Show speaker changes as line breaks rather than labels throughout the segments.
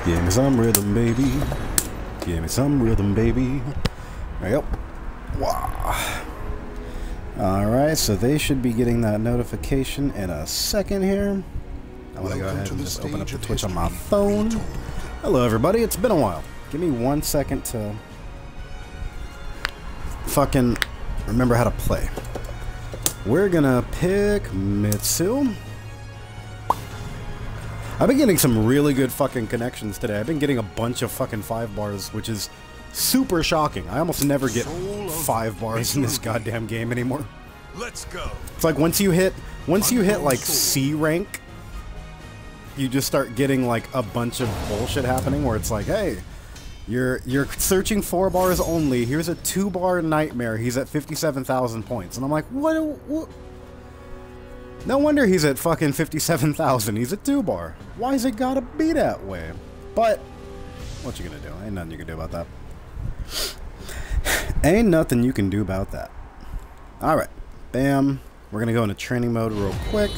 Give me some rhythm, baby. Give me some rhythm, baby. Yep. Wow. Alright, so they should be getting that notification in a second here. I'm gonna go ahead and just open up the Twitch on my phone. Hello, everybody. It's been a while. Give me 1 second to fucking remember how to play. We're gonna pick Mitsu. I've been getting some really good fucking connections today. I've been getting a bunch of fucking 5 bars, which is super shocking. I almost never get 5 bars in this goddamn game anymore.
Let's go.
It's like once you hit like C rank, you just start getting like a bunch of bullshit happening where it's like, hey, you're searching 4 bars only. Here's a 2-bar nightmare. He's at 57,000 points, and I'm like, what? No wonder he's at fucking 57,000. He's a 2-bar. Why's it gotta be that way? But what you gonna do? Ain't nothing you can do about that. Ain't nothing you can do about that. All right, bam. We're gonna go into training mode real quick.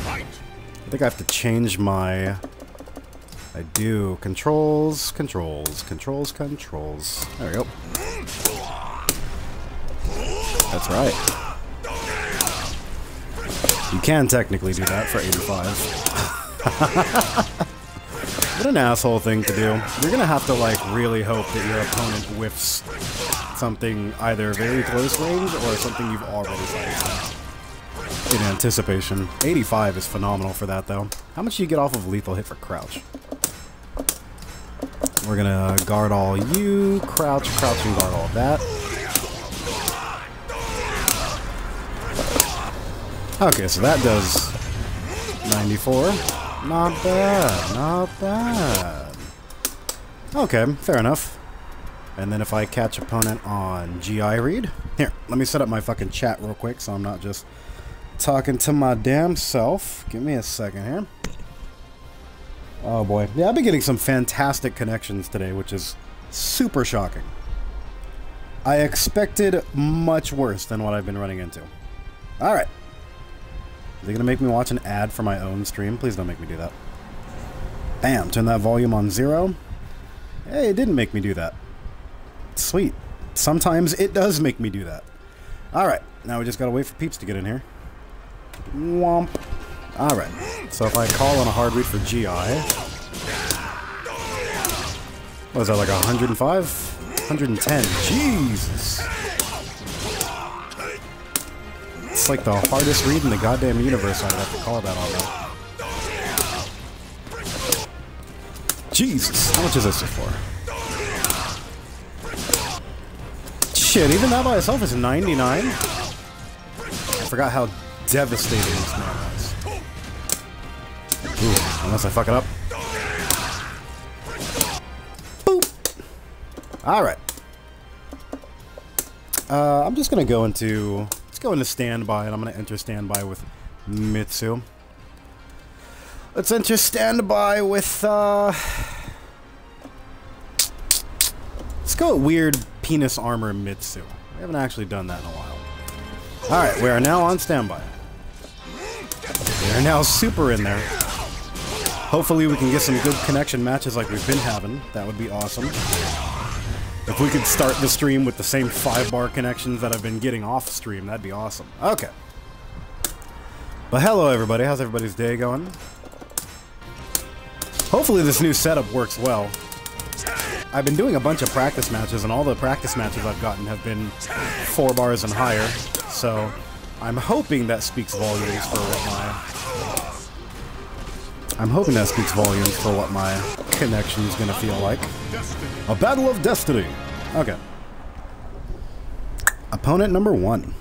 I think I have to change my. I do controls. There we go. That's right. You can technically do that for 85. What an asshole thing to do. You're gonna have to like really hope that your opponent whiffs something either very close range or something you've already sighted in anticipation. 85 is phenomenal for that though. How much do you get off of lethal hit for crouch? We're gonna guard all you, crouch and guard all that. Okay, so that does 94. Not bad, not bad. Okay, fair enough. And then if I catch opponent on GI read, here, let me set up my fucking chat real quick so I'm not just talking to my damn self. Give me a second here. Oh boy. Yeah, I've been getting some fantastic connections today, which is super shocking. I expected much worse than what I've been running into. Alright. Are they gonna make me watch an ad for my own stream? Please don't make me do that. Bam, turn that volume on 0. Hey, it didn't make me do that. Sweet. Sometimes it does make me do that. Alright, now we just gotta wait for peeps to get in here. Womp. Alright, so if I call on a hard read for GI... What is that, like 105? 110. Jesus! It's like the hardest read in the goddamn universe I'd have to call that on though. Jesus, how much is this for? Shit, even that by itself is 99? I forgot how devastating this man is. Ooh, unless I fuck it up. Boop! Alright. I'm just gonna go into... Let's go into standby, and I'm going to enter standby with Mitsu. Let's enter standby with, let's go with weird penis armor Mitsu. We haven't actually done that in a while. Alright, we are now on standby. We are now super in there. Hopefully we can get some good connection matches like we've been having. That would be awesome. If we could start the stream with the same 5-bar connections that I've been getting off stream, that'd be awesome. Okay. But hello everybody, how's everybody's day going? Hopefully this new setup works well. I've been doing a bunch of practice matches, and all the practice matches I've gotten have been 4 bars and higher, so I'm hoping that speaks volumes for what my connection is gonna feel like. A battle of destiny. Okay. Opponent number 1.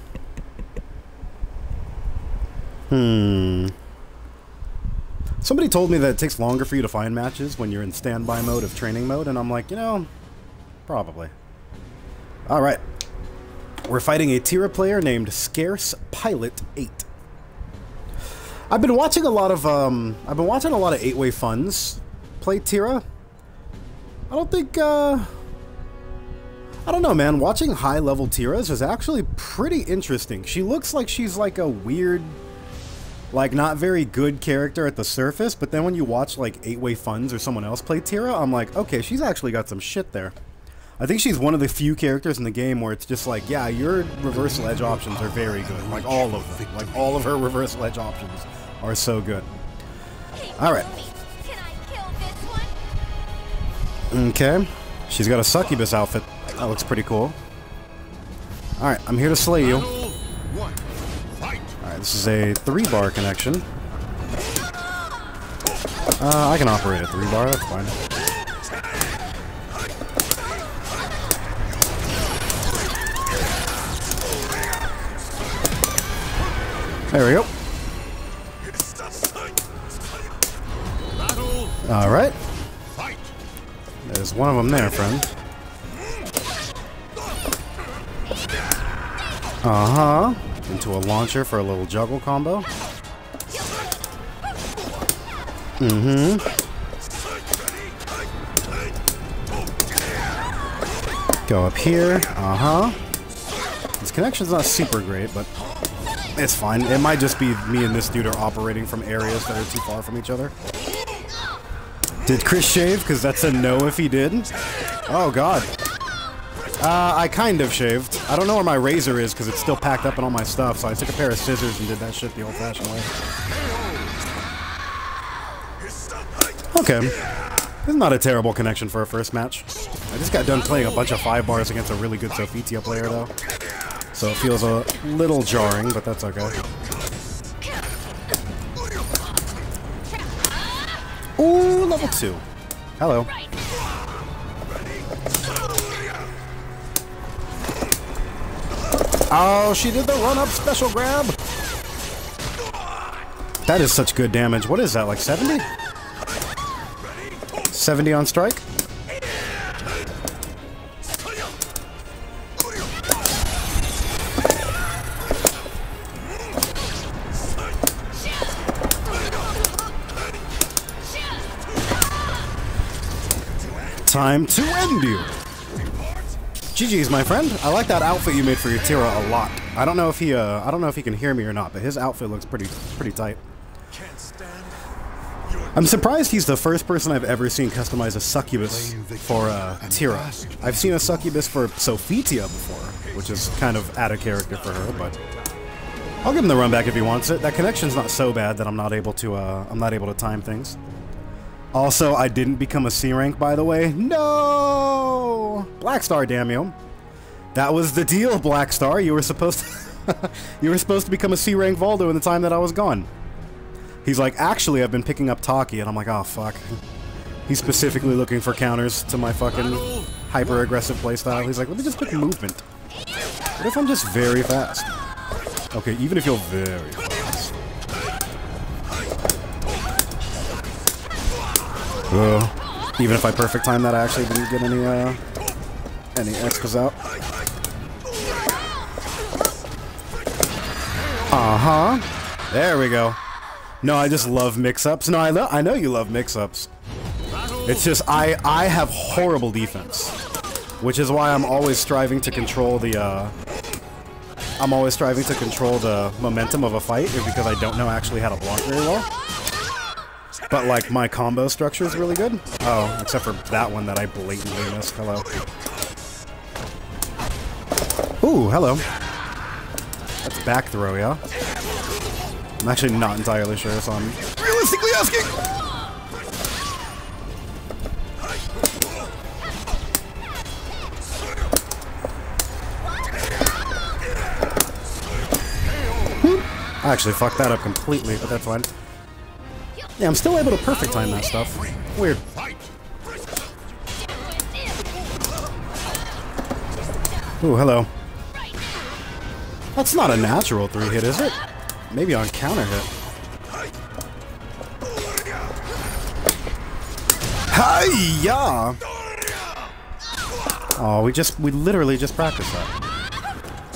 Somebody told me that it takes longer for you to find matches when you're in standby mode of training mode, and I'm like, you know, probably. Alright. We're fighting a Tira player named Scarce Pilot 8. I've been watching a lot of 8-way funds play Tira. I don't think, I don't know, man. Watching high-level Tiras is actually pretty interesting. She looks like she's like a weird, Like, not very good character at the surface, but then when you watch, like, 8-Way Funds or someone else play Tira, I'm like, okay, she's actually got some shit there. I think she's one of the few characters in the game where it's just like, yeah, your reversal edge options are very good. Like, all of them. Like, all of her reversal edge options are so good. Alright. Okay. She's got a succubus outfit. That looks pretty cool. Alright, I'm here to slay you. Alright, this is a 3-bar connection. I can operate a 3-bar, that's fine. There we go. Alright. There's one of them there, friend. Uh-huh. Into a launcher for a little juggle combo. Mm-hmm. Go up here. Uh-huh. This connection's not super great, but it's fine. It might just be me and this dude are operating from areas that are too far from each other. Did Chris shave? Because that's a no if he did. Oh, God. I kind of shaved. I don't know where my razor is because it's still packed up in all my stuff, so I took a pair of scissors and did that shit the old-fashioned way. Okay. This is not a terrible connection for a first match. I just got done playing a bunch of 5-bars against a really good Sophitia player, though. So it feels a little jarring, but that's okay. Ooh, level 2. Hello. Oh, she did the run-up special grab. That is such good damage. What is that, like 70? 70 on strike? Time to end you. GG's, my friend. I like that outfit you made for your Tira a lot. I don't know if he can hear me or not, but his outfit looks pretty tight. I'm surprised he's the first person I've ever seen customize a succubus for Tira. I've seen a succubus for Sophitia before, which is kind of out of character for her, but I'll give him the run back if he wants it. That connection's not so bad that I'm not able to time things. Also, I didn't become a C rank, by the way. No! Black Star, damn you. That was the deal, Black Star. You were supposed to you were supposed to become a C rank Voldo in the time that I was gone. He's like, actually, I've been picking up Taki, and I'm like, oh fuck. He's specifically looking for counters to my fucking hyper-aggressive playstyle. He's like, let me just pick movement. What if I'm just very fast? Okay, even if you're very fast. Even if I perfect time that, I actually didn't get any extras out. Uh-huh. There we go. No, I just love mix-ups. No, I know you love mix-ups. It's just, I have horrible defense. Which is why I'm always striving to control the, momentum of a fight, is because I don't know actually how to block very well. But, like, my combo structure is really good. Oh, except for that one that I blatantly missed. Hello. Ooh, hello. That's back throw, yeah? I'm actually not entirely sure, so I'm realistically asking! I actually fucked that up completely, but that's fine. Yeah, I'm still able to perfect time that stuff. Weird. Ooh, hello. That's not a natural 3-hit, is it? Maybe on counter hit. Hi-ya! Oh, we literally just practiced that.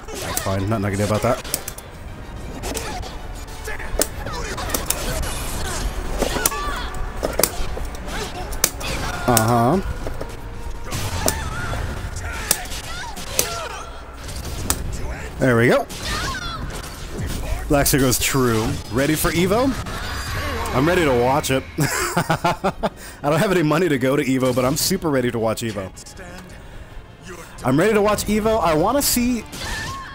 That's fine, nothing I can do about that. Uh-huh. There we go. Blackstar goes true. Ready for Evo? I'm ready to watch it. I don't have any money to go to Evo, but I'm super ready to watch Evo. I'm ready to watch Evo. I want to see...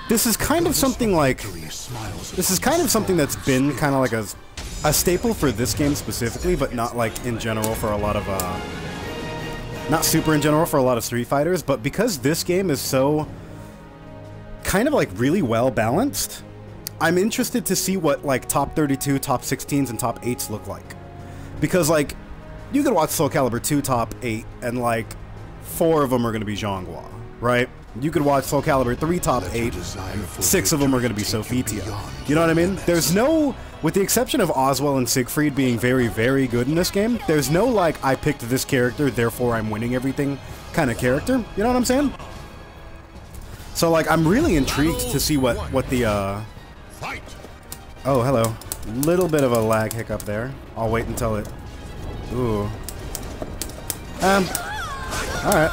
This is kind of something like... This is kind of something that's been kind of like a staple for this game specifically, but not like in general for a lot of... Not super in general for a lot of Street Fighters, but because this game is so... kind of like really well balanced, I'm interested to see what like top 32, top 16s, and top 8s look like. Because like, you could watch Soul Calibur 2 top 8, and like, 4 of them are going to be Zhonghua, right? You could watch Soul Calibur 3 top 8, and 6 of them are going to be Sophitia. You know what I mean? There's no, with the exception of Oswell and Siegfried being very, very good in this game, there's no like, I picked this character, therefore I'm winning everything kind of character. You know what I'm saying? So like, I'm really intrigued to see what the, Oh, hello. Little bit of a lag hiccup there. I'll wait until it... Ooh. Alright.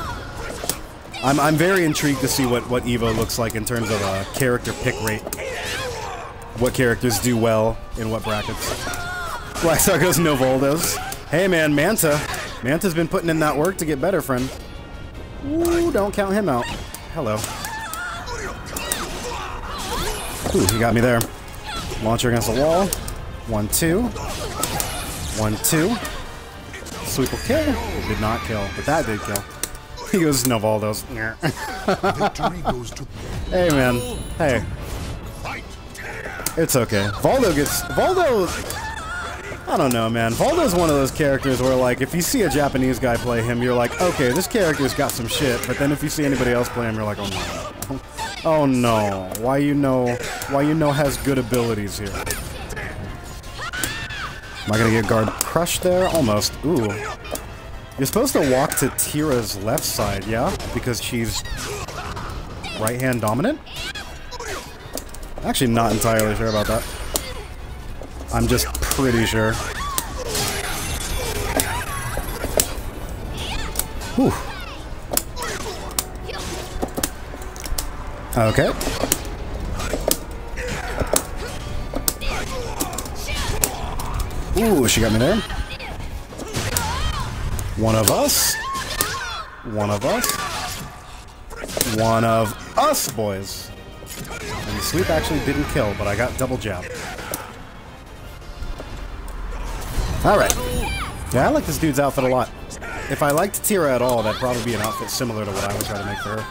I'm very intrigued to see what Evo looks like in terms of a character pick rate. What characters do well in what brackets. Blackstar goes no Voldos. Hey man, Manta. Manta's been putting in that work to get better, friend. Ooh, don't count him out. Hello. Ooh, he got me there. Launcher against the wall. 1-2. 1-2. Sweep will kill. It did not kill, but that did kill. He goes, no Voldos. Hey, man. Hey. It's okay. Voldo gets... Voldo... I don't know, man. Voldo's one of those characters where, like, if you see a Japanese guy play him, you're like, okay, this character's got some shit, but then if you see anybody else play him, you're like, oh no. Oh no. Why you know has good abilities here. Am I gonna get guard crushed there? Almost. Ooh. You're supposed to walk to Tira's left side, yeah? Because she's right-hand dominant? Actually not entirely sure about that. I'm just pretty sure. Whew. Okay. Ooh, she got me there. One of us. One of us. One of us, boys. And the sweep actually didn't kill, but I got double jab. Alright. Yeah, I like this dude's outfit a lot. If I liked Tira at all, that'd probably be an outfit similar to what I would try to make for her.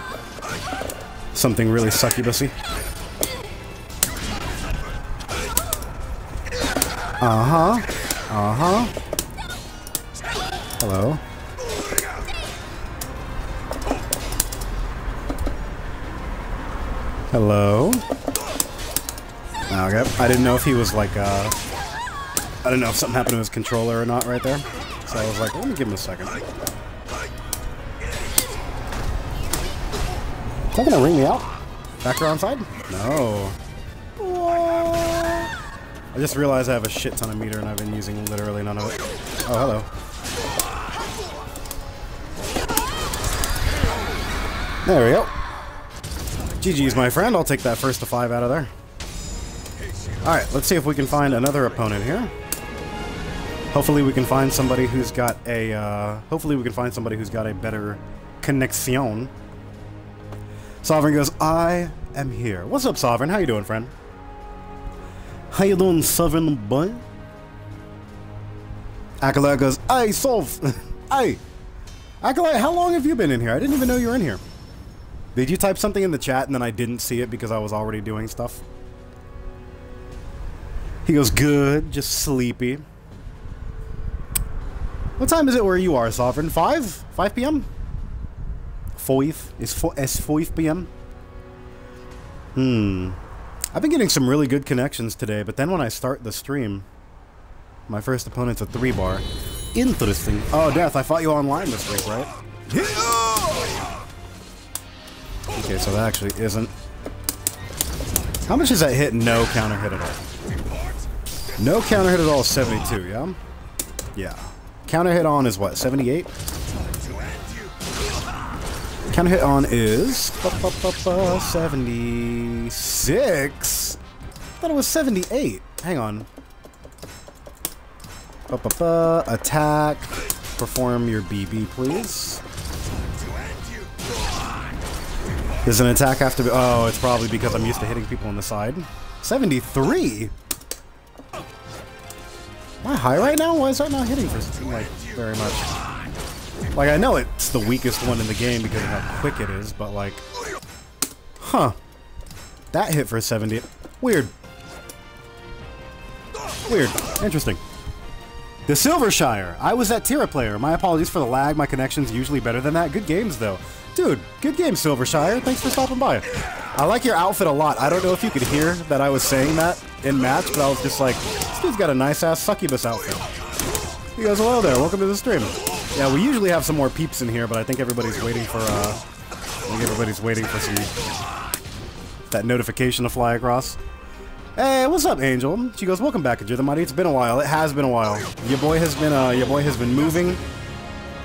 Something really succubusy. Uh-huh. Uh-huh. Hello. Hello. Okay. I didn't know if he was like, I didn't know if something happened to his controller or not right there. So I was like, let me give him a second. Is that gonna ring me out? Back around side? No. I just realized I have a shit ton of meter and I've been using literally none of it. Oh, hello. There we go. GG's, my friend. I'll take that first to 5 out of there. Alright, let's see if we can find another opponent here. Hopefully we can find somebody who's got a, better connection. Sovereign goes, I am here. What's up, Sovereign? How you doing, friend? How you doing, Sovereign boy? Acolyte goes, hey, Sov! Hey! Acolyte, how long have you been in here? I didn't even know you were in here. Did you type something in the chat and then I didn't see it because I was already doing stuff? He goes, good, just sleepy. What time is it where you are, Sovereign? 5? 5 p.m.? 5? It's 5 p.m.? I've been getting some really good connections today, but then when I start the stream, my first opponent's a 3-bar. Interesting. Oh, Death, I fought you online this week, right? Okay, so that actually isn't. How much is that hit? No counter hit at all. No counter hit at all is 72, yeah? Yeah. Counter hit on is what, 78? Counter hit on is 76. thought it was 78. Hang on. Attack. Perform your BB, please. Does an attack have to be... Oh, it's probably because I'm used to hitting people on the side. 73? Am I high right now? Why is that not hitting for, like, very much? Like, I know it's the weakest one in the game because of how quick it is, but, like... Huh. That hit for 70. Weird. Weird. Interesting. The Silvershire. I was at Tira player. My apologies for the lag. My connection's usually better than that. Good games, though. Dude, good game, Silvershire. Thanks for stopping by. I like your outfit a lot. I don't know if you could hear that I was saying that in match, but I was just like, this dude's got a nice-ass succubus outfit. You guys, hello there. Welcome to the stream. Yeah, we usually have some more peeps in here, but I think everybody's waiting for, some... that notification to fly across. Hey, what's up, Angel? She goes, welcome back, Ajay the Mighty. It's been a while. It has been a while. Your boy has been moving.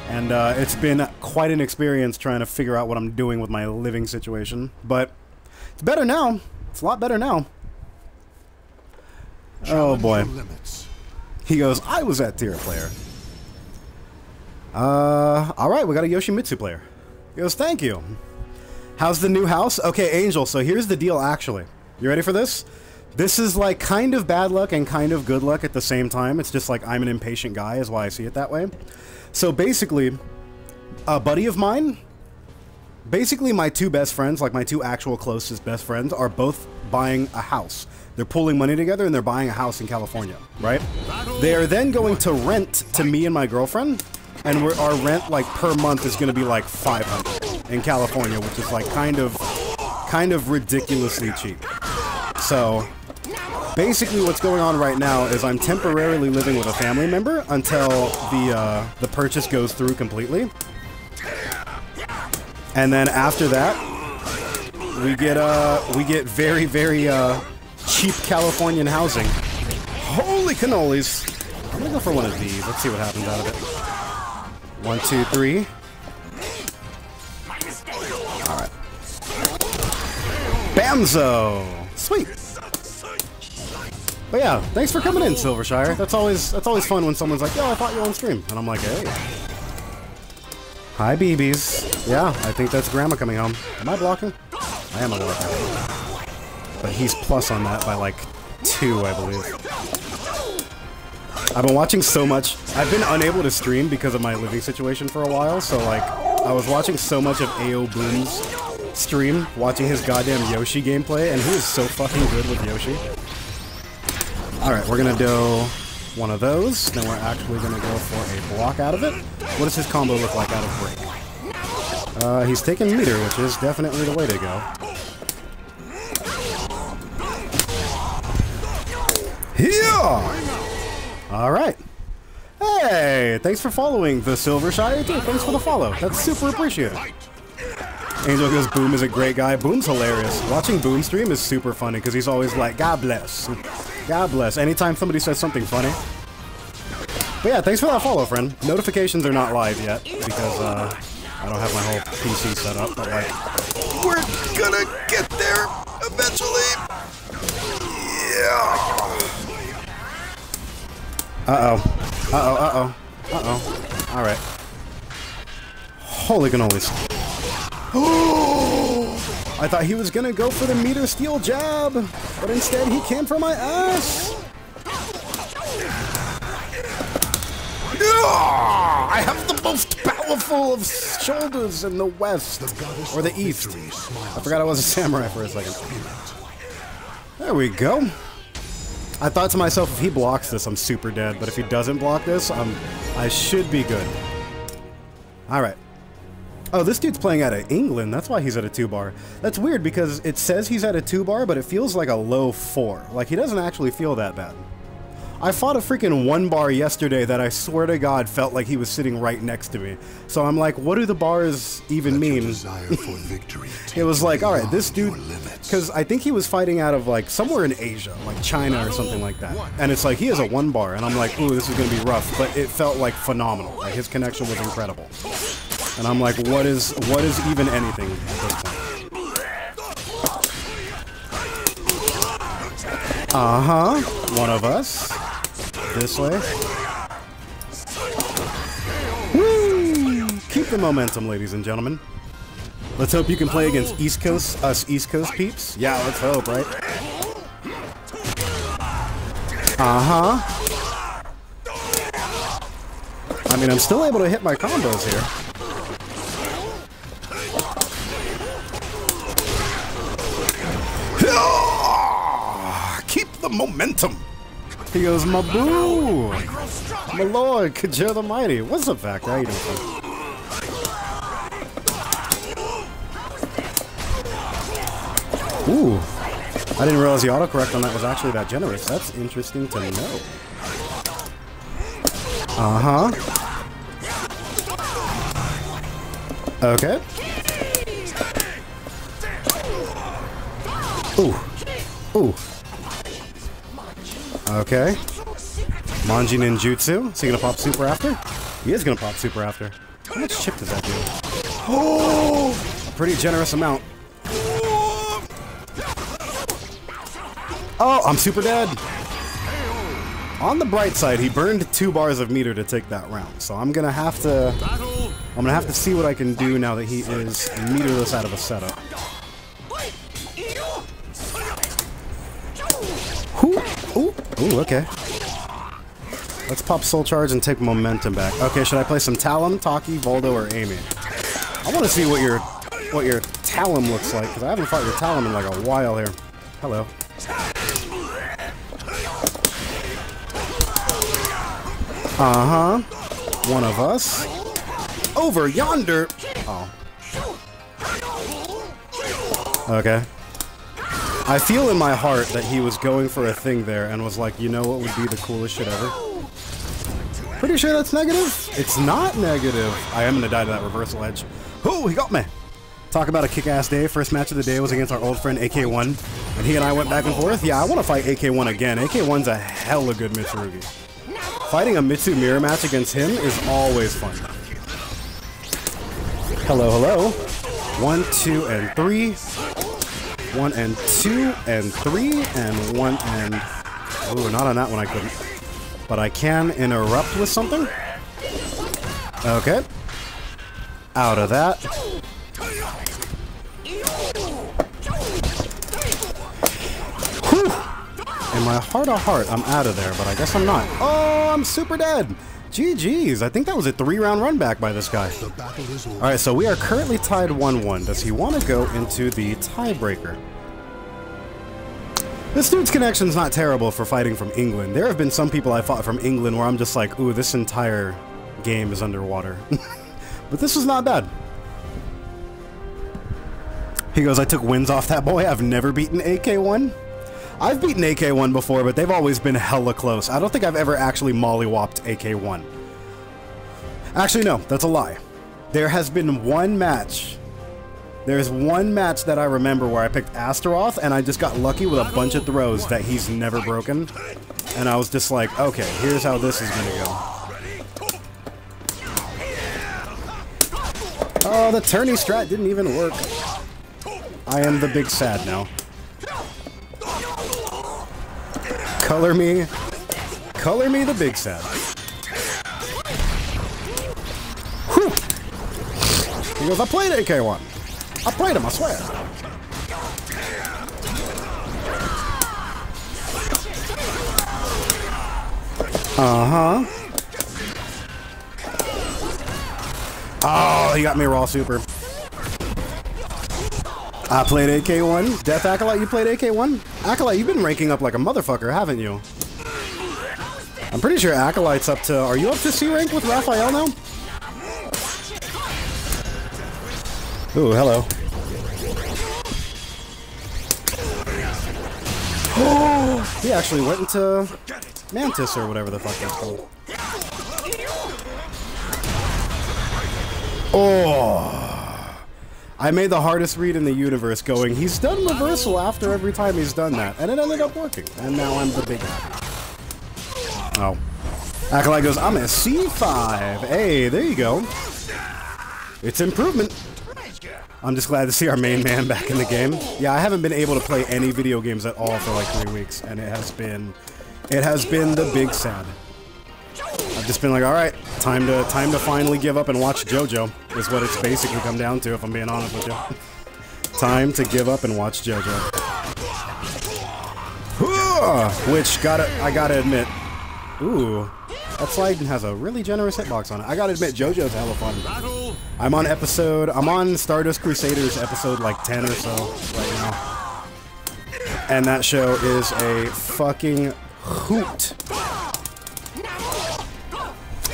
And it's been quite an experience trying to figure out what I'm doing with my living situation. But it's better now. It's a lot better now. Oh boy. He goes, I was at Tira player. Alright, we got a Yoshimitsu player. He goes, thank you. How's the new house? Okay, Angel, so here's the deal actually. You ready for this? This is like kind of bad luck and kind of good luck at the same time. It's just like I'm an impatient guy is why I see it that way. So basically, a buddy of mine, basically my two best friends, like my two actual closest best friends, are both buying a house. They're pooling money together and they're buying a house in California, right? They are then going to rent to me and my girlfriend, and our rent like per month is going to be like $500 in California, which is like kind of ridiculously cheap. So basically what's going on right now is I'm temporarily living with a family member until the purchase goes through completely. And then after that, we get very, very cheap Californian housing. Holy cannolis. I'm gonna go for one of these. Let's see what happens out of it. 1, 2, 3. Alright. Bamzo! Sweet. But yeah, thanks for coming in, Silvershire. That's always fun when someone's like, yo, I thought you were on stream. And I'm like, hey. Hi, BBs. Yeah, I think that's Grandma coming home. Am I blocking? I am a blocker. But he's plus on that by like 2, I believe. I've been watching so much. I've been unable to stream because of my living situation for a while, so like, I was watching so much of AO Boom's stream, watching his goddamn Yoshi gameplay, and he is so fucking good with Yoshi. Alright, we're gonna do one of those, then we're actually gonna go for a block out of it. What does his combo look like out of break? He's taking meter, which is definitely the way to go. Yeah! Alright. Hey! Thanks for following the Silvershire, too. Thanks for the follow. That's super appreciated. Angel goes, Boom is a great guy. Boom's hilarious. Watching Boom stream is super funny because he's always like, God bless. God bless. Anytime somebody says something funny. But yeah, thanks for that follow, friend. Notifications are not live yet because I don't have my whole PC set up, but like, we're gonna get there eventually. Yeah. Uh-oh. Uh-oh, uh-oh. Uh-oh. Alright. Holy cannolis. I thought he was gonna go for the meter steel jab, but instead he came for my ass. I have the most powerful of shoulders in the west, or the east. I forgot I was a samurai for a second. There we go. I thought to myself, if he blocks this, I'm super dead, but if he doesn't block this, I should be good. Alright. Oh, this dude's playing out of England. That's why he's at a 2-bar. That's weird because it says he's at a 2-bar, but it feels like a low 4. Like, he doesn't actually feel that bad. I fought a freaking 1-bar yesterday that I swear to God felt like he was sitting right next to me. So I'm like, what do the bars even mean? It was like, alright, this dude... Because I think he was fighting out of, like, somewhere in Asia, like China or something like that. And it's like, he has a 1-bar, and I'm like, ooh, this is going to be rough. But it felt, like, phenomenal. Like, his connection was incredible. And I'm like, what is even anything at this point? Uh-huh. One of us. This way. Woo! Keep the momentum, ladies and gentlemen. Let's hope you can play against us East Coast peeps. Yeah, let's hope, right? Uh-huh. I mean, I'm still able to hit my combos here. Keep the momentum. He goes, my boo. My lord, Kajir the Mighty. What's up, Factor? How you doing? Ooh. I didn't realize the autocorrect on that was actually that generous. That's interesting to know. Uh-huh. Okay. Ooh. Ooh. Okay. Manji Ninjutsu. Is he gonna pop super after? He is gonna pop super after. How much chip does that do? Oh! A pretty generous amount. Oh, I'm super dead. On the bright side, he burned 2 bars of meter to take that round. So I'm gonna have to see what I can do now that he is meterless out of a setup. Ooh, okay. Let's pop Soul Charge and take momentum back. Okay, should I play some Talum, Taki, Voldo, or Amy? I want to see what your Talum looks like, because I haven't fought your Talum in like a while here. Hello. Uh-huh. One of us. Over yonder! Oh. Okay. I feel in my heart that he was going for a thing there and was like, you know what would be the coolest shit ever? Pretty sure that's negative? It's not negative. I am gonna die to that reversal edge. Oh, he got me! Talk about a kick-ass day. First match of the day was against our old friend AK1. And he and I went back and forth. Yeah, I want to fight AK1 again. AK1's a hella good Mitsurugi. Fighting a Mitsu mirror match against him is always fun. Hello, hello. 1, 2, and 3. 1 and 2 and 3 and 1 and... Ooh, not on that one I couldn't. But I can interrupt with something. Okay. Out of that. Whew. In my heart of heart, I'm out of there, but I guess I'm not. Oh, I'm super dead. GG's. I think that was a 3-round run back by this guy. Alright, so we are currently tied 1-1. Does he want to go into the tiebreaker? This dude's connection's not terrible for fighting from England. There have been some people I fought from England where I'm just like, ooh, this entire game is underwater. But this was not bad. He goes, I took wins off that boy. I've never beaten AK1. I've beaten AK1 before, but they've always been hella close. I don't think I've ever actually mollywopped AK1. Actually, no, that's a lie. There has been one match. There's one match that I remember where I picked Astaroth, and I just got lucky with a bunch of throws that he's never broken. And I was just like, okay, here's how this is gonna go. Oh, the tourney strat didn't even work. I am the big sad now. Color me the big sad. Whew. He goes, I played AK1. I played him, I swear. Uh-huh. Oh, he got me raw super. I played AK1. Death Acolyte, you played AK1? Acolyte, you've been ranking up like a motherfucker, haven't you? I'm pretty sure Acolyte's up to... Are you up to C rank with Raphael now? Ooh, hello. Oh, he actually went into Mantis or whatever the fuck that's called. Oh. I made the hardest read in the universe going, he's done reversal after every time he's done that. And it ended up working. And now I'm the big happy. Oh. Acolyte goes, I'm at C5. Hey, there you go. It's improvement. I'm just glad to see our main man back in the game. Yeah, I haven't been able to play any video games at all for like 3 weeks, and it has been the big sad. I've just been like, all right, time to finally give up and watch JoJo, is what it's basically come down to, if I'm being honest with you. Time to give up and watch JoJo. Which, I gotta admit, ooh, that slide has a really generous hitbox on it. I gotta admit, JoJo's hella fun. I'm on Stardust Crusaders episode like 10 or so right now. And that show is a fucking hoot.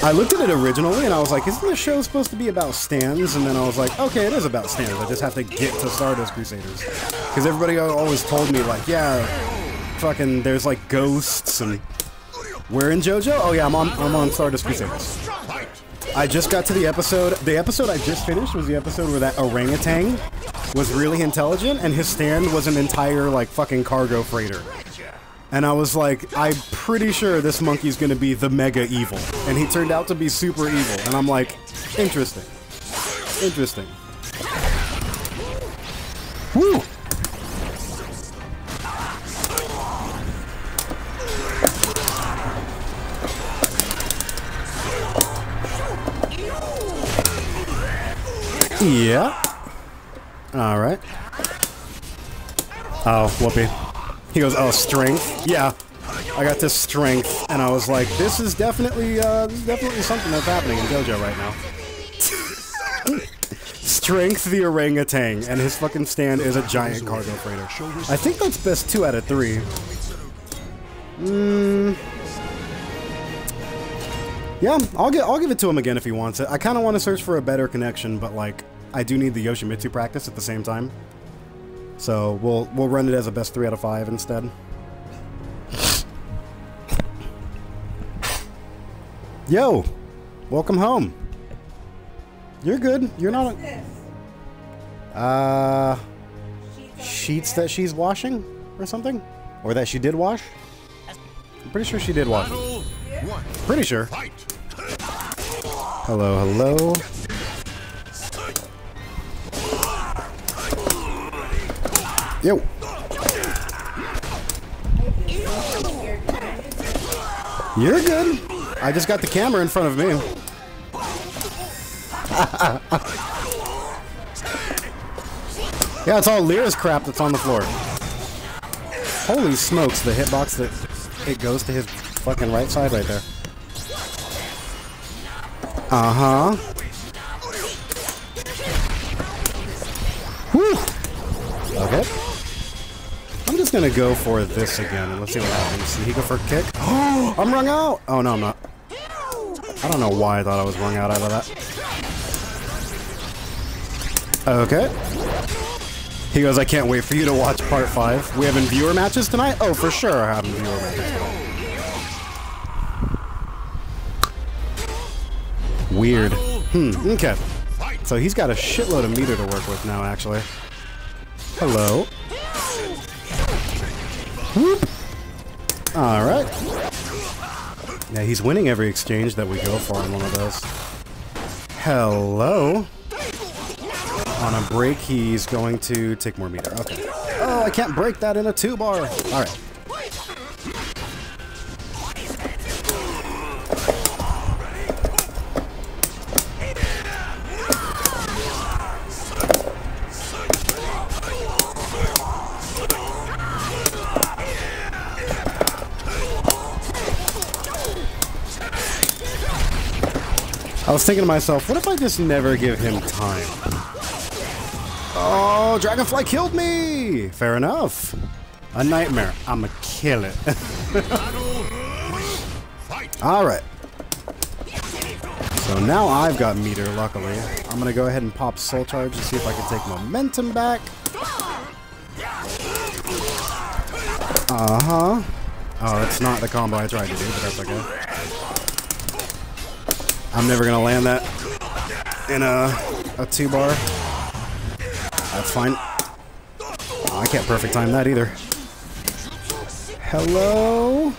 I looked at it originally and I was like, isn't this show supposed to be about stands? And then I was like, okay, it is about stands. I just have to get to Stardust Crusaders. Because everybody always told me like, yeah, fucking there's like ghosts and... We're in JoJo? Oh yeah, I'm on Stardust Crusaders. I just got to the episode. The episode I just finished was the episode where that orangutan was really intelligent and his stand was an entire like fucking cargo freighter. And I was like, I'm pretty sure this monkey's gonna be the mega evil. And he turned out to be super evil. And I'm like, interesting. Interesting. Woo! Yeah. Alright. Oh, whoopee. He goes, oh, strength? Yeah. I got this strength, and I was like, this is definitely something that's happening in JoJo right now. Strength the orangutan, and his fucking stand is a giant cargo freighter. I think that's best 2 out of 3. Yeah, I'll give it to him again if he wants it. I kind of want to search for a better connection, but like, I do need the Yoshimitsu practice at the same time. So we'll run it as a best 3 out of 5 instead. Yo, welcome home. You're good. You're not. Sheets that she's washing or something, or that she did wash. I'm pretty sure she did wash. Pretty sure. Hello, hello. Yo. You're good. I just got the camera in front of me. Yeah, it's all Lyra's crap that's on the floor. Holy smokes, the hitbox that it goes to his fucking right side right there. Uh-huh. Whew. Okay. I'm just gonna go for this again and let's see what happens. Did he go for a kick? Oh, I'm wrung out! Oh no, I'm not. I don't know why I thought I was wrung out of that. Okay. He goes, I can't wait for you to watch part 5. We having viewer matches tonight? Oh, for sure we're having viewer matches tonight. Weird. Okay. So he's got a shitload of meter to work with now, actually. Hello. Whoop. Alright. Yeah, he's winning every exchange that we go for on one of those. Hello. On a break, he's going to take more meter. Okay. Oh, I can't break that in a 2-bar. Alright. I was thinking to myself, what if I just never give him time? Oh, Dragonfly killed me! Fair enough. A nightmare. I'ma kill it. Alright. So now I've got meter, luckily. I'm gonna go ahead and pop Soul Charge to see if I can take momentum back. Uh-huh. Oh, that's not the combo I tried to do, but that's okay. I'm never gonna land that in a 2-bar. That's fine. Oh, I can't perfect time that either. Hello?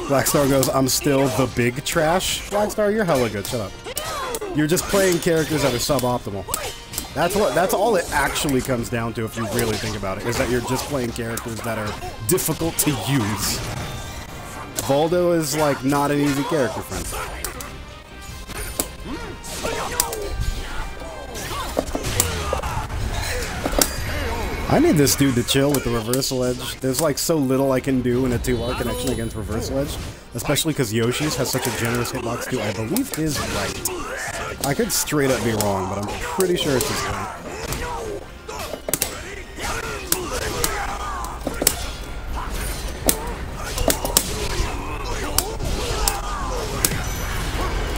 Blackstar goes, I'm still the big trash. Blackstar, you're hella good. Shut up. You're just playing characters that are suboptimal. That's all it actually comes down to if you really think about it, is that you're just playing characters that are difficult to use. Voldo is like not an easy character, friends. I need this dude to chill with the reversal edge. There's like so little I can do in a 2-bar connection against reversal edge, especially because Yoshi's has such a generous hitbox too. I believe is right. I could straight up be wrong, but I'm pretty sure it's his right.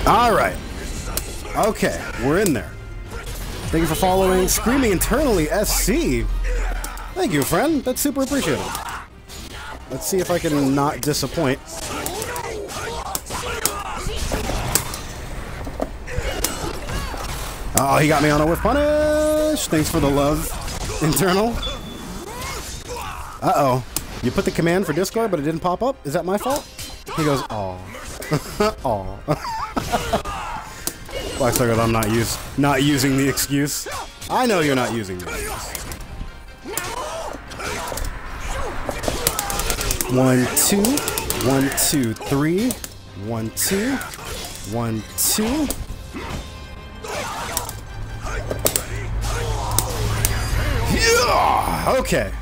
Alright. Okay, we're in there. Thank you for following. Screaming Internally SC. Thank you, friend. That's super appreciated. Let's see if I can not disappoint. Oh, he got me on a whiff punish. Thanks for the love, Internal. Uh-oh. You put the command for Discord, but it didn't pop up? Is that my fault? He goes, aw. Aw. Black Circle, I'm not using the excuse. I know you're not using the excuse. 1, 2, 1, 2, 3, 1, 2, 1, 2. Yeah! Okay.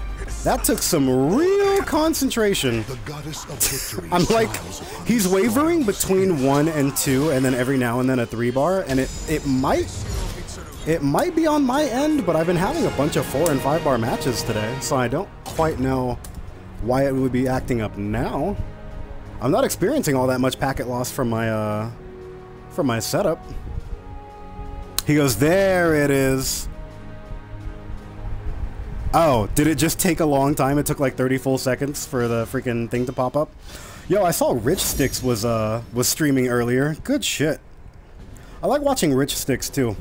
That took some real concentration. I'm like, he's wavering between 1 and 2, and then every now and then a 3-bar, and it might be on my end, but I've been having a bunch of 4 and 5-bar matches today, so I don't quite know why it would be acting up now. I'm not experiencing all that much packet loss from my setup. He goes, there it is. Oh, did it just take a long time? It took like 30 full seconds for the freaking thing to pop up? Yo, I saw Rich Sticks was streaming earlier. Good shit. I like watching Rich Sticks too.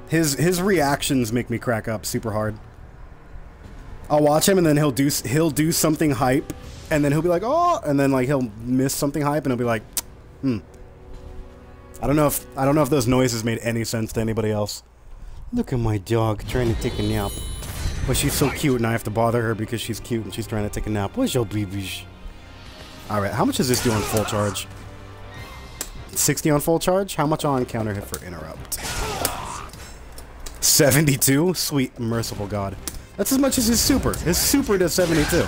His reactions make me crack up super hard. I'll watch him and then he'll do something hype, and then he'll be like, oh, and then like he'll miss something hype and he'll be like, I don't know if those noises made any sense to anybody else. Look at my dog trying to take a nap. But she's so cute and I have to bother her because she's cute and she's trying to take a nap. Where's your baby? Alright, how much does this do on full charge? 60 on full charge? How much on counter hit for interrupt? 72? Sweet merciful God. That's as much as his super. His super does 72.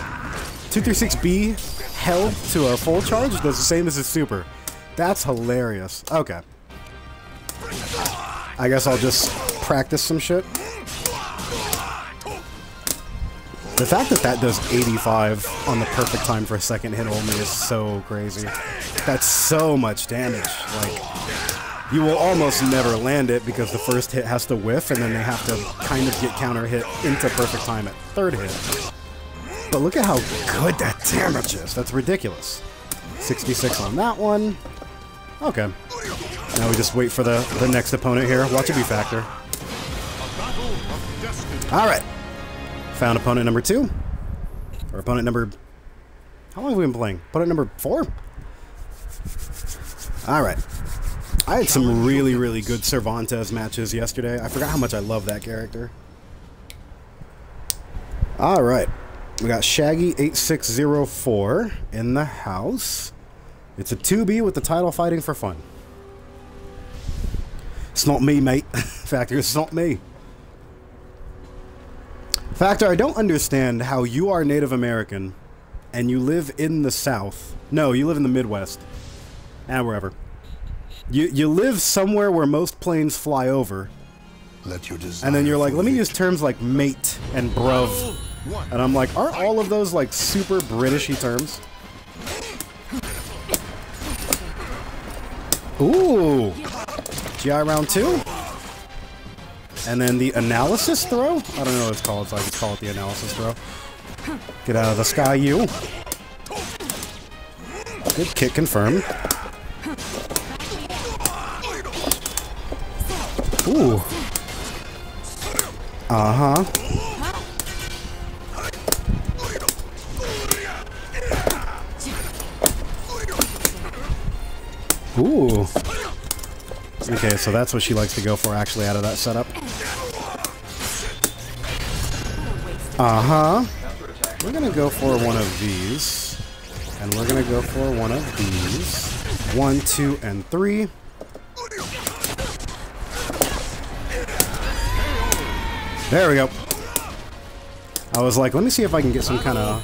236B held to a full charge does the same as his super. That's hilarious. Okay. I guess I'll just practice some shit. The fact that that does 85 on the perfect time for a second hit only is so crazy. That's so much damage. Like, you will almost never land it because the first hit has to whiff and then they have to kind of get counter hit into perfect time at third hit. But look at how good that damage is. That's ridiculous. 66 on that one. Okay. Now we just wait for the next opponent here. Watch it be factor. Alright. Found opponent number 2. Or opponent number... How long have we been playing? Opponent number 4? Alright. I had some really, really good Cervantes matches yesterday. I forgot how much I love that character. Alright. We got Shaggy8604 in the house. It's a 2B with the title Fighting for Fun. It's not me, mate. Factor, it's not me. Factor, I don't understand how you are Native American and you live in the South. No, you live in the Midwest. And wherever. You live somewhere where most planes fly over. And then you're like, let me use terms like mate and bruv. And I'm like, aren't all of those like super Britishy terms? Ooh. GI round 2. And then the analysis throw? I don't know what it's called, so I just call it the analysis throw. Get out of the sky, you. Good kick confirmed. Ooh. Uh-huh. Ooh. Okay, so that's what she likes to go for actually out of that setup. Uh-huh. We're gonna go for one of these. And we're gonna go for one of these. 1, 2, and 3. There we go. I was like, let me see if I can get some kind of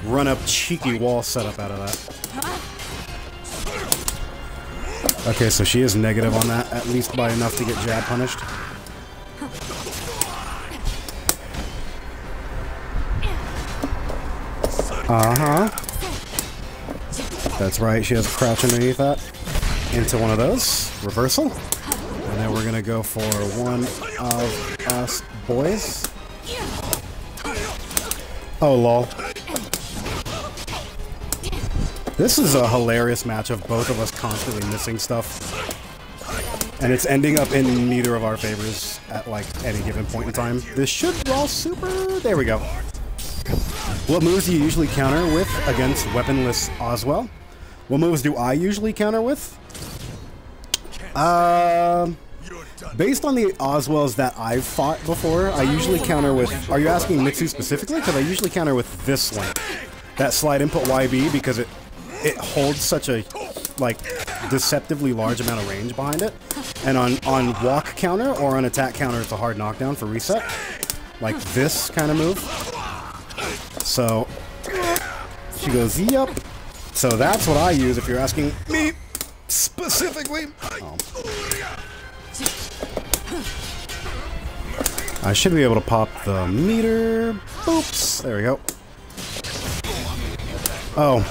run-up cheeky wall setup out of that. Okay, so she is negative on that, at least by enough to get jab punished. Uh-huh. That's right, she has a crouch underneath that. Into one of those. Reversal. And then we're gonna go for one of us boys. Oh, lol. This is a hilarious match of both of us constantly missing stuff. And it's ending up in neither of our favors at, like, any given point in time. This should roll super... There we go. What moves do you usually counter with against weaponless Awhile? What moves do I usually counter with? Based on the Awhiles that I've fought before, I usually counter with... Are you asking Mitsu specifically? Because I usually counter with this one. That slide input YB, because it holds such a, like, deceptively large amount of range behind it. And on walk counter or on attack counter, it's a hard knockdown for reset. Like this kind of move. So, she goes, yup. So that's what I use if you're asking me specifically. Oh. I should be able to pop the meter. Oops. There we go. Oh.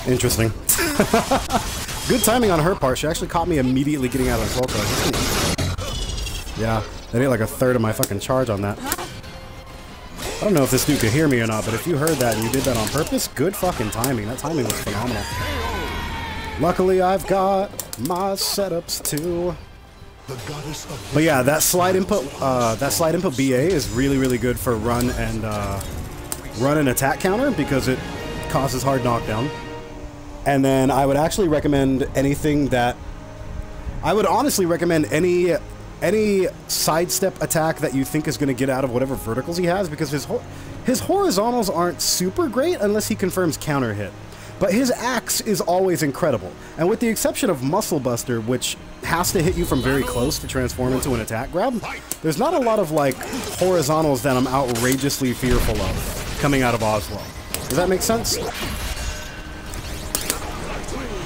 Interesting. Good timing on her part. She actually caught me immediately getting out of the soul charge. Yeah, they did like a third of my fucking charge on that. I don't know if this dude could hear me or not, but if you heard that and you did that on purpose, good fucking timing. That timing was phenomenal. Luckily, I've got my setups too. But yeah, that slide input BA is really, really good for run and attack counter because it causes hard knockdown. And then I would actually recommend anything that... I would honestly recommend any sidestep attack that you think is going to get out of whatever verticals he has, because his horizontals aren't super great unless he confirms counter hit. But his axe is always incredible. And with the exception of Muscle Buster, which has to hit you from very close to transform into an attack grab, there's not a lot of, like, horizontals that I'm outrageously fearful of coming out of Awhile. Does that make sense?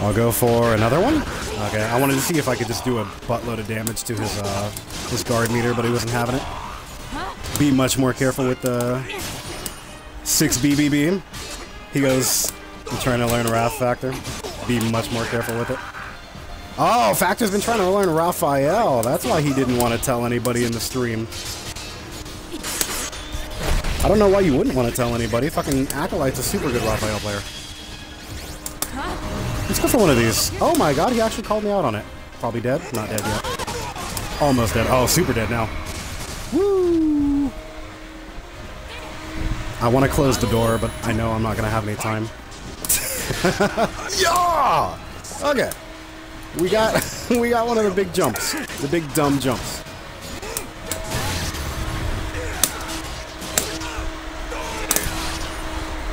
I'll go for another one. Okay, I wanted to see if I could just do a buttload of damage to his guard meter, but he wasn't having it. Be much more careful with the 6 BBB. He goes, I'm trying to learn Wrath Factor. Be much more careful with it. Oh, Factor's been trying to learn Raphael. That's why he didn't want to tell anybody in the stream. I don't know why you wouldn't want to tell anybody. Fucking Acolyte's a super good Raphael player. Let's go for one of these. Oh my god, he actually called me out on it. Probably dead? Not dead yet. Almost dead. Oh, super dead now. Woo! I want to close the door, but I know I'm not going to have any time. Yeah! Okay. We got one of the big jumps. The big dumb jumps.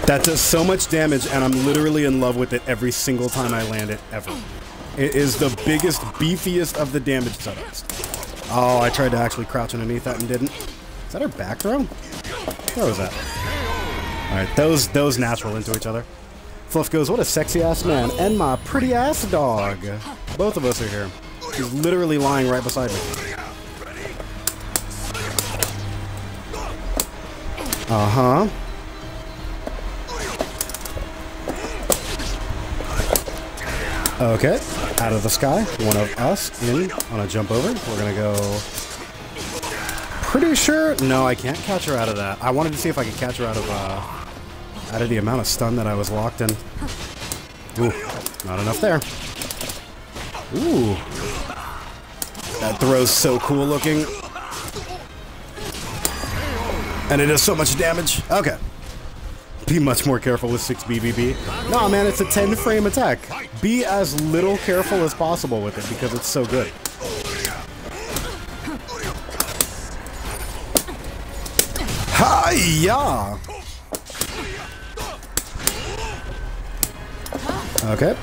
That does so much damage, and I'm literally in love with it every single time I land it, ever. It is the biggest, beefiest of the damage setups. Oh, I tried to actually crouch underneath that and didn't. Is that her back throw? Where was that? Alright, those natural into each other. Fluff goes, what a sexy ass man, and my pretty ass dog. Both of us are here. He's literally lying right beside me. Uh-huh. Okay, out of the sky, one of us in on a jump over. We're gonna go... Pretty sure... No, I can't catch her out of that. I wanted to see if I could catch her out of the amount of stun that I was locked in. Ooh, not enough there. Ooh. That throw's so cool looking. And it does so much damage. Okay. Be much more careful with 6 BBB. Nah, man, it's a 10 frame attack. Be as little careful as possible with it because it's so good. Hi-ya! Okay.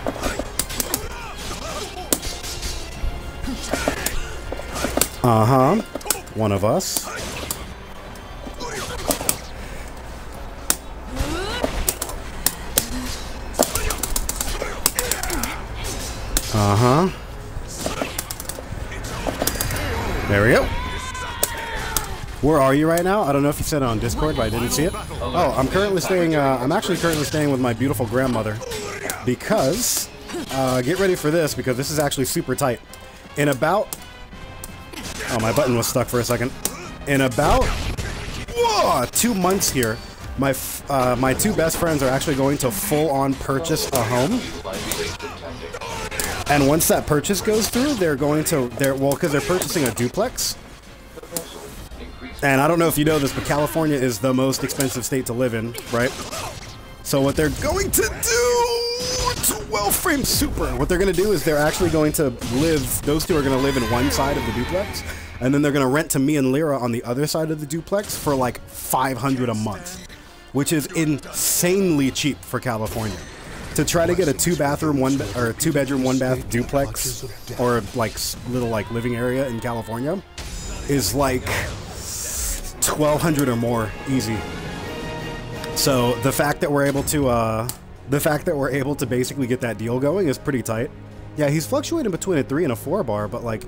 Uh-huh. One of us. Uh-huh. There we go. Where are you right now? I don't know if you said it on Discord, but I didn't see it. Oh, I'm currently staying, I'm actually currently staying with my beautiful grandmother. Because, get ready for this, because this is actually super tight. In about... Oh, my button was stuck for a second. In about 2 months here, my two best friends are actually going to full-on purchase a home. And once that purchase goes through, they're going to, well, because they're purchasing a duplex. And I don't know if you know this, but California is the most expensive state to live in, right? So what they're going to do, 12-frame super, what they're going to do is they're actually going to live, those two are going to live in one side of the duplex, and then they're going to rent to me and Lyra on the other side of the duplex for like $500 a month, which is insanely cheap for California. To try to get a two-bedroom, one-bath duplex, or like little like living area in California, is like $1,200 or more easy. So the fact that we're able to, basically get that deal going is pretty tight. Yeah, he's fluctuating between a 3 and a 4 bar, but like,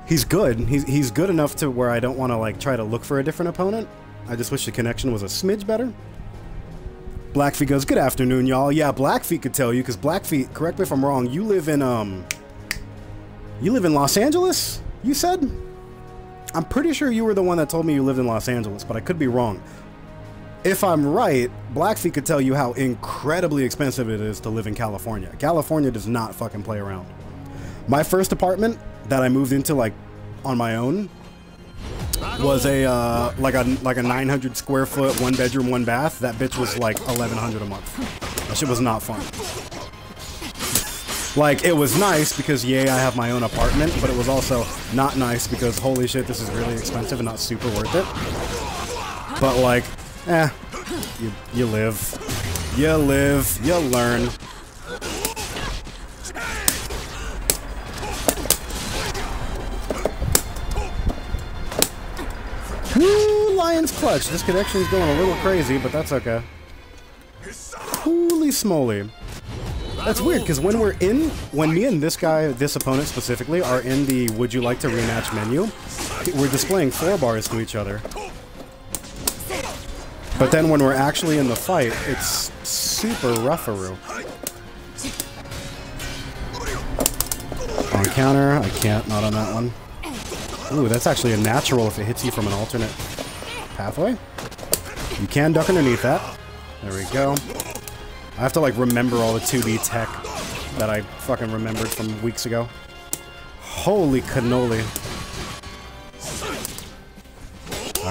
he's good. He's good enough to where I don't want to like try to look for a different opponent. I just wish the connection was a smidge better. Blackfeet goes, good afternoon, y'all. Yeah, Blackfeet could tell you, because Blackfeet, correct me if I'm wrong, you live in Los Angeles, you said? I'm pretty sure you were the one that told me you lived in Los Angeles, but I could be wrong. If I'm right, Blackfeet could tell you how incredibly expensive it is to live in California. California does not fucking play around. My first apartment that I moved into, like, on my own, was a like a 900 square foot, 1 bedroom, 1 bath. That bitch was like $1,100 a month. That shit was not fun. Like, it was nice because yay, I have my own apartment, but it was also not nice because holy shit, this is really expensive and not super worth it. But like, you live, you learn. Woo, Lion's Clutch. This connection is going a little crazy, but that's okay. Holy smoly. That's weird, because when me and this opponent specifically, are in the would you like to rematch menu, we're displaying 4 bars to each other. But then when we're actually in the fight, it's super rougharoo. On counter, I can't, not on that one. Ooh, that's actually a natural if it hits you from an alternate pathway. You can duck underneath that. There we go. I have to like remember all the 2B tech that I fucking remembered from weeks ago. Holy cannoli.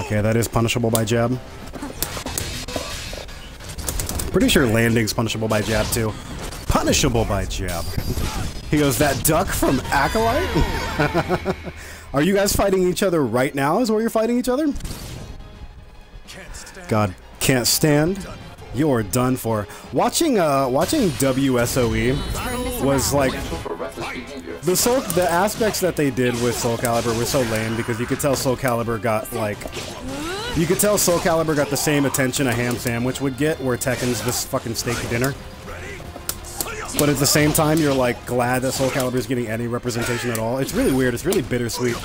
Okay, that is punishable by jab. Pretty sure landing's punishable by jab too. Punishable by jab. He goes, that duck from Acolyte? Are you guys fighting each other right now is where you're fighting each other? God, can't stand. You're done for. Watching WSOE was like the aspects that they did with Soul Calibur were so lame because you could tell Soul Calibur got like the same attention a ham sandwich would get where Tekken's this fucking steak dinner. But at the same time, you're like glad that Soul Calibur is getting any representation at all. It's really weird. It's really bittersweet.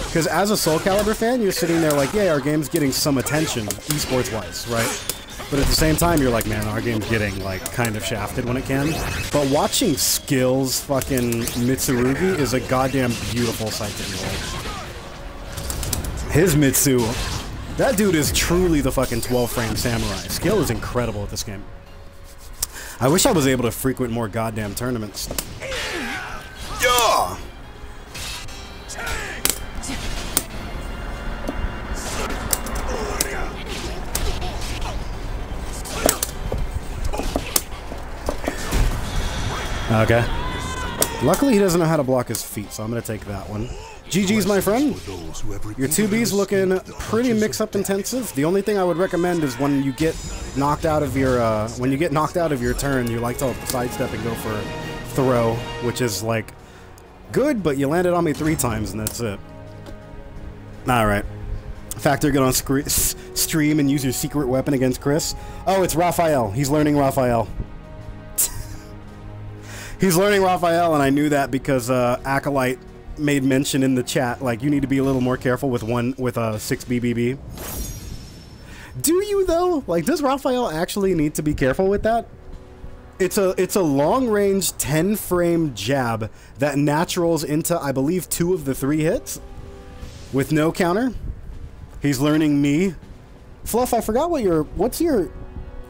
Because as a Soul Calibur fan, you're sitting there like, yeah, our game's getting some attention, esports-wise, right? But at the same time, you're like, man, our game's getting like kind of shafted when it can. But watching Skills fucking Mitsurugi is a goddamn beautiful sight to behold. His Mitsu, that dude is truly the fucking 12-frame samurai. Skill is incredible at this game. I wish I was able to frequent more goddamn tournaments. Yeah! Okay. Luckily he doesn't know how to block his feet, so I'm gonna take that one. GG's, my friend. Your 2B's looking pretty mix-up intensive. The only thing I would recommend is when you get knocked out of your turn, you like to sidestep and go for throw, which is like good, but you landed on me 3 times and that's it. All right. Factor, get on stream and use your secret weapon against Chris. Oh, it's Raphael. He's learning Raphael. He's learning Raphael, and I knew that because Acolyte made mention in the chat, like, you need to be a little more careful with 6 BBB. Do you, though? Like, does Raphael actually need to be careful with that? It's a long-range 10-frame jab that naturals into, I believe, 2 of the 3 hits with no counter. He's learning me. Fluff, I forgot what's your...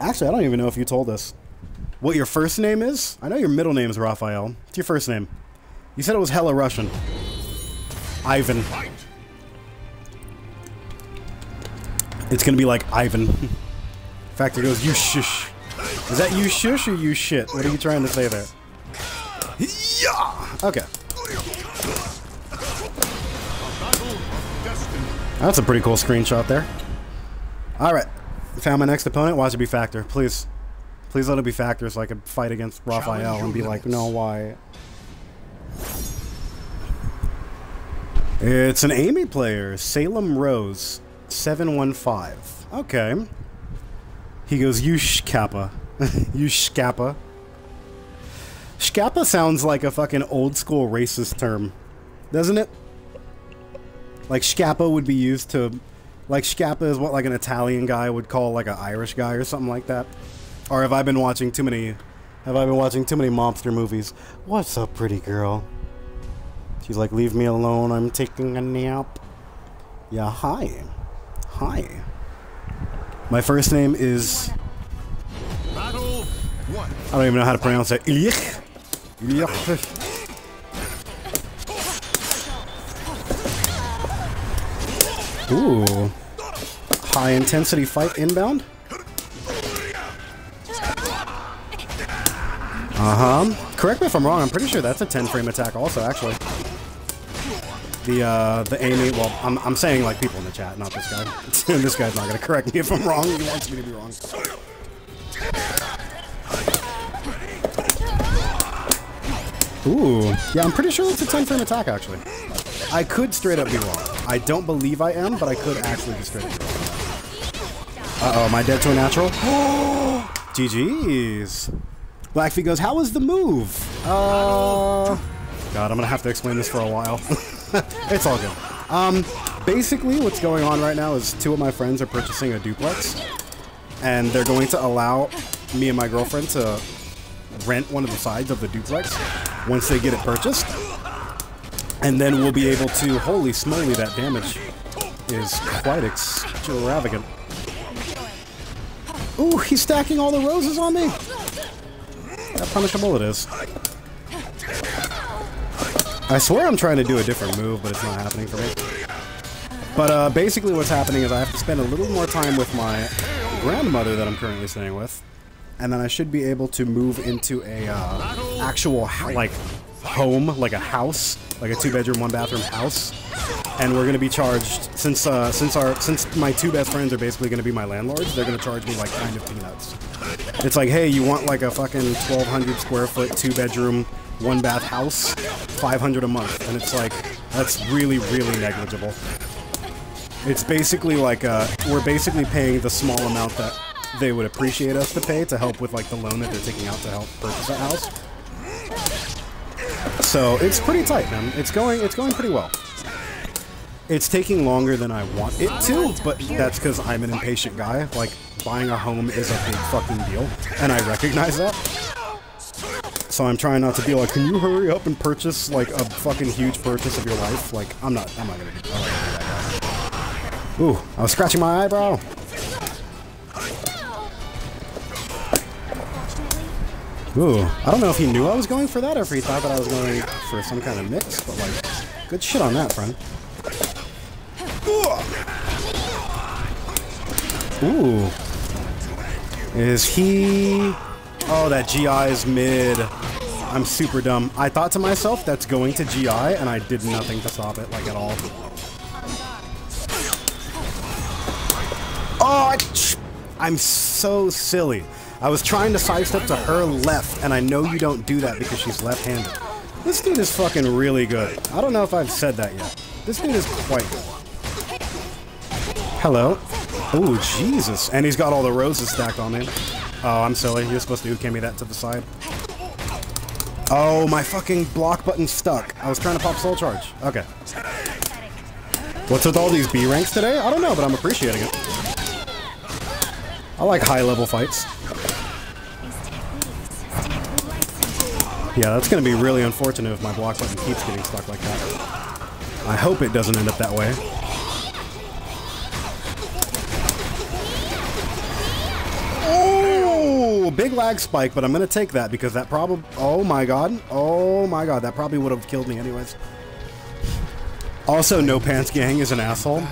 Actually, I don't even know if you told us what your first name is. I know your middle name is Raphael. What's your first name? You said it was hella Russian. Ivan. It's gonna be like Ivan. Factor goes, you shush. Is that you shush or you shit? What are you trying to say there? Yeah! Okay. That's a pretty cool screenshot there. Alright. Found my next opponent. Watch it be Factor. Please. Please let it be Factor so I can fight against Raphael and be like, no, why? It's an Amy player. Salem Rose. 715. Okay. He goes, you shkappa. You shkappa. Shkappa sounds like a fucking old school racist term. Doesn't it? Like, shkappa would be used to... Like, shkappa is what, like, an Italian guy would call, like, an Irish guy or something like that. Or have I been watching too many... Have I been watching too many monster movies? What's up, pretty girl? She's like, leave me alone, I'm taking a nap. Yeah, hi. Hi. My first name is... I don't even know how to pronounce it. Ilich. Ooh. High intensity fight inbound? Correct me if I'm wrong, I'm pretty sure that's a 10-frame attack also, actually. The Amy, well, I'm saying like people in the chat, not this guy. This guy's not gonna correct me if I'm wrong, he wants me to be wrong. Ooh, yeah, I'm pretty sure it's a 10-frame attack, actually. I could straight up be wrong. I don't believe I am, but I could actually be straight up be wrong. Uh-oh, am I dead to a natural? GG's. Blackfeet goes, how was the move? God, I'm gonna have to explain this for a while. It's all good. Basically, what's going on right now is 2 of my friends are purchasing a duplex, and they're going to allow me and my girlfriend to rent one of the sides of the duplex once they get it purchased. And then we'll be able to... Holy smoly, that damage is quite extravagant. Ooh, he's stacking all the roses on me! How punishable it is. I swear I'm trying to do a different move, but it's not happening for me. But basically what's happening is I have to spend a little more time with my grandmother that I'm currently staying with. And then I should be able to move into a actual, like, home, like a house. Like a 2-bedroom, 1-bathroom house. And we're gonna be charged, since my 2 best friends are basically gonna be my landlords, they're gonna charge me like kind of peanuts. It's like, hey, you want like a fucking 1,200 square foot, 2-bedroom, 1-bath house, $500 a month, and it's like, that's really, really negligible. It's basically like, we're basically paying the small amount that they would appreciate us to pay to help with like the loan that they're taking out to help purchase a house. So it's pretty tight, man. It's going pretty well. It's taking longer than I want it to, but that's because I'm an impatient guy. Like, buying a home is a big fucking deal, and I recognize that. So I'm trying not to be like, can you hurry up and purchase like a fucking huge purchase of your life? Like, I'm not gonna do that, guys. Ooh, I was scratching my eyebrow. Ooh, I don't know if he knew I was going for that or if he thought that I was going for some kind of mix, but like, good shit on that, friend. Ooh. Is he... Oh, that GI is mid. I'm super dumb. I thought to myself, that's going to GI, and I did nothing to stop it, like, at all. Oh, I'm so silly. I was trying to sidestep to her left, and I know you don't do that because she's left-handed. This dude is fucking really good. I don't know if I've said that yet. This dude is quite good. Hello. Oh, Jesus. And he's got all the roses stacked on him. Oh, I'm silly. You're supposed to ukemi that to the side. Oh, my fucking block button stuck. I was trying to pop soul charge. Okay. What's with all these B ranks today? I don't know, but I'm appreciating it. I like high-level fights. Yeah, that's going to be really unfortunate if my block button keeps getting stuck like that. I hope it doesn't end up that way. Oh, big lag spike, but I'm going to take that because that probably... Oh my god. Oh my god, that probably would have killed me anyways. Also, No Pants Gang is an asshole.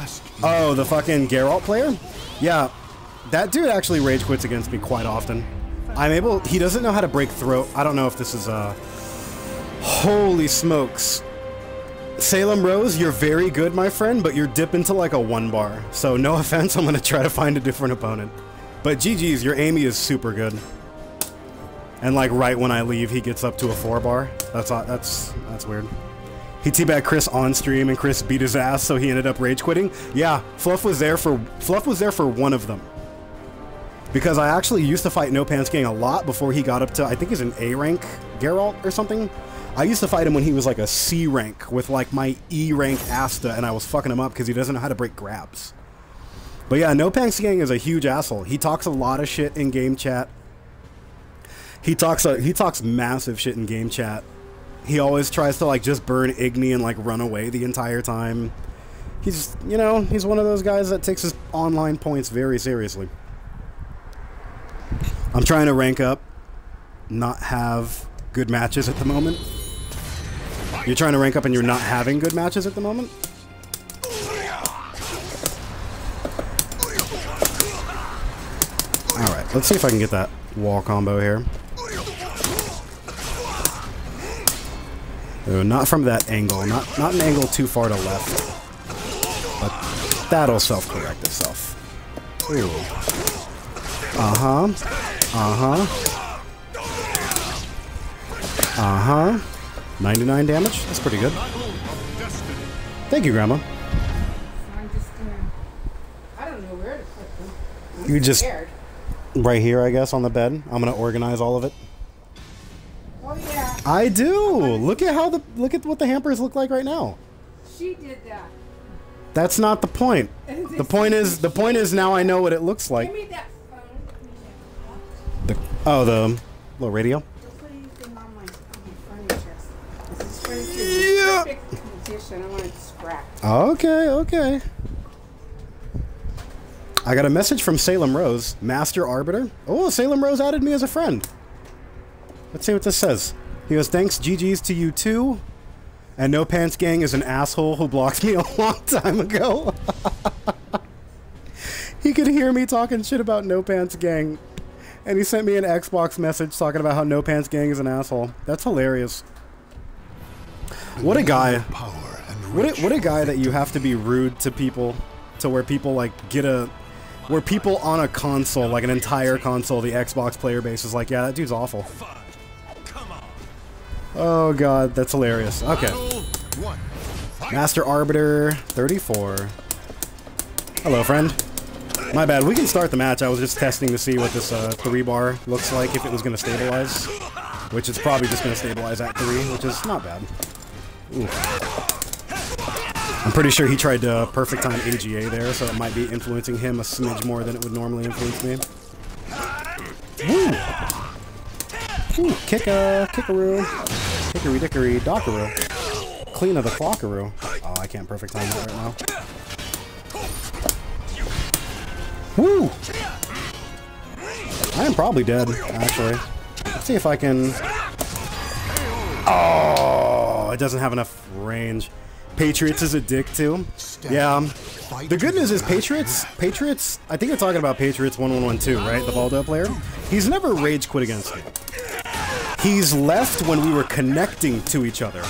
Oh, the fucking Geralt player? Yeah, that dude actually rage quits against me quite often. He doesn't know how to break throat. I don't know if this is, holy smokes. Salem Rose, you're very good, my friend, but you're dipping to like a 1 bar. So no offense, I'm gonna try to find a different opponent. But GG's, your Amy is super good. And like right when I leave, he gets up to a 4 bar. That's weird. He teabagged Chris on stream and Chris beat his ass, so he ended up rage quitting. Yeah, Fluff was there for one of them. Because I actually used to fight No Pants Gang a lot before he got up to, I think he's an A rank Geralt or something. I used to fight him when he was like a C rank with like my E rank Asta, and I was fucking him up because he doesn't know how to break grabs. But yeah, No Pants Gang is a huge asshole. He talks a lot of shit in game chat. He talks massive shit in game chat. He always tries to like just burn Igni and like run away the entire time. He's, you know, he's one of those guys that takes his online points very seriously. I'm trying to rank up, not have good matches at the moment. You're trying to rank up and you're not having good matches at the moment? Alright, let's see if I can get that wall combo here. Ooh, not from that angle. Not an angle too far to left. But that'll self-correct itself. Ooh. Uh-huh. Uh-huh. Uh-huh. 99 damage? That's pretty good. Thank you, Grandma.
I'm just gonna... I don't know where to put them.
You just... Right here, I guess, on the bed. I'm gonna organize all of it.
Oh, yeah.
I do! Look at how look at what the hampers look like right now.
She did that.
That's not the point. The point is now I know what it looks like.
Give me that phone.
The little radio?
Just put anything on my furniture. This furniture is in perfect condition. I want it scrapped.
Okay, okay. I got a message from Salem Rose. Master Arbiter. Oh, Salem Rose added me as a friend. Let's see what this says. He goes, thanks, GG's to you too. And No Pants Gang is an asshole who blocked me a long time ago. He could hear me talking shit about No Pants Gang. And he sent me an Xbox message talking about how No Pants Gang is an asshole. That's hilarious. What a guy. What a guy that you have to be rude to people to where people like get a... Where people on a console, like an entire console, the Xbox player base is like, yeah, that dude's awful. Oh god, that's hilarious. Okay. Master Arbiter 34. Hello, friend. My bad. We can start the match. I was just testing to see what this 3 bar looks like, if it was going to stabilize. Which it's probably just going to stabilize at 3, which is not bad. Ooh. I'm pretty sure he tried to perfect time AGA there, so it might be influencing him a smidge more than it would normally influence me. Woo! Ooh, kickaroo. Hickory dickory dockaroo. Clean of the clockaroo. Oh, I can't perfect time that right now. Woo! I am probably dead, actually. Let's see if I can... Oh, it doesn't have enough range. Patriots is a dick too. Yeah. The good news is Patriots, I think you're talking about Patriots 1112, right? The Baldo player. He's never rage quit against me. He's left when we were connecting to each other.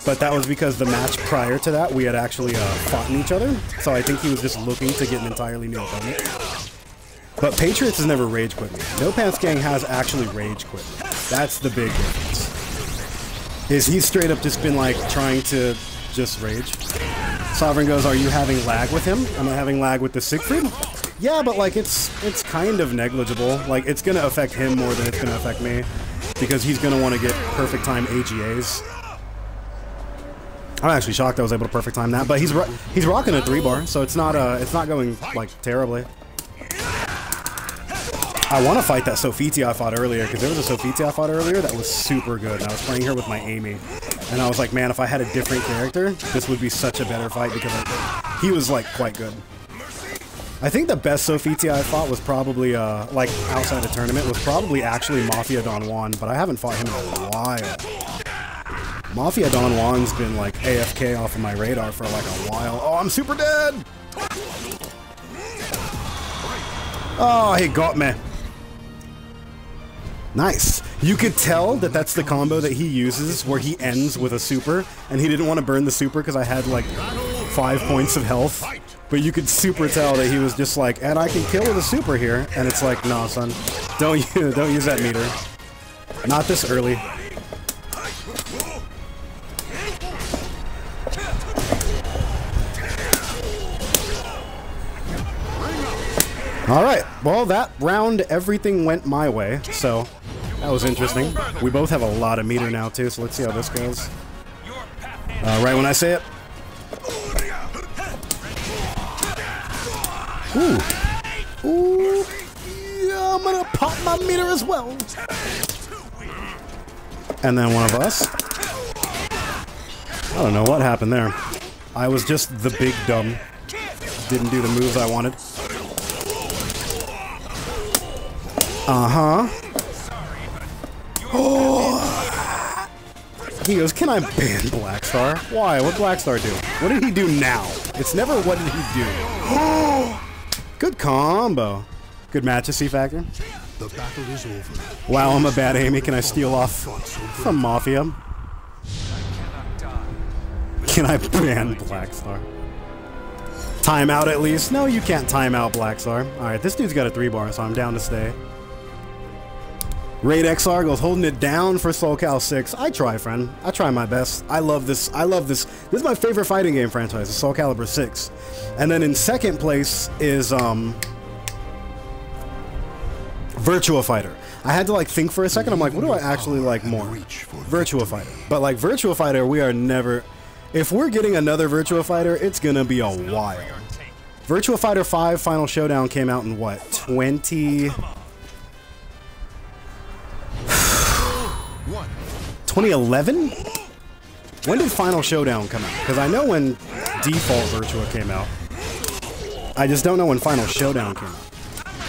But that was because the match prior to that, we had actually fought each other. So I think he was just looking to get an entirely new opponent. But Patriots has never rage quit me. No Pants Gang has actually rage quit me. That's the big difference. Is he straight up just been like trying to just rage? Sovereign goes, are you having lag with him? Am I having lag with the Siegfried? Yeah, but like it's kind of negligible. Like it's gonna affect him more than it's gonna affect me. Because he's gonna want to get perfect time AGAs. I'm actually shocked I was able to perfect time that, but he's rocking a 3-bar, so it's not going like terribly. I want to fight that Sofiti I fought earlier, because there was a Sofiti I fought earlier that was super good, and I was playing her with my Amy, and I was like, man, if I had a different character, this would be such a better fight, because he was like quite good. I think the best Sofiti I fought was probably like outside the tournament was probably actually Mafia Don Juan, but I haven't fought him in a while. Mafia Don Juan's been like AFK off of my radar for like a while. Oh, I'm super dead! Oh, he got me. Nice. You could tell that that's the combo that he uses where he ends with a super, and he didn't want to burn the super because I had like 5 points of health. But you could super tell that he was just like, and I can kill with a super here, and it's like, nah, son, don't use that meter. Not this early. Alright, well that round everything went my way, so that was interesting. We both have a lot of meter now too, so let's see how this goes. Right when I say it. Ooh. Ooh. Yeah, I'm gonna pop my meter as well. And then one of us. I don't know what happened there. I was just the big dumb. Didn't do the moves I wanted. Uh-huh. Oh. He goes, can I ban Blackstar? Why? What'd Blackstar do? What did he do now? It's never what did he do. Good combo. Good match, C-Factor.
The battle is over.
Wow, I'm a bad Amy. Can I steal off from Mafia? Can I ban Blackstar? Time out at least? No, you can't time out Blackstar. Alright, this dude's got a 3-bar, so I'm down to stay. Raid XR goes holding it down for Soul Cal 6. I try, friend. I try my best. I love this. I love this. This is my favorite fighting game franchise, Soul Calibur 6. And then in second place is Virtua Fighter. I had to like think for a second. I'm like, what do I actually like more? Virtua Fighter. But like Virtua Fighter, we are never... If we're getting another Virtua Fighter, it's gonna be a while. Virtua Fighter 5 Final Showdown came out in what? 2011? When did Final Showdown come out? Because I know when Default Virtua came out. I just don't know when Final Showdown came out.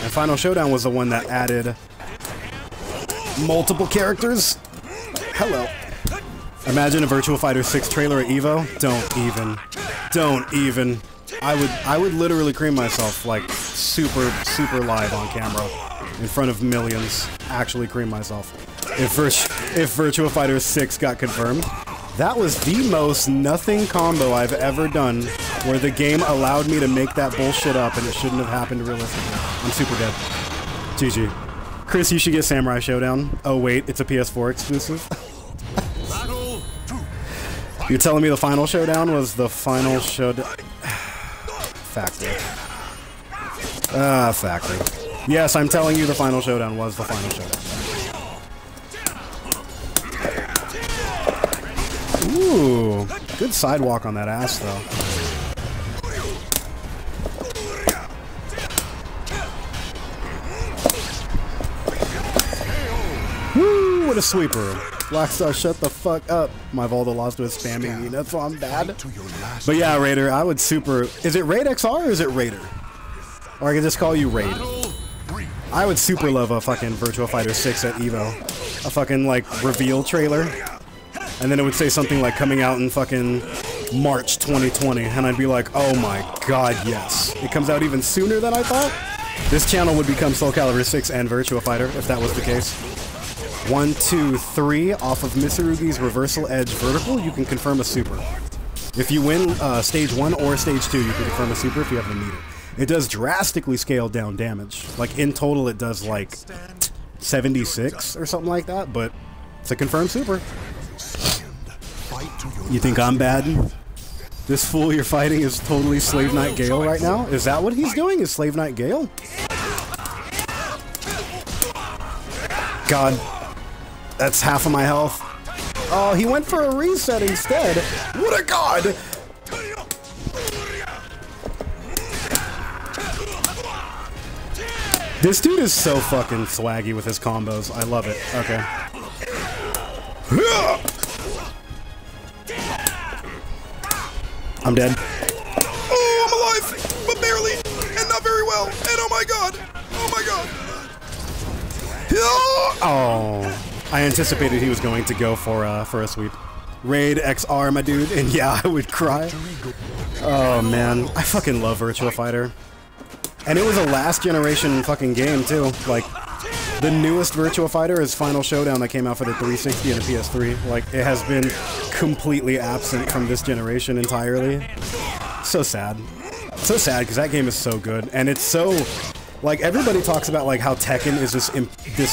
And Final Showdown was the one that added multiple characters. Hello. Imagine a Virtua Fighter 6 trailer at EVO. Don't even. I would literally cream myself like super live on camera in front of millions. Actually cream myself. If Virtua Fighter 6 got confirmed, that was the most nothing combo I've ever done where the game allowed me to make that bullshit up and it shouldn't have happened realistically. I'm super dead. GG. Chris, you should get Samurai Showdown. Oh wait, it's a PS4 exclusive. You're telling me the Final Showdown was the Final Showdown? Factor. Factor. Yes, I'm telling you the Final Showdown was the Final Showdown. Ooh, good sidewalk on that ass, though. Woo, what a sweeper. Blackstar, shut the fuck up. My Voldo lost was spamming me. That's why I'm bad. But yeah, Raider, I would super... Is it Raid XR or is it Raider? Or I can just call you Raid. I would super love a fucking Virtua Fighter 6 at EVO. A fucking, like, reveal trailer. And then it would say something like coming out in fucking March 2020. And I'd be like, oh my god, yes. It comes out even sooner than I thought. This channel would become Soul Calibur 6 and Virtua Fighter if that was the case. 1, 2, 3 off of Mitsurugi's reversal edge vertical, you can confirm a super. If you win stage 1 or stage 2, you can confirm a super if you have the meter. It does drastically scale down damage. Like, in total, it does, like, 76 or something like that, but it's a confirmed super. You think I'm bad? This fool you're fighting is totally Slave Knight Gale right now? Is that what he's doing? Is Slave Knight Gale? God. That's half of my health. Oh, he went for a reset instead. What a god! This dude is so fucking swaggy with his combos. I love it. Okay. I'm dead.
Oh, I'm alive, but barely, and not very well. And oh my god. Oh my god.
Oh, I anticipated he was going to go for a sweep. Raid XR, my dude, and yeah, I would cry. Oh man, I fucking love Virtua Fighter. And it was a last generation fucking game too. Like, the newest Virtua Fighter is Final Showdown that came out for the 360 and the PS3. Like, it has been completely absent from this generation entirely. So sad. So sad, because that game is so good. And it's so... Like, everybody talks about, like, how Tekken is this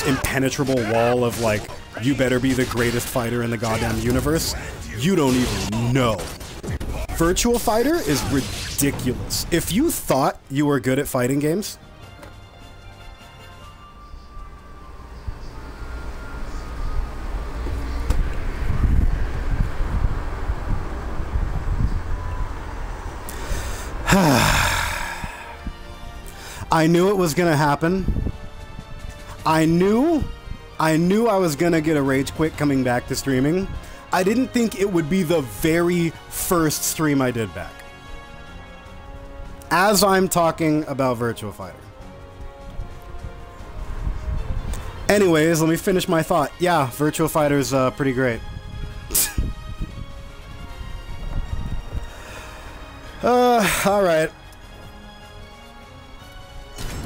impenetrable wall of, like, you better be the greatest fighter in the goddamn universe. You don't even know. Virtua Fighter is ridiculous. If you thought you were good at fighting games... I knew it was gonna happen. I knew I was gonna get a rage quit coming back to streaming. I didn't think it would be the very first stream I did back. As I'm talking about Virtua Fighter. Anyways, let me finish my thought. Yeah, Virtua Fighter's pretty great. Alright.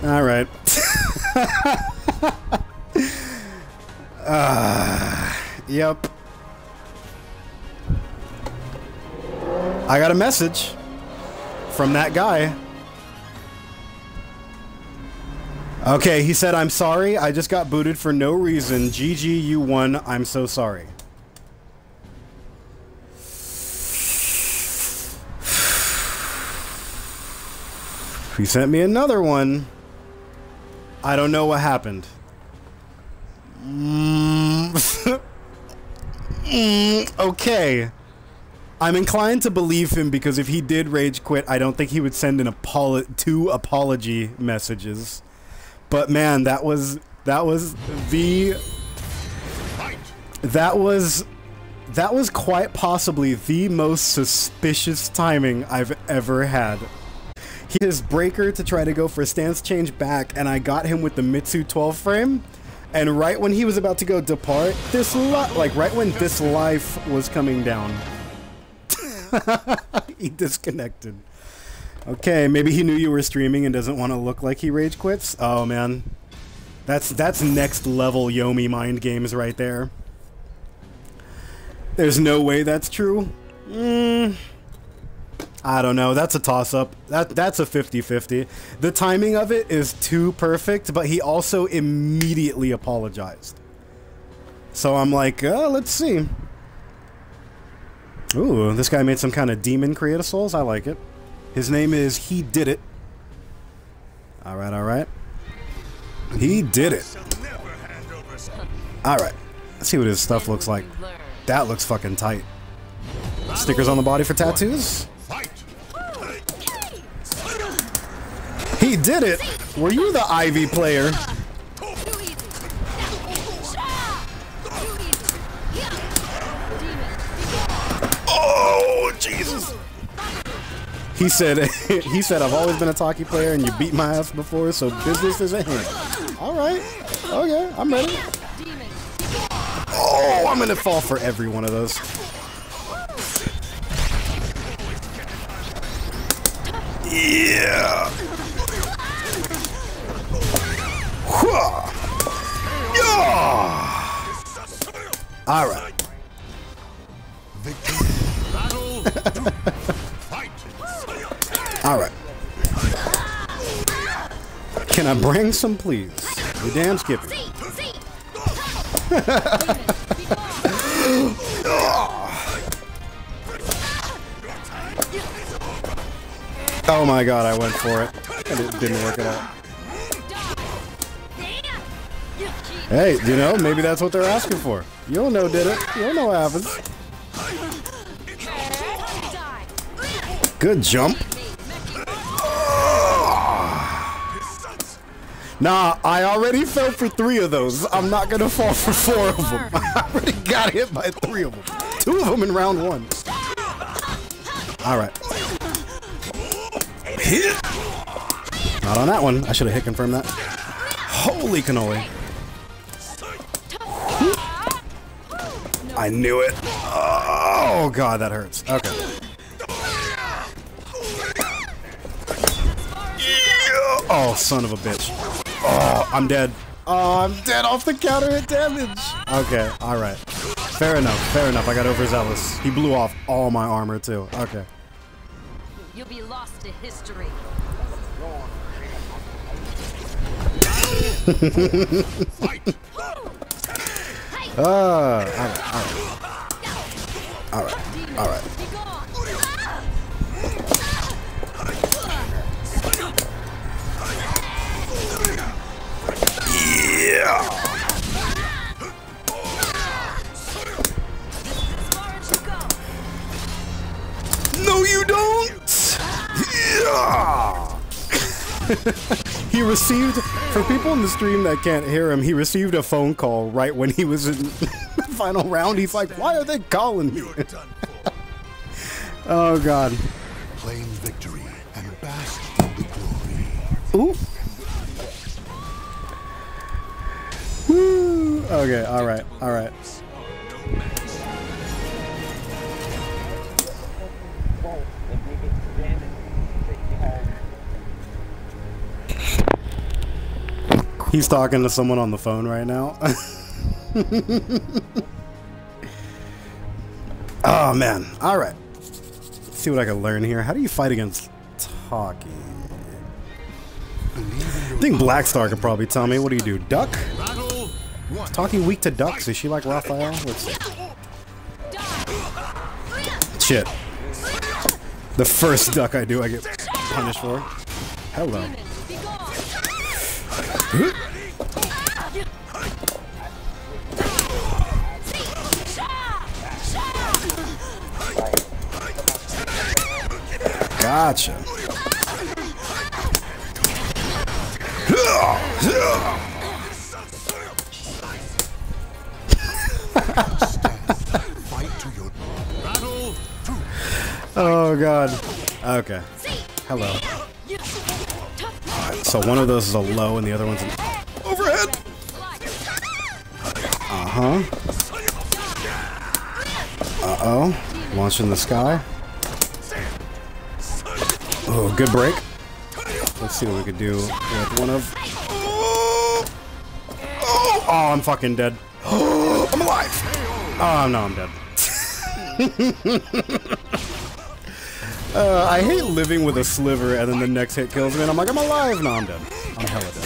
Alright. Yep. I got a message from that guy. Okay, he said, I'm sorry, I just got booted for no reason. GG, you won, I'm so sorry. He sent me another one. I don't know what happened. Okay. I'm inclined to believe him because if he did rage quit, I don't think he would send an two apology messages. But man, that was quite possibly the most suspicious timing I've ever had. He his breaker to try to go for a stance change back, and I got him with the Mitsu 12 frame. And right when he was about to go depart, right when this life was coming down, he disconnected. Okay, maybe he knew you were streaming and doesn't want to look like he rage quits. Oh man, that's next level Yomi mind games right there. There's no way that's true. I don't know. That's a toss-up. That's a 50-50. The timing of it is too perfect, but he also immediately apologized. So I'm like, let's see. Ooh, this guy made some kind of demon create souls. I like it. His name is He Did It. Alright, alright. He did it. Alright. Let's see what his stuff looks like. That looks fucking tight. Stickers on the body for tattoos? He did it! Were you the Ivy player? Oh, Jesus! He said, I've always been a talkie player and you beat my ass before, so business is at hand. Alright. Okay, I'm ready. Oh, I'm gonna fall for every one of those. Yeah! Yeah! All right. All right. Can I bring some, please? You damn Skippy. Oh my god, I went for it. And it didn't work out. Hey, you know, maybe that's what they're asking for. You don't know, did it? You don't know what happens. Good jump. Nah, I already fell for 3 of those. I'm not gonna fall for 4 of them. I already got hit by 3 of them. 2 of them in round 1. Alright. Not on that one. I should have hit confirmed that. Holy cannoli. I knew it. Oh god, that hurts. Okay. Oh, son of a bitch. Oh, I'm dead. Oh, I'm dead off the counter hit damage. Okay, alright. Fair enough, fair enough. I got overzealous. He blew off all my armor too. Okay.
You'll be lost to history. Alright. Yeah. No, you don't. Yeah. He received, for people in the stream that can't hear him, he received a phone call right when he was in the final round. He's like, why are they calling me? Oh god.
Claim victory and bask in the glory.
Ooh. Woo. Okay, alright, alright. He's talking to someone on the phone right now. Oh man, alright. Let's see what I can learn here. How do you fight against Taki? I think Blackstar could probably tell me. What do you do? Duck? Taki weak to ducks? Is she like Raphael? Let's see. Shit. The first duck I do, I get punished for. Hello. Gotcha. Oh god. Okay. Hello. Alright, so one of those is a low and the other one's an overhead. Uh-huh. Uh-oh. Launch in the sky. Oh, good break. Let's see what we could do with one of... Oh, I'm fucking dead. I'm alive! Oh, no, I'm dead. I hate living with a sliver and then the next hit kills me and I'm like, I'm alive! No, I'm dead. I'm hella dead.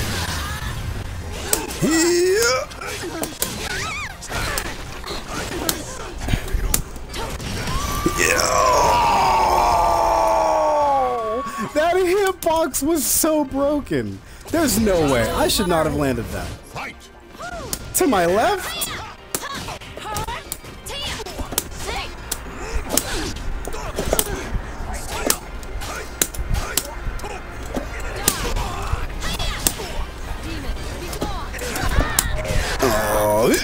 That hitbox was so broken. There's no way. I should not have landed that. To my left? Oh, yeah.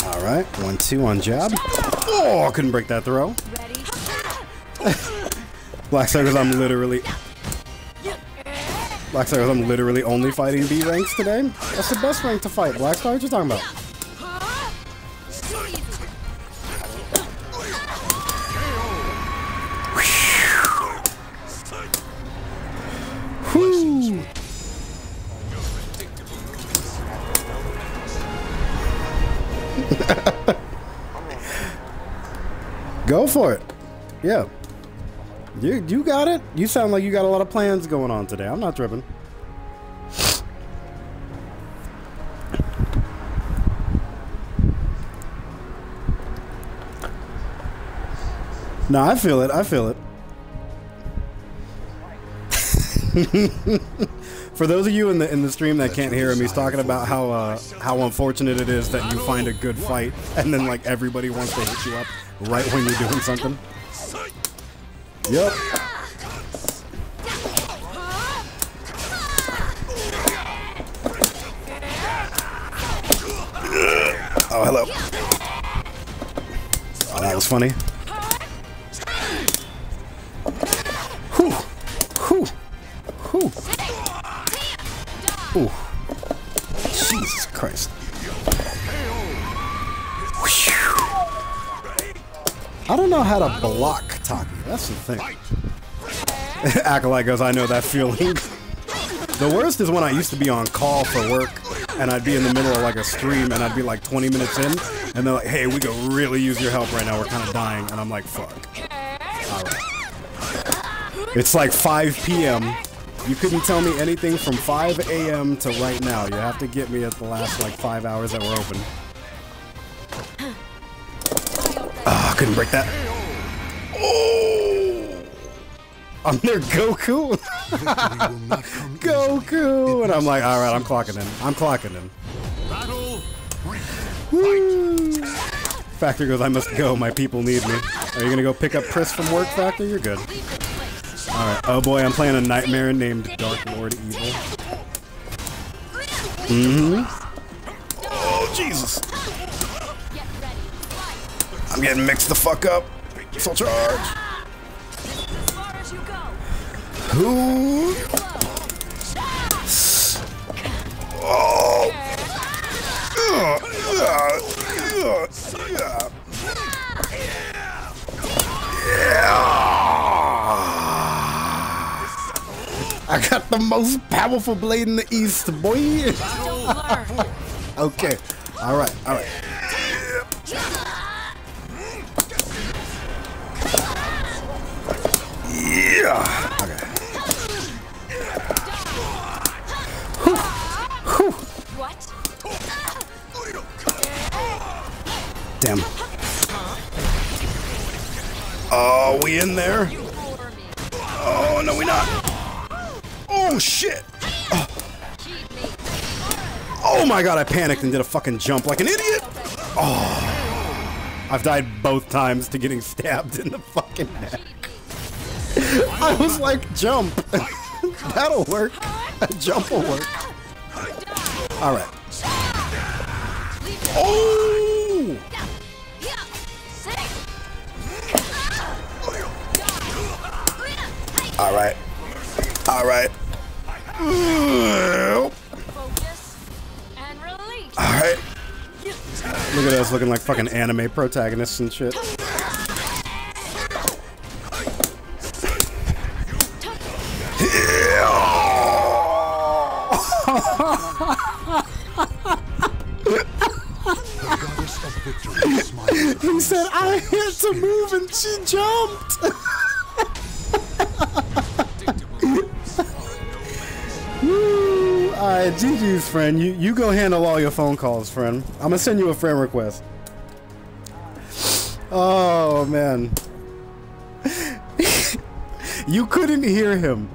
Alright, 1-2 on jab. Oh, I couldn't break that throw. Blackstar, I'm literally only fighting B ranks today. That's the best rank to fight. Blackstar, what you talking about?
Blessings.
Go for it. Yeah. You got it. You sound like you got a lot of plans going on today. I'm not tripping. No, I feel it. I feel it. For those of you in the stream that can't hear him, he's talking about how unfortunate it is that you find a good fight and then like everybody wants to hit you up right when you're doing something. Yep. Oh, hello. Oh, that was funny. Whew. Whew. Whew. Ooh. Jesus Christ. Whew. I don't know how to block Taki. That's the thing. Acolyte goes, I know that feeling. The worst is when I used to be on call for work and I'd be in the middle of like a stream and I'd be like 20 minutes in and they're like, hey, we could really use your help right now. We're kind of dying. And I'm like, fuck. All right. It's like 5 p.m. You couldn't tell me anything from 5 a.m. to right now. You have to get me at the last like 5 hours that were open. Ah, couldn't break that. Oh! I'm their Goku. Goku! And I'm like, all right, I'm clocking in. I'm clocking in. Woo! Factor goes, I must go. My people need me. Are you gonna go pick up Pris from work, Factor? You're good. Alright. Oh boy, I'm playing a nightmare named Dark Lord Evil. Mm-hmm. Oh, Jesus. I'm getting mixed the fuck up. Full charge. Who? Oh. I got the most powerful blade in the East, boy. Okay. All right. All right. Yeah. Okay. Whew. Whew. Damn. Oh, we in there? Oh, no, we not. Oh, shit. Oh. Oh, my God, I panicked and did a fucking jump like an idiot. Oh. I've died both times to getting stabbed in the fucking neck. I was like, jump. That'll work. A jump will work. All right. Oh! All right. All right. All right. Look at us looking like fucking anime protagonists and shit. He said, I had to move and she jumped. Alright, GG's, friend. You go handle all your phone calls, friend. I'm gonna send you a friend request. Oh, man. You couldn't hear him.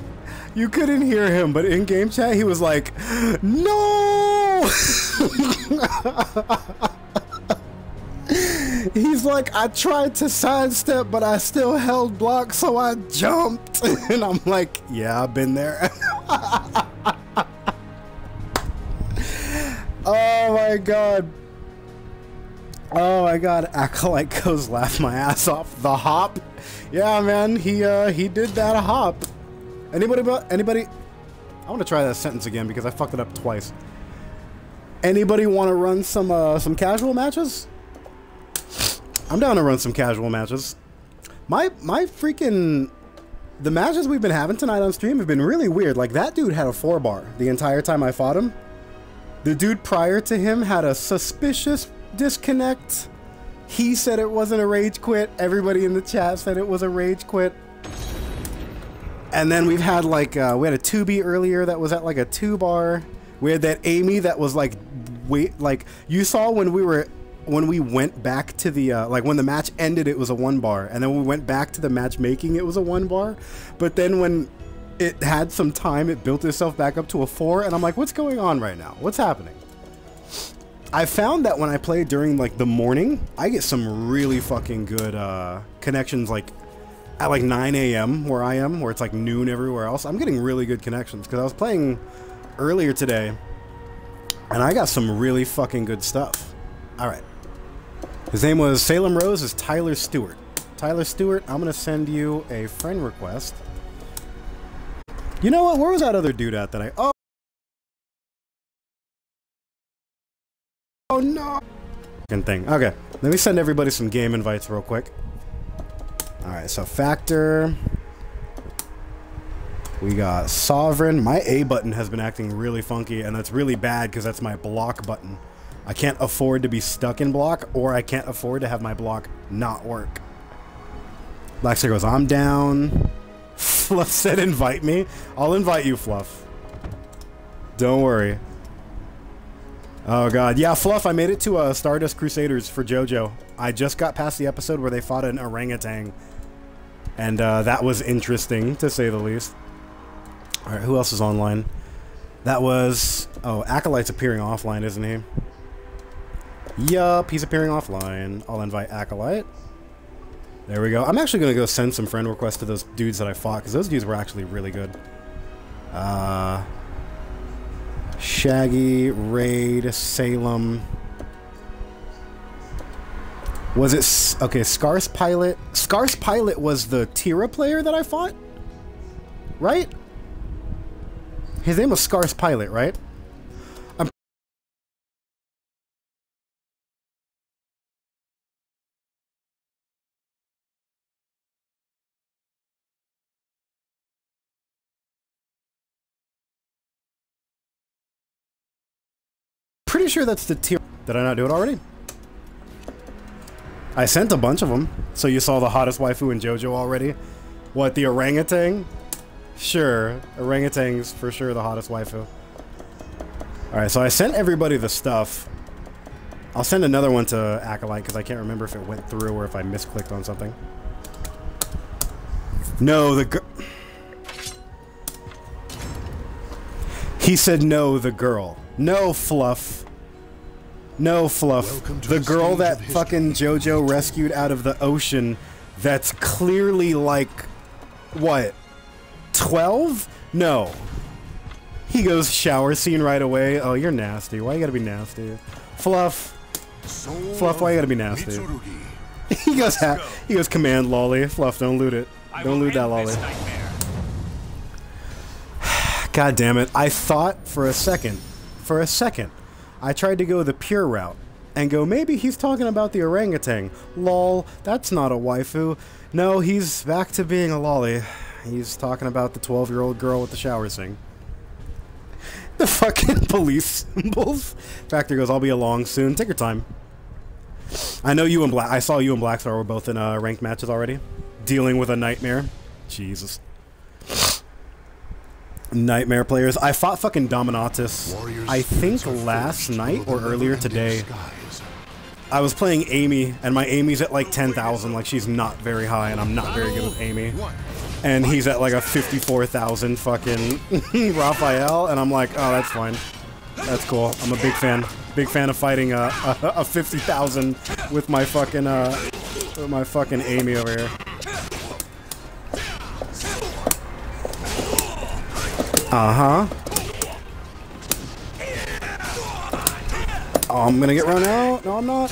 You couldn't hear him, but in game chat, he was like, no! He's like, I tried to sidestep, but I still held block, so I jumped. And I'm like, yeah, I've been there. Oh my god. Oh my god. Acolyte goes laugh my ass off. The hop? Yeah, man, he did that hop. Anybody? I want to try that sentence again because I fucked it up twice. Anybody want to run some casual matches? I'm down to run some casual matches. My freaking The matches we've been having tonight on stream have been really weird. Like, that dude had a 4-bar the entire time I fought him. The dude prior to him had a suspicious disconnect. He said it wasn't a rage quit. Everybody in the chat said it was a rage quit. And then we've had like, we had a 2B earlier that was at like a 2-bar. We had that Amy that was like, wait, like you saw when we went back to the, like when the match ended, it was a 1-bar. And then when we went back to the matchmaking, it was a 1-bar. But then when it had some time, it built itself back up to a 4. And I'm like, what's going on right now? What's happening? I found that when I play during like the morning, I get some really fucking good connections like at like 9 a.m. where I am, where it's like noon everywhere else. I'm getting really good connections because I was playing earlier today and I got some really fucking good stuff. All right. His name was Salem Rose, is Tyler Stewart. Tyler Stewart, I'm going to send you a friend request. You know what? Where was that other dude at that I... Oh no! Thing. Okay, let me send everybody some game invites real quick. Alright, so Factor. We got Sovereign. My A button has been acting really funky, and that's really bad because that's my block button. I can't afford to be stuck in block, or I can't afford to have my block not work. Blackster goes, I'm down. Fluff said invite me. I'll invite you, Fluff. Don't worry. Oh god, yeah, Fluff, I made it to Stardust Crusaders for JoJo. I just got past the episode where they fought an orangutan. And that was interesting, to say the least. Alright, who else is online? That was... Oh, Acolyte's appearing offline, isn't he? Yup, he's appearing offline. I'll invite Acolyte. There we go. I'm actually going to go send some friend requests to those dudes that I fought, because those dudes were actually really good. Shaggy, Raid, Salem. Was it... Okay, Scarce Pilot. Scarce Pilot was the Tira player that I fought? Right? His name was Scarce Pilot, right? I'm pretty sure that's the Tira. Did I not do it already? I sent a bunch of them. So you saw the hottest waifu in JoJo already? What, the orangutan? Sure, orangutan's for sure the hottest waifu. Alright, so I sent everybody the stuff. I'll send another one to Acolyte because I can't remember if it went through or if I misclicked on something. No, the He said no, the girl. No, Fluff. No, Fluff. The girl that fucking JoJo rescued out of the ocean that's clearly like, what, 12? No. He goes shower scene right away. Oh, you're nasty. Why you gotta be nasty? Fluff. Fluff, why you gotta be nasty? He goes command lolly. Fluff, don't loot it. Don't loot that lolly. God damn it. I thought for a second, I tried to go the pure route and go, maybe he's talking about the orangutan. Lol, that's not a waifu. No, he's back to being a lolly. He's talking about the 12-year-old girl with the shower scene. The fucking police symbols. Factor goes, I'll be along soon. Take your time. I know you and Black. I saw you and Blackstar were both in ranked matches already. Dealing with a nightmare. Jesus. Nightmare players. I fought fucking Dominatus, I think last night or earlier today. I was playing Amy, and my Amy's at like 10,000, like she's not very high, and I'm not very good with Amy. And he's at like a 54,000 fucking Raphael, and I'm like, oh, that's fine. That's cool. I'm a big fan. Big fan of fighting a 50,000 with my fucking Amy over here. Uh-huh. Oh, I'm gonna get run out. No, I'm not.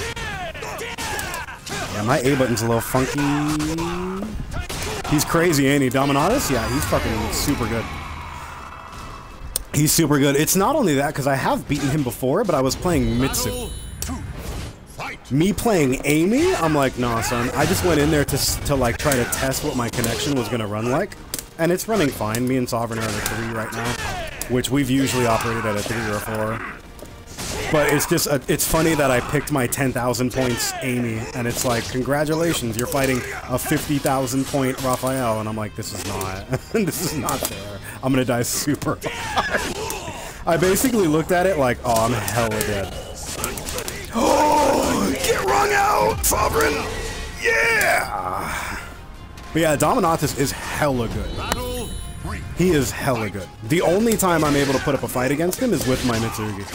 Yeah, my A button's a little funky. He's crazy, ain't he? Dominatus? Yeah, he's fucking super good. He's super good. It's not only that, because I have beaten him before, but I was playing Mitsu. Me playing Amy? I'm like, nah, son. I just went in there to like, try to test what my connection was gonna run like.
And it's running fine. Me and Sovereign are at a 3 right now, which we've usually operated at a 3 or a 4. But it's just, it's funny that I picked my 10,000 points Amy, and it's like, congratulations, you're fighting a 50,000 point Raphael, and I'm like, this is not, this is not fair. I'm gonna die super hard. I basically looked at it like, oh, I'm hella dead.
Oh, get wrung out, Sovereign! Yeah!
But yeah, Dominatus is hella good. He is hella good. The only time I'm able to put up a fight against him is with my Mitsurugi.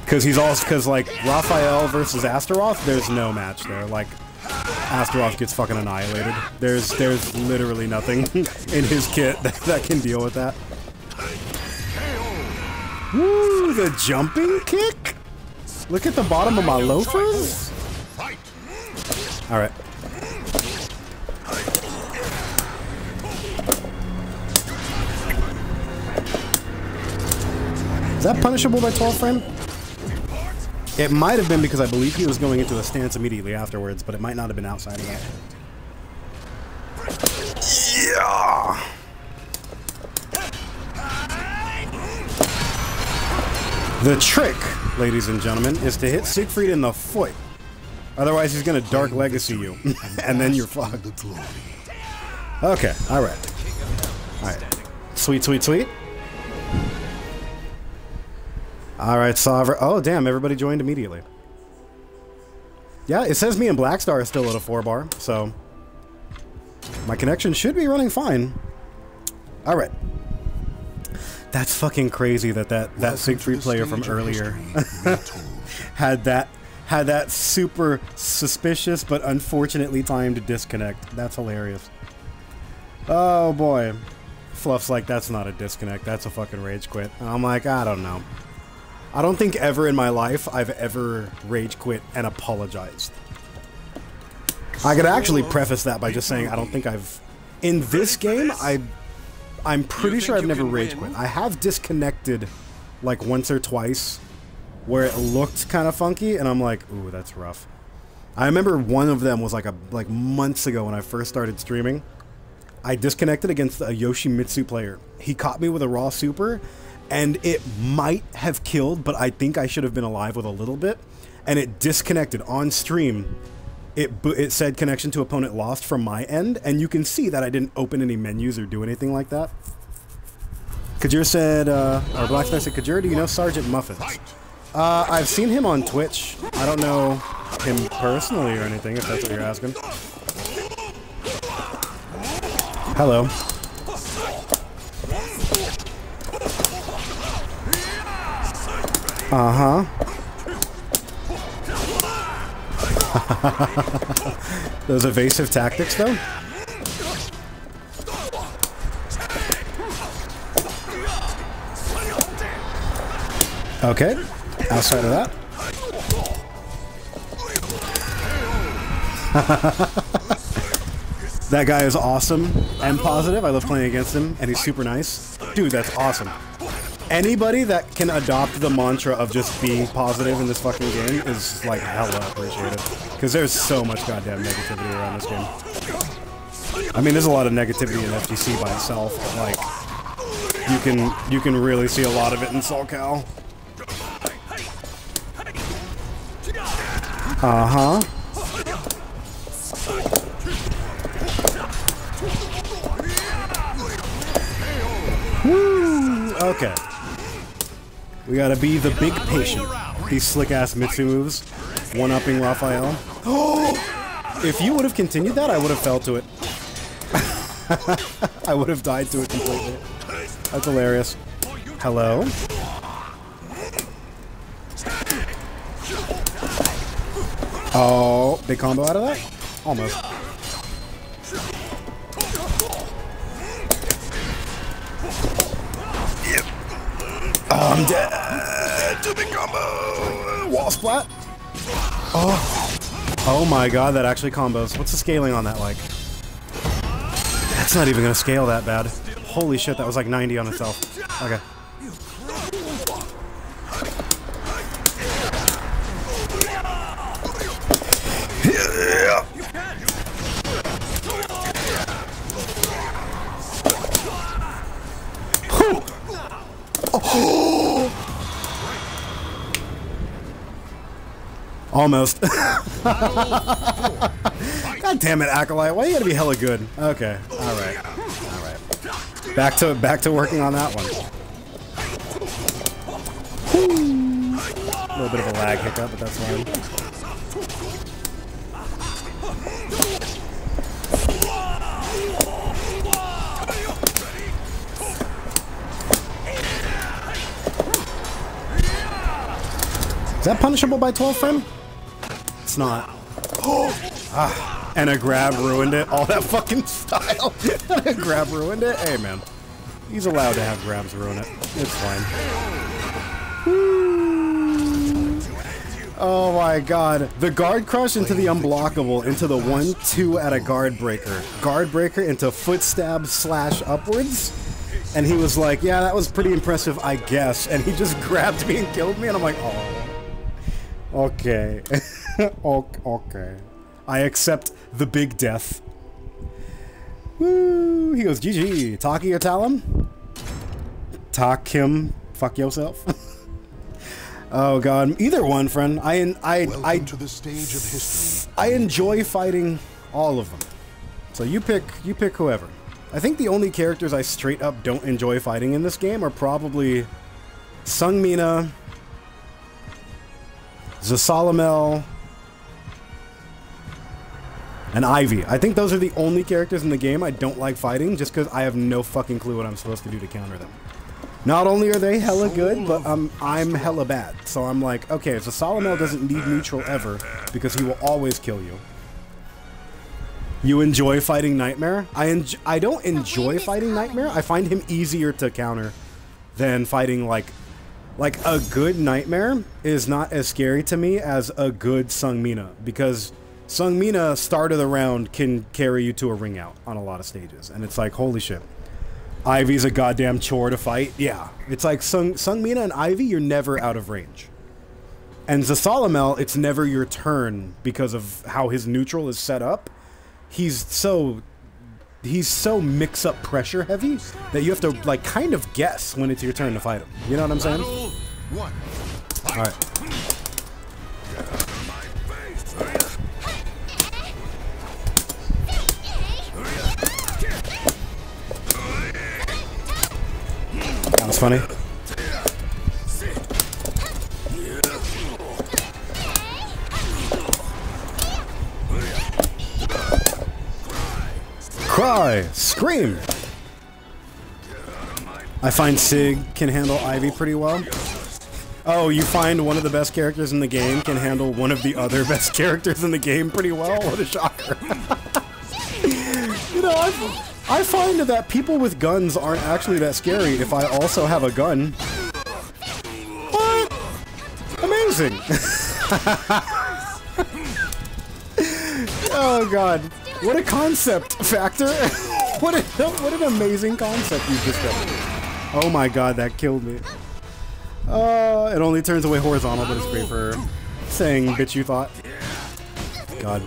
Because he's also, because like, Raphael versus Astaroth, there's no match there. Like, Astaroth gets fucking annihilated. There's literally nothing in his kit that can deal with that. Woo, the jumping kick? Look at the bottom of my loafers. Alright. Is that punishable by 12 frame? It might have been because I believe he was going into a stance immediately afterwards, but it might not have been outside of that.
Yeah!
The trick, ladies and gentlemen, is to hit Siegfried in the foot. Otherwise, he's gonna Dark Legacy you, and then you're fucked. Okay, alright. Alright. Sweet, sweet, sweet. Alright, Sovereign. Oh, damn, everybody joined immediately. Yeah, it says me and Blackstar are still at a 4 bar, so my connection should be running fine. Alright. That's fucking crazy that Siegfried player from earlier had that super suspicious but unfortunately timed disconnect. That's hilarious. Oh boy. Fluff's like, that's not a disconnect, that's a fucking rage quit. And I'm like, I don't know. I don't think ever in my life I've ever rage quit and apologized. I could actually preface that by just saying I don't think I've... In this game, I'm pretty sure I've never rage quit. I have disconnected like once or twice where it looked kind of funky and I'm like, ooh, that's rough. I remember one of them was like months ago when I first started streaming. I disconnected against a Yoshimitsu player. He caught me with a raw super and it might have killed, but I think I should have been alive with a little bit. And it disconnected on stream. It said connection to opponent lost from my end, and you can see that I didn't open any menus or do anything like that. Kajir said, or Blackstar said, Kajir, do you know Sergeant Muffins? I've seen him on Twitch. I don't know him personally or anything, if that's what you're asking. Hello. Uh-huh. Those evasive tactics, though? Okay. Outside of that. That guy is awesome and positive. I love playing against him, and he's super nice. Dude, that's awesome. Anybody that can adopt the mantra of just being positive in this fucking game is, like, hella appreciated. Because there's so much goddamn negativity around this game. I mean, there's a lot of negativity in FGC by itself, but, like, you can really see a lot of it in SoulCal. Uh-huh. Woo! Okay. We gotta be the big patient. These slick-ass Mitsu moves. One-upping Raphael. Oh! If you would have continued that, I would have fell to it. I would have died to it completely. That's hilarious. Hello? Oh, big combo out of that? Almost. Oh, I'm dead!
Too big combo!
Wall splat? Oh. Oh my god, that actually combos. What's the scaling on that like? That's not even gonna scale that bad. Holy shit, that was like 90 on itself. Okay. Almost. God damn it, Acolyte. Why you gotta be hella good? Okay. Alright. Alright. Back to working on that one. A little bit of a lag hiccup, but that's fine. Is that punishable by 12 frame? It's not. Ah, and a grab ruined it. All that fucking style. And a grab ruined it. Hey, man. He's allowed to have grabs ruin it. It's fine. Woo. Oh my god. The guard crush into the unblockable, into the 1-2 at a guard breaker. Guard breaker into foot stab slash upwards. And he was like, yeah, that was pretty impressive, I guess. And he just grabbed me and killed me. And I'm like, oh. Okay. Okay. I accept the big death. Woo! He goes, GG. Taki or Talon? Talk him. Fuck yourself. Oh god. Either one, friend.
Welcome to the stage of history.
I enjoy fighting all of them. So you pick whoever. I think the only characters I straight up don't enjoy fighting in this game are probably Sungmina, Zasalamel, and Ivy. I think those are the only characters in the game I don't like fighting, just because I have no fucking clue what I'm supposed to do to counter them. Not only are they hella good, but I'm hella bad. So I'm like, okay, Zasalamel doesn't need neutral ever, because he will always kill you. You enjoy fighting Nightmare? I don't enjoy fighting Nightmare. I find him easier to counter than fighting like a good Nightmare is not as scary to me as a good Sungmina, because Sungmina, start of the round, can carry you to a ring out on a lot of stages. And it's like, holy shit. Ivy's a goddamn chore to fight. Yeah. It's like Sungmina and Ivy, you're never out of range. And Zasalamel, it's never your turn because of how his neutral is set up. He's so mix-up pressure heavy that you have to, like, kind of guess when it's your turn to fight him. You know what I'm saying? Alright. That was funny. Cry! Scream! I find Sig can handle Ivy pretty well. Oh, you find one of the best characters in the game can handle one of the other best characters in the game pretty well? What a shocker. You know, I find that people with guns aren't actually that scary if I also have a gun. What? Amazing! Oh god. What a concept, Factor! What an amazing concept you just done. Oh my god, that killed me. It only turns away horizontal, but it's great for saying bitch you thought. God.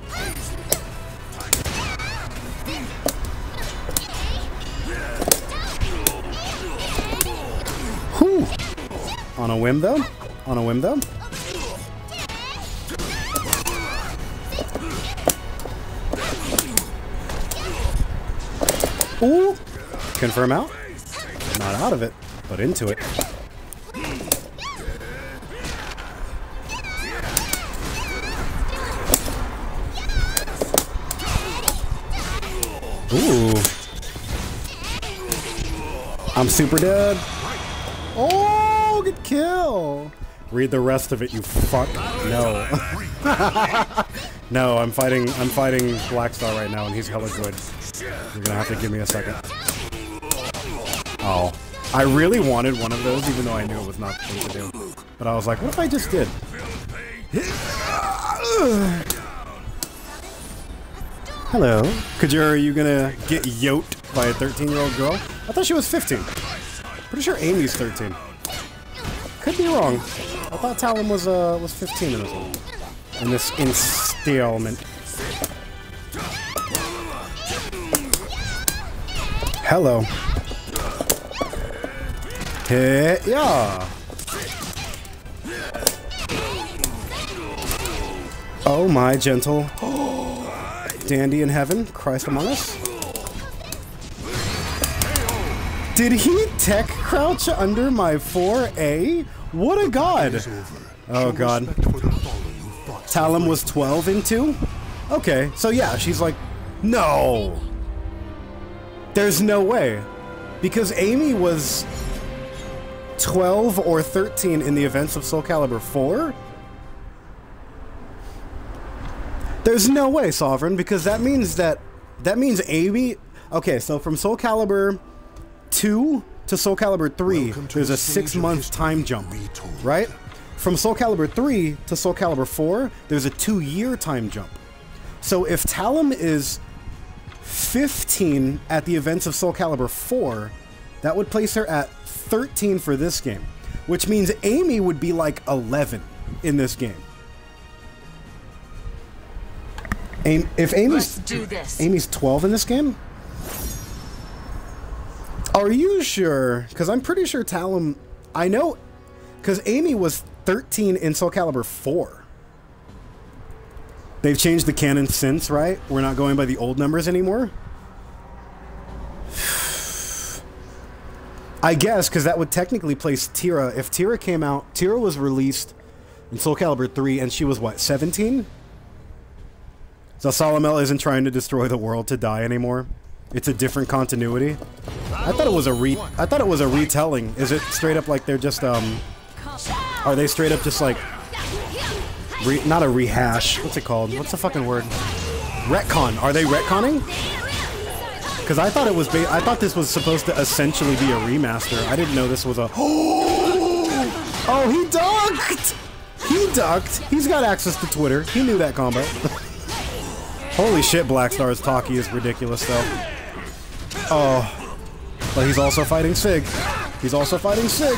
Whew. On a whim though? On a whim though? Ooh! Confirm out? Not out of it, but into it. Ooh. I'm super dead. Oh, good kill. Read the rest of it, you fuck. No. No, I'm fighting Blackstar right now and he's hella good. You're gonna have to give me a second. Oh. I really wanted one of those, even though I knew it was not the thing to do. But I was like, what if I just did? Hello. Kajura, are you gonna get yoked by a 13-year-old girl? I thought she was 15. Pretty sure Amy's 13. Could be wrong. I thought Talon was 15 in this one. In this installment. Hello. Hey, yeah. Oh my gentle dandy in heaven, Christ among us. Did he tech crouch under my 4A? What a god! Oh god. Talum was 12 in 2? Okay, so yeah, she's like, no! There's no way. Because Amy was 12 or 13 in the events of Soul Calibur 4? There's no way, Sovereign, because that means Amy... Okay, so from Soul Calibur 2 to Soul Calibur 3, there's a 6-month time jump, right? From Soul Calibur 3 to Soul Calibur 4, there's a 2-year time jump. So if Talum is 15 at the events of Soul Calibur 4, that would place her at 13 for this game, which means Amy would be like 11 in this game. If Amy's 12 in this game? Are you sure? Because I'm pretty sure Talum... I know... Because Amy was 13 in Soul Calibur 4. They've changed the canon since, right? We're not going by the old numbers anymore? I guess, because that would technically place Tira. If Tira came out... Tira was released in Soul Calibur 3, and she was, what, 17? So Solomel isn't trying to destroy the world to die anymore. It's a different continuity. I thought it was a retelling. Is it straight up like they're just are they straight up just like not a rehash? What's it called? What's the fucking word? Retcon. Are they retconning? Because I thought it was I thought this was supposed to essentially be a remaster. I didn't know this was a Oh, he ducked. He ducked. He's got access to Twitter. He knew that combo. Holy shit, Black Star's talkie is ridiculous, though. Oh. But he's also fighting Sig. He's also fighting Sig.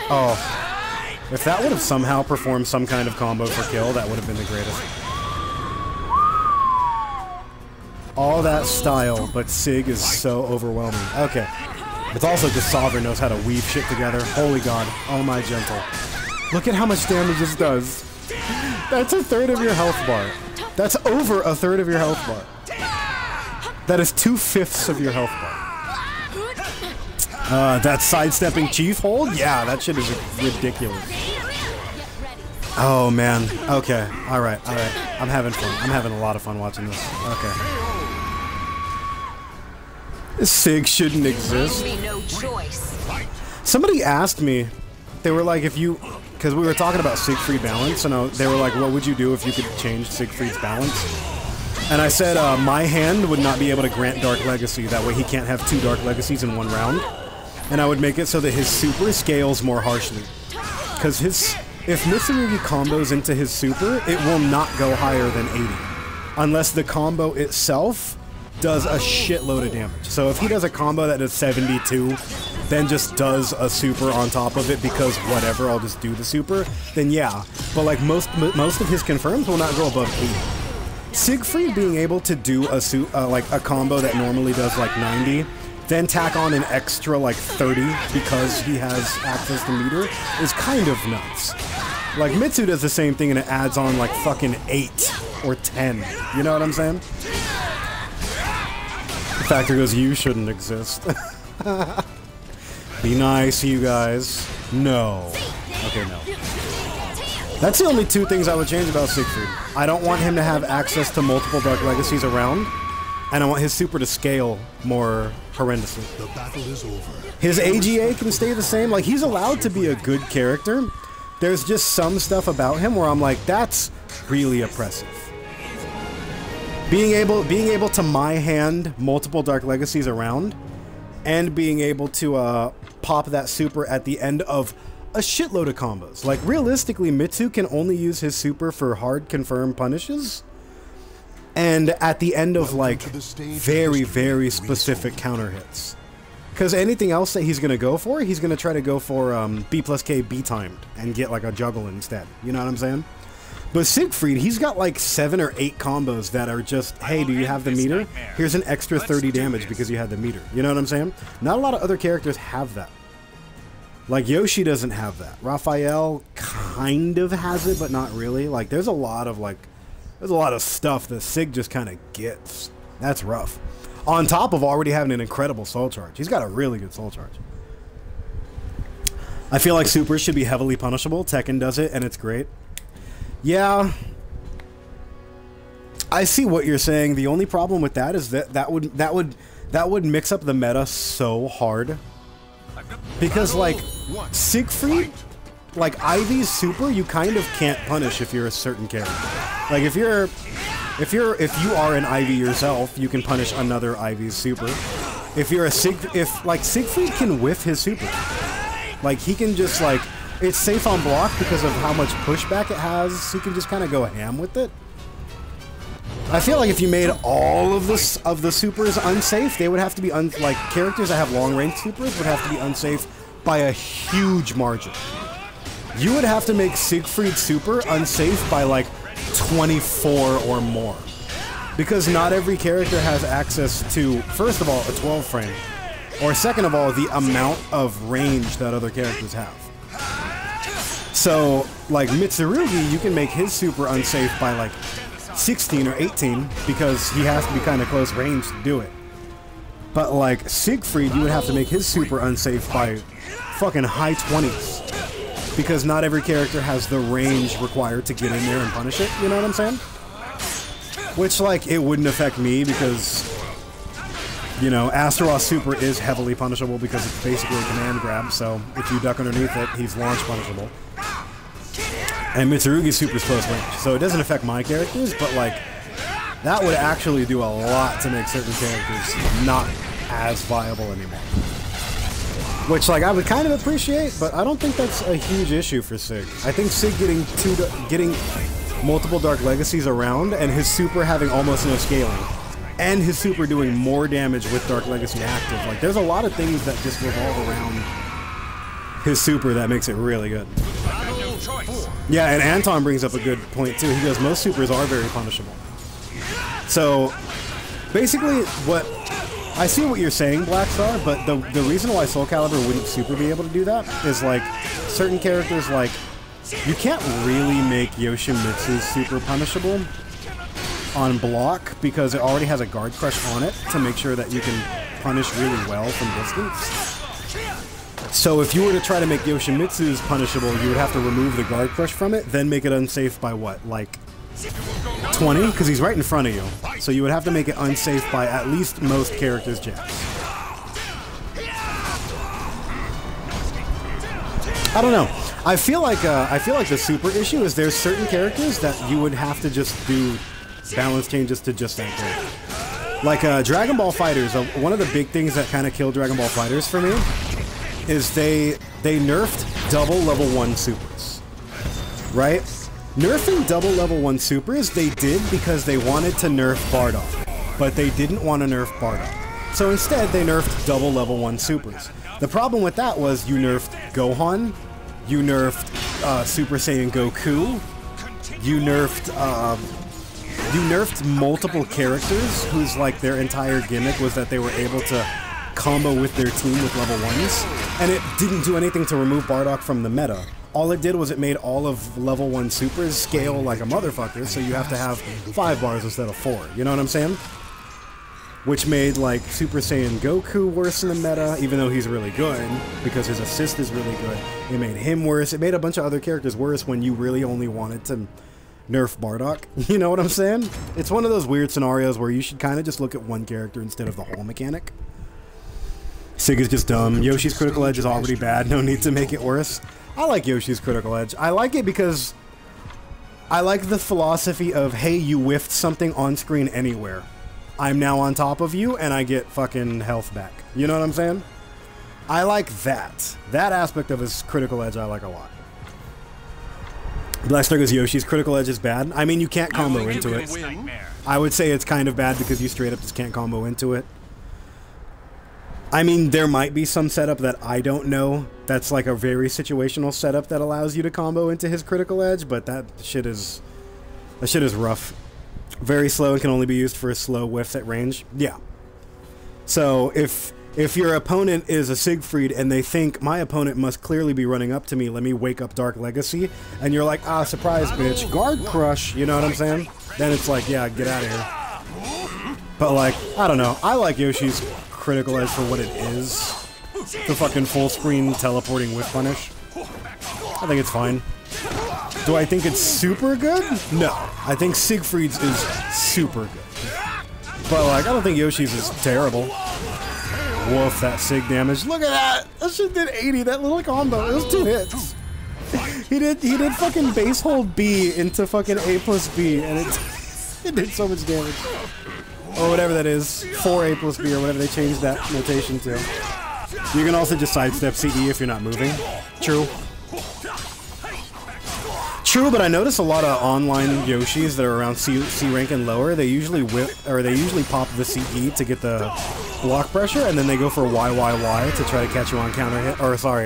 Oh. If that would have somehow performed some kind of combo for kill, that would have been the greatest. All that style, but Sig is so overwhelming. Okay. It's also just Sovereign knows how to weave shit together. Holy god. Oh my gentle. Look at how much damage this does. That's a third of your health bar. That's over a third of your health bar. That is 2/5 of your health bar. That sidestepping chief hold? Yeah, that shit is ridiculous. Oh man. Okay. Alright, alright. I'm having fun. I'm having a lot of fun watching this. Okay. Sig shouldn't exist. Somebody asked me, they were like, if you... Because we were talking about Siegfried balance, and they were like, what would you do if you could change Siegfried's balance? And I said, my hand would not be able to grant Dark Legacy. That way he can't have 2 Dark Legacies in 1 round. And I would make it so that his super scales more harshly. Because if Mitsurugi combos into his super, it will not go higher than 80. Unless the combo itself does a shitload of damage. So if he does a combo that does 72, then just does a super on top of it because whatever, I'll just do the super, then yeah. But like most of his confirms will not go above 80. Siegfried being able to do a combo that normally does like 90, then tack on an extra like 30 because he has access to meter is kind of nuts. Like Mitsu does the same thing and it adds on like fucking 8 or 10. You know what I'm saying? The factor goes, you shouldn't exist. Be nice, you guys. No. Okay, no. That's the only 2 things I would change about Siegfried. I don't want him to have access to multiple Dark Legacies around, and I want his super to scale more horrendously.
The battle is over.
His AGA can stay the same. Like, he's allowed to be a good character. There's just some stuff about him where I'm like, that's really oppressive. Being able to my hand multiple Dark Legacies around, and being able to pop that super at the end of a shitload of combos. Like, realistically, Mitsu can only use his super for hard confirmed punishes, and at the end of, like, very, very specific counter hits. Because anything else that he's going to go for, he's going to try to go for B plus K B-timed, and get, like, a juggle instead. You know what I'm saying? But Siegfried, he's got like 7 or 8 combos that are just, hey, do you have the meter? Here's an extra 30 damage because you had the meter. You know what I'm saying? Not a lot of other characters have that. Like, Yoshi doesn't have that. Raphael kind of has it, but not really. Like, there's a lot of, like, there's a lot of stuff that Sig just kind of gets. That's rough. On top of already having an incredible soul charge. He's got a really good soul charge. I feel like supers should be heavily punishable. Tekken does it, and it's great. Yeah. I see what you're saying. The only problem with that is that that would mix up the meta so hard. Because, like, Siegfried, like, Ivy's super, you kind of can't punish if you're a certain character. Like, if you are an Ivy yourself, you can punish another Ivy's super. If you're a Siegfried can whiff his super. Like, he can just, like, it's safe on block because of how much pushback it has. He can just kind of go ham with it. I feel like if you made all of the supers unsafe, they would have to be like characters that have long range supers would have to be unsafe by a huge margin. You would have to make Siegfried super unsafe by like 24 or more. Because not every character has access to, first of all, a 12 frame, or second of all, the amount of range that other characters have. So, like Mitsurugi, you can make his super unsafe by like 16 or 18 because he has to be kind of close range to do it. But like Siegfried, you would have to make his super unsafe by fucking high 20s because not every character has the range required to get in there and punish it, you know what I'm saying? Which, like, it wouldn't affect me because, you know, Astaroth's super is heavily punishable because it's basically a command grab, so if you duck underneath it, he's launch punishable. And Mitsurugi's super is close range, so it doesn't affect my characters, but, like, that would actually do a lot to make certain characters not as viable anymore. Which, like, I would kind of appreciate, but I don't think that's a huge issue for Sig. I think Sig getting multiple Dark Legacies around, and his super having almost no scaling, and his super doing more damage with Dark Legacy active. Like, there's a lot of things that just revolve around his super that makes it really good. Yeah, and Anton brings up a good point too. He goes, most supers are very punishable. So, basically, what I see what you're saying, Blackstar, but the reason why Soul Calibur wouldn't super be able to do that is, like, certain characters, like, you can't really make Yoshimitsu's super punishable on block because it already has a guard crush on it to make sure that you can punish really well from distance. So if you were to try to make Yoshimitsu's punishable, you would have to remove the guard crush from it, then make it unsafe by what, like 20? Because he's right in front of you. So you would have to make it unsafe by at least most characters' jabs. I don't know. I feel like the super issue is there's certain characters that you would have to just do balance changes to just that character. Like Dragon Ball FighterZ, one of the big things that kind of killed Dragon Ball FighterZ for me is they nerfed double level 1 supers, right? Nerfing double level 1 supers they did because they wanted to nerf Bardock, but they didn't want to nerf Bardock. So instead they nerfed double level 1 supers. The problem with that was you nerfed Gohan, you nerfed Super Saiyan Goku, you nerfed multiple characters whose, like, their entire gimmick was that they were able to combo with their team with level 1s, and it didn't do anything to remove Bardock from the meta. All it did was it made all of level 1 supers scale like a motherfucker, so you have to have 5 bars instead of 4, you know what I'm saying? Which made, like, Super Saiyan Goku worse in the meta, even though he's really good, because his assist is really good. It made him worse. It made a bunch of other characters worse when you really only wanted to nerf Bardock. You know what I'm saying? It's one of those weird scenarios where you should kind of just look at one character instead of the whole mechanic. Sig is just dumb. Yoshi's Critical Edge is already bad. No need to make it worse. I like Yoshi's Critical Edge. I like it because I like the philosophy of, hey, you whiffed something on screen anywhere. I'm now on top of you, and I get fucking health back. You know what I'm saying? I like that. That aspect of his Critical Edge I like a lot. Blackstar goes, Yoshi's Critical Edge is bad. I mean, you can't combo into it. I would say it's kind of bad because you straight up just can't combo into it. I mean, there might be some setup that I don't know that's like a very situational setup that allows you to combo into his Critical Edge, but that shit is rough. Very slow and can only be used for slow whiffs at range. Yeah. So if If your opponent is a Siegfried and they think my opponent must clearly be running up to me, let me wake up Dark Legacy, and you're like, ah, surprise, bitch, guard crush, you know what I'm saying? Then it's like, yeah, get out of here. But like, I don't know, I like Yoshi's critical edge for what it is. The fucking full screen teleporting whip punish. I think it's fine. Do I think it's super good? No. I think Siegfried's is super good. But like, I don't think Yoshi's is terrible. Woof, that Sig damage. Look at that! That shit did 80, that little combo. It was 2 hits. He did fucking base hold B into fucking A plus B, and it did so much damage. Or whatever that is. 4A plus B, or whatever they changed that notation to. You can also just sidestep CE if you're not moving. True. True, but I notice a lot of online Yoshis that are around C rank and lower, they usually whip, or they usually pop the CE to get the block pressure, and then they go for YYY to try to catch you on counter hit, or sorry,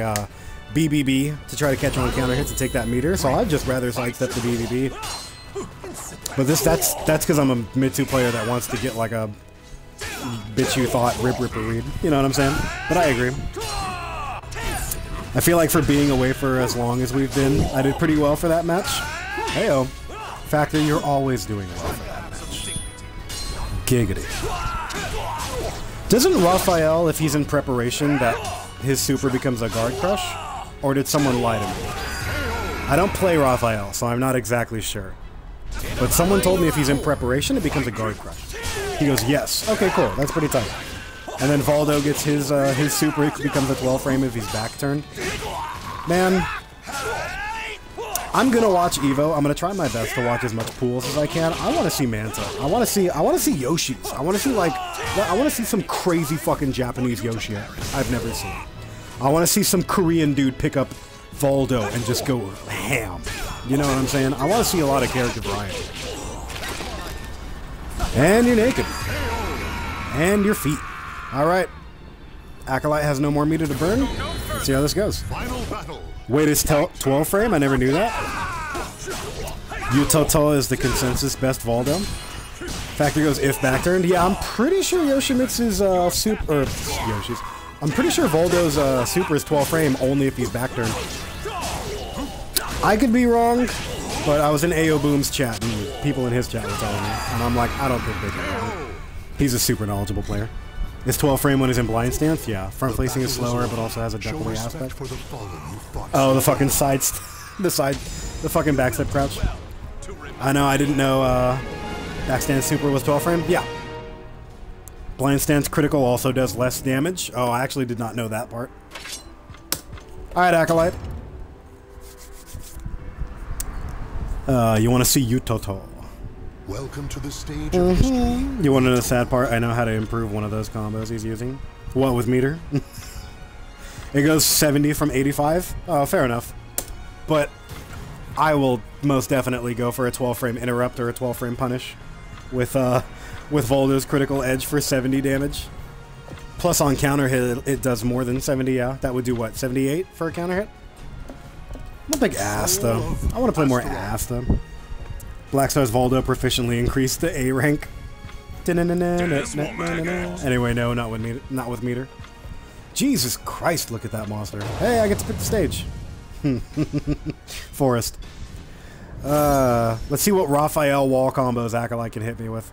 BBB to try to catch you on counter hit to take that meter, so I'd just rather sidestep the BBB. But that's because I'm a mid-2 player that wants to get like a bitch you thought rip ripper read, you know what I'm saying? But I agree. I feel like for being away for as long as we've been, I did pretty well for that match. Heyo. Factor, you're always doing well for that match. Giggity. Doesn't Raphael, if he's in preparation, that his super becomes a guard crush? Or did someone lie to me? I don't play Raphael, so I'm not exactly sure. But someone told me if he's in preparation, it becomes a guard crush. He goes, yes. Okay, cool. That's pretty tight. And then Valdo gets his super, it becomes a 12 frame if he's back turned. Man, I'm gonna watch Evo. I'm gonna try my best to watch as much pools as I can. I want to see Manta. I want to see Yoshis. I want to see I want to see some crazy fucking Japanese Yoshi I've never seen. I want to see some Korean dude pick up Valdo and just go ham. You know what I'm saying? I want to see a lot of character variety. And you're naked. And your feet. Alright. Acolyte has no more meter to burn. Let's see how this goes. Wait, it's 12 frame? I never knew that. Yutoto is the consensus best Valdo. Factor goes if back turned. Yeah, I'm pretty sure Yoshimitsu's super... Yoshi's. I'm pretty sure Valdo's super is 12 frame only if he's back turned. I could be wrong, but I was in AO Boom's chat and people in his chat were telling me. And I'm like, I don't think they can wrong. He's a super knowledgeable player. Is 12 frame when he's in blind stance? Yeah. Front facing is slower, but also has a duck away aspect. Oh, the fucking the fucking backstep crouch. I know, I didn't know backstance super was 12 frame. Yeah. Blind stance critical also does less damage. Oh, I actually did not know that part. Alright, Acolyte. You want to see Yutoto.
Welcome to the stage of history.
You want to know the sad part? I know how to improve one of those combos he's using. What, with meter? It goes 70 from 85? Oh, fair enough. But I will most definitely go for a 12 frame interrupt or a 12 frame punish with Voldo's critical edge for 70 damage. Plus on counter hit it does more than 70, yeah. That would do what, 78 for a counter hit? I'm a big ass though. I want to play more ass though. Blackstar's Valdo proficiently increased the A rank. Anyway, no, not with meter. Jesus Christ, look at that monster. Hey, I get to pick the stage. Forest. Let's see what Raphael wall combos Acolyte can hit me with.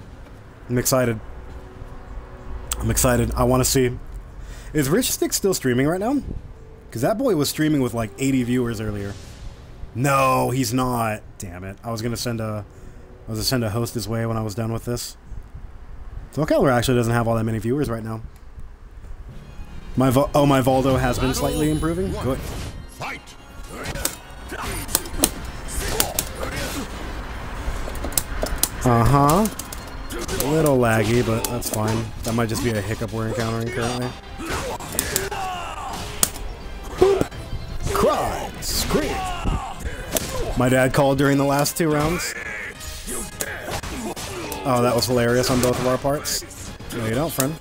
I'm excited. I want to see. Is Rich Stick still streaming right now? Because that boy was streaming with like 80 viewers earlier. No, he's not. Damn it. I was gonna send a host his way when I was done with this. So Calibur actually doesn't have all that many viewers right now. My Valdo has been slightly improving. Good. Uh-huh. A little laggy, but that's fine. That might just be a hiccup we're encountering currently. Cry! Scream! My dad called during the last 2 rounds. Oh, that was hilarious on both of our parts. No, you don't, friend.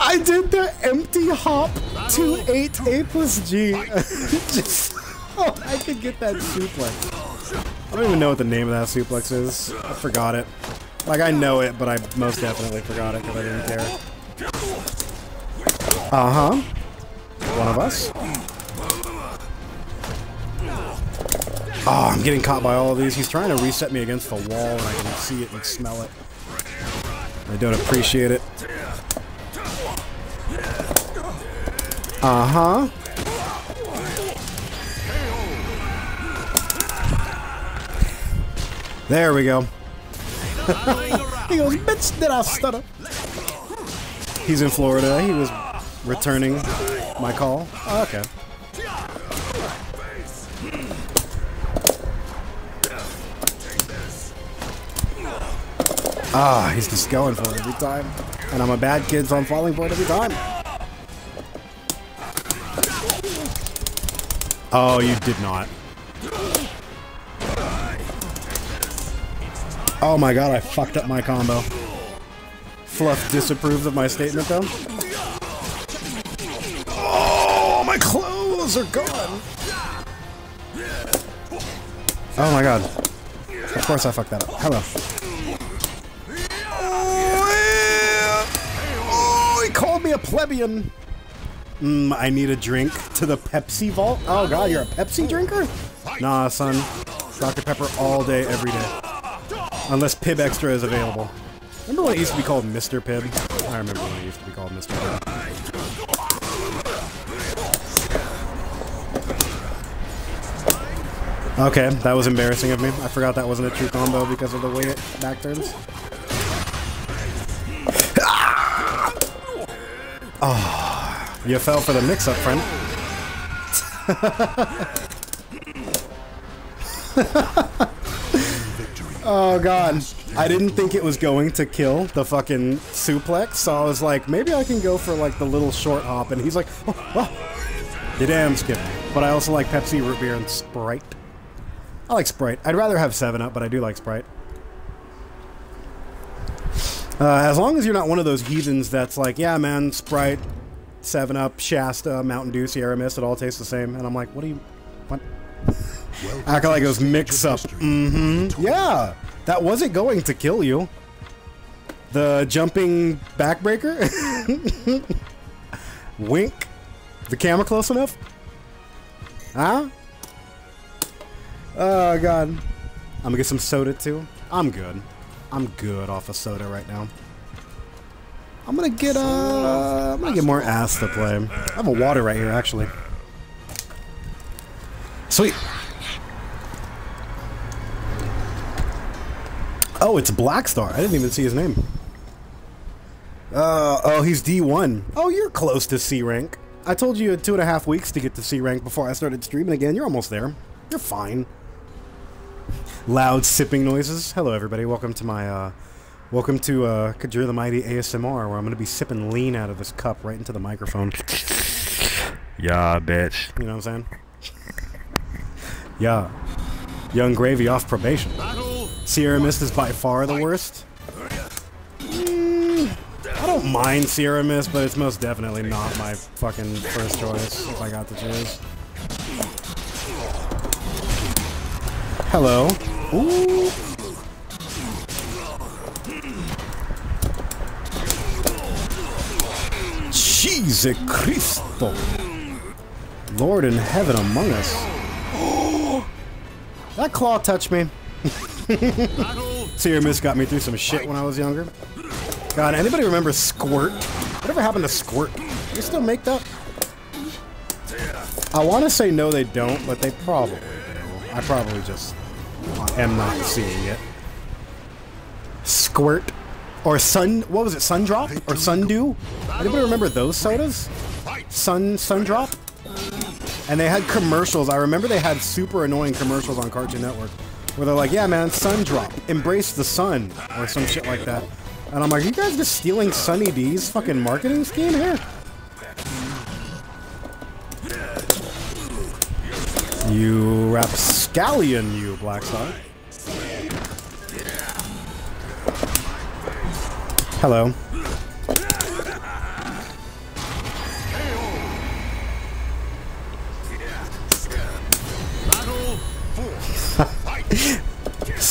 I did the empty hop to 8A plus G. Just so I could get that suplex. I don't even know what the name of that suplex is. I forgot it.
Like, I know it, but I most definitely forgot it because I didn't care. Uh-huh. One of us. Oh, I'm getting caught by all of these. He's trying to reset me against the wall, and I can see it and smell it. I don't appreciate it. Uh-huh. There we go. He goes, bitch, did I stutter? He's in Florida. He was returning my call. Oh, okay. Ah, he's just going for it every time. And I'm a bad kid, so I'm falling for it every time. Oh, you did not. Oh my god, I fucked up my combo. Fluff disapproves of my statement, though. Oh, my clothes are gone! Oh my god. Of course I fucked that up. Hello. Oh, he called me a plebeian! I need a drink to the Pepsi vault? Oh god, you're a Pepsi drinker? Nah, son. Dr. Pepper all day, every day. Unless Pib Extra is available. Remember when it used to be called Mr. Pib? I remember when it used to be called Mr. Pib. Okay, that was embarrassing of me. I forgot that wasn't a true combo because of the way it back turns. Oh, you fell for the mix-up, friend. Oh god, I didn't think it was going to kill the fucking suplex, so I was like, maybe I can go for like the little short hop, and he's like, oh. You damn skip. But I also like Pepsi, root beer, and Sprite. I like Sprite. I'd rather have 7-Up, but I do like Sprite. As long as you're not one of those heathens that's like, yeah man, Sprite, 7-Up, Shasta, Mountain Dew, Sierra Mist, it all tastes the same, and I'm like, what? Acting like it was mix-up. Mm-hmm. Yeah, that wasn't going to kill you. The jumping backbreaker? Wink. The camera close enough? Huh? Oh, God. I'm gonna get some soda, too. I'm good. I'm good off of soda right now. I'm gonna get more ass to play. I have a water right here, actually. Sweet. Oh, it's Blackstar. I didn't even see his name. Oh, he's D1. Oh, you're close to C rank. I told you you had 2.5 weeks to get to C rank before I started streaming again. You're almost there. You're fine. Loud sipping noises. Hello, everybody. Welcome to my, welcome to, Kajir the Mighty ASMR, where I'm gonna be sipping lean out of this cup right into the microphone. Yeah, bitch. You know what I'm saying? Yeah. Young Gravy off probation. Sierra Mist is by far the worst. I don't mind Sierra Mist, but it's most definitely not my fucking first choice if I got to choose. Hello. Ooh. Jesus Cristo. Lord in heaven among us. That claw touched me. Sierra Mist got me through some shit when I was younger. God, anybody remember Squirt? Whatever happened to Squirt? They still make that? I want to say no they don't, but they probably do. I probably just am not seeing it. Squirt. Or Sun... What was it? Sundrop? Or Sundew? Anybody remember those sodas? Sundrop? And they had commercials. I remember they had super annoying commercials on Cartoon Network. Where they're like, yeah man, Sundrop. Embrace the sun. Or some shit like that. And I'm like, are you guys just stealing Sunny D's fucking marketing scheme here? You rapscallion, you Blackstar. Hello.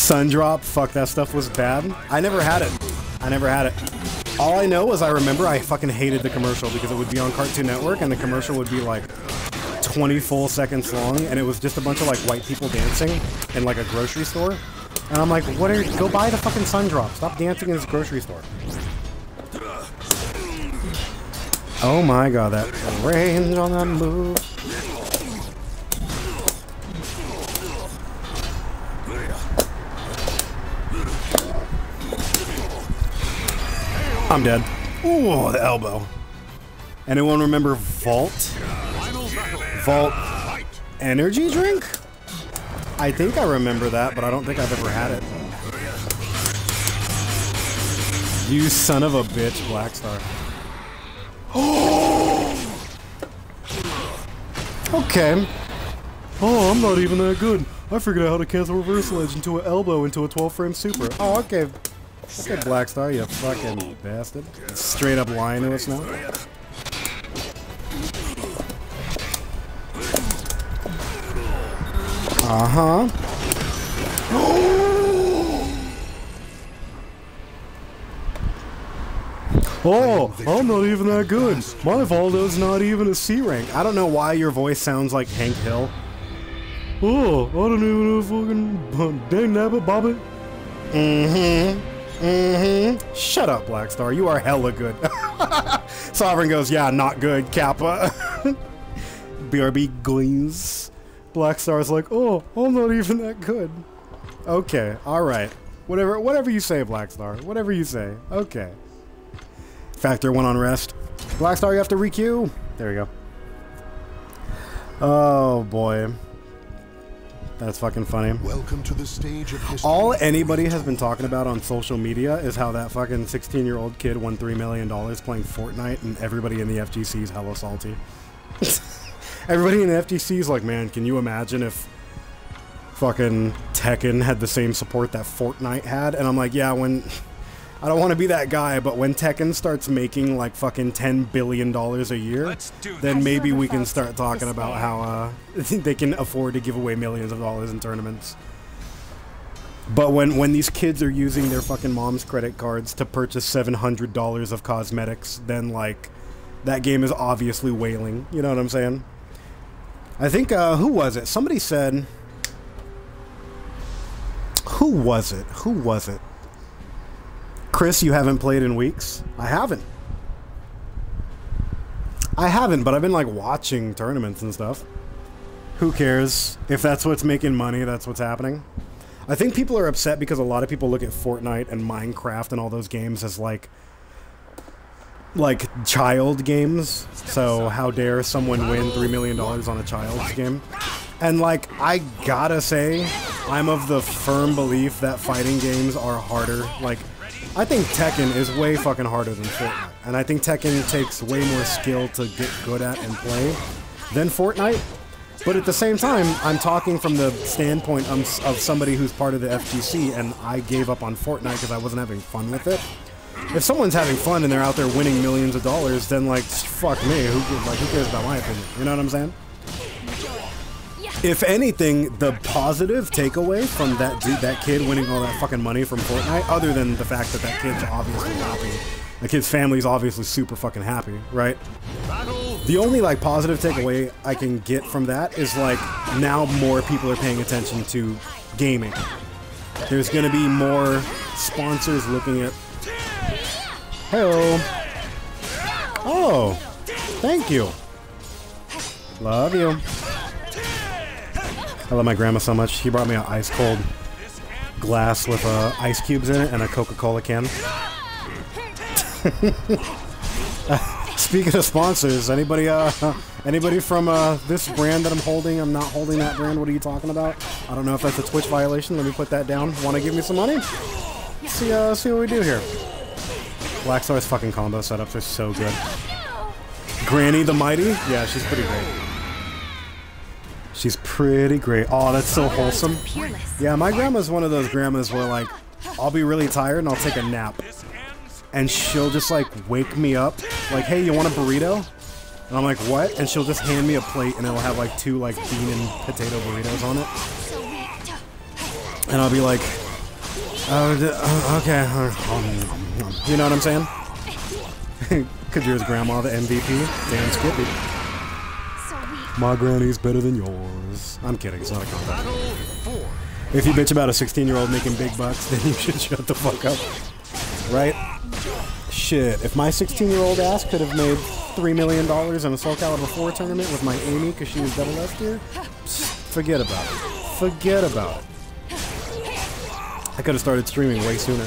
Sundrop, fuck, that stuff was bad. I never had it. I never had it. All I know is I remember I fucking hated the commercial because it would be on Cartoon Network and the commercial would be like 20 full seconds long and it was just a bunch of like white people dancing in like a grocery store. And I'm like, what are you, go buy the fucking Sundrop. Stop dancing in this grocery store. Oh my god, that range on that move. I'm dead. Ooh, the elbow. Anyone remember Vault? Vault energy drink? I think I remember that, but I don't think I've ever had it. You son of a bitch, Blackstar. Okay. Oh, I'm not even that good. I figured out how to cancel reversal edge into an elbow into a 12-frame super. Oh, okay. Okay, Blackstar, you fucking bastard. Straight up lying to us now. Uh-huh. Oh, I'm not even that good. My Valdo's not even a C rank. I don't know why your voice sounds like Hank Hill. Oh, I don't even know fucking dang nabbit bobbit. Shut up, Blackstar. You are hella good. Sovereign goes, yeah, not good, Kappa. BRB gleams. Blackstar's like, oh, I'm not even that good. Okay, alright. Whatever you say, Blackstar. Whatever you say. Okay. Factor 1 on rest. Blackstar, you have to requeue. There we go. Oh, boy. That's fucking funny.
Welcome to the stage of history.
All anybody has been talking about on social media is how that fucking 16-year-old kid won $3 million playing Fortnite, and everybody in the FGC is hella salty. Everybody in the FGC is like, man, can you imagine if fucking Tekken had the same support that Fortnite had? And I'm like, yeah, when... I don't want to be that guy, but when Tekken starts making like fucking $10 billion a year, then maybe we can start talking about how they can afford to give away millions of dollars in tournaments. But when these kids are using their fucking mom's credit cards to purchase $700 of cosmetics, then like that game is obviously wailing. You know what I'm saying? I think, who was it? Somebody said... Who was it? Who was it? Chris, you haven't played in weeks? I haven't. I haven't, but I've been like watching tournaments and stuff. Who cares? If that's what's making money, that's what's happening. I think people are upset because a lot of people look at Fortnite and Minecraft and all those games as like child games. So how dare someone win $3 million on a child's game? And like, I gotta say, I'm of the firm belief that fighting games are harder. Like, I think Tekken is way fucking harder than Fortnite. And I think Tekken takes way more skill to get good at and play than Fortnite. But at the same time, I'm talking from the standpoint of somebody who's part of the FGC, and I gave up on Fortnite because I wasn't having fun with it. If someone's having fun and they're out there winning millions of dollars, then like, fuck me, who cares about my opinion? You know what I'm saying? If anything, the positive takeaway from that kid winning all that fucking money from Fortnite, other than the fact that that kid's obviously happy, the kid's family's obviously super fucking happy, right? The only like positive takeaway I can get from that is like now more people are paying attention to gaming. There's gonna be more sponsors looking at. Hello. Oh, thank you. Love you. I love my grandma so much. She brought me an ice cold glass with ice cubes in it and a Coca-Cola can. Speaking of sponsors, anybody from this brand that I'm holding? I'm not holding that brand. What are you talking about? I don't know if that's a Twitch violation. Let me put that down. Want to give me some money? See what we do here. Blackstar's fucking combo setups are so good. Granny the Mighty? Yeah, she's pretty great. She's pretty great. Oh, that's so wholesome. Yeah, my grandma's one of those grandmas where, like, I'll be really tired and I'll take a nap. And she'll just, like, wake me up. Like, hey, you want a burrito? And I'm like, what? And she'll just hand me a plate and it'll have, like, 2, like, bean and potato burritos on it. And I'll be like, Okay. You know what I'm saying? Kajira's grandma, the MVP. Damn Skippy. My granny's better than yours. I'm kidding, it's not a comeback. If you bitch about a 16-year-old making big bucks, then you should shut the fuck up. Right? Shit, if my 16-year-old ass could have made $3 million in a Soul Calibur 4 tournament with my Amy because she was double S tier, forget about it. Forget about it. I could have started streaming way sooner.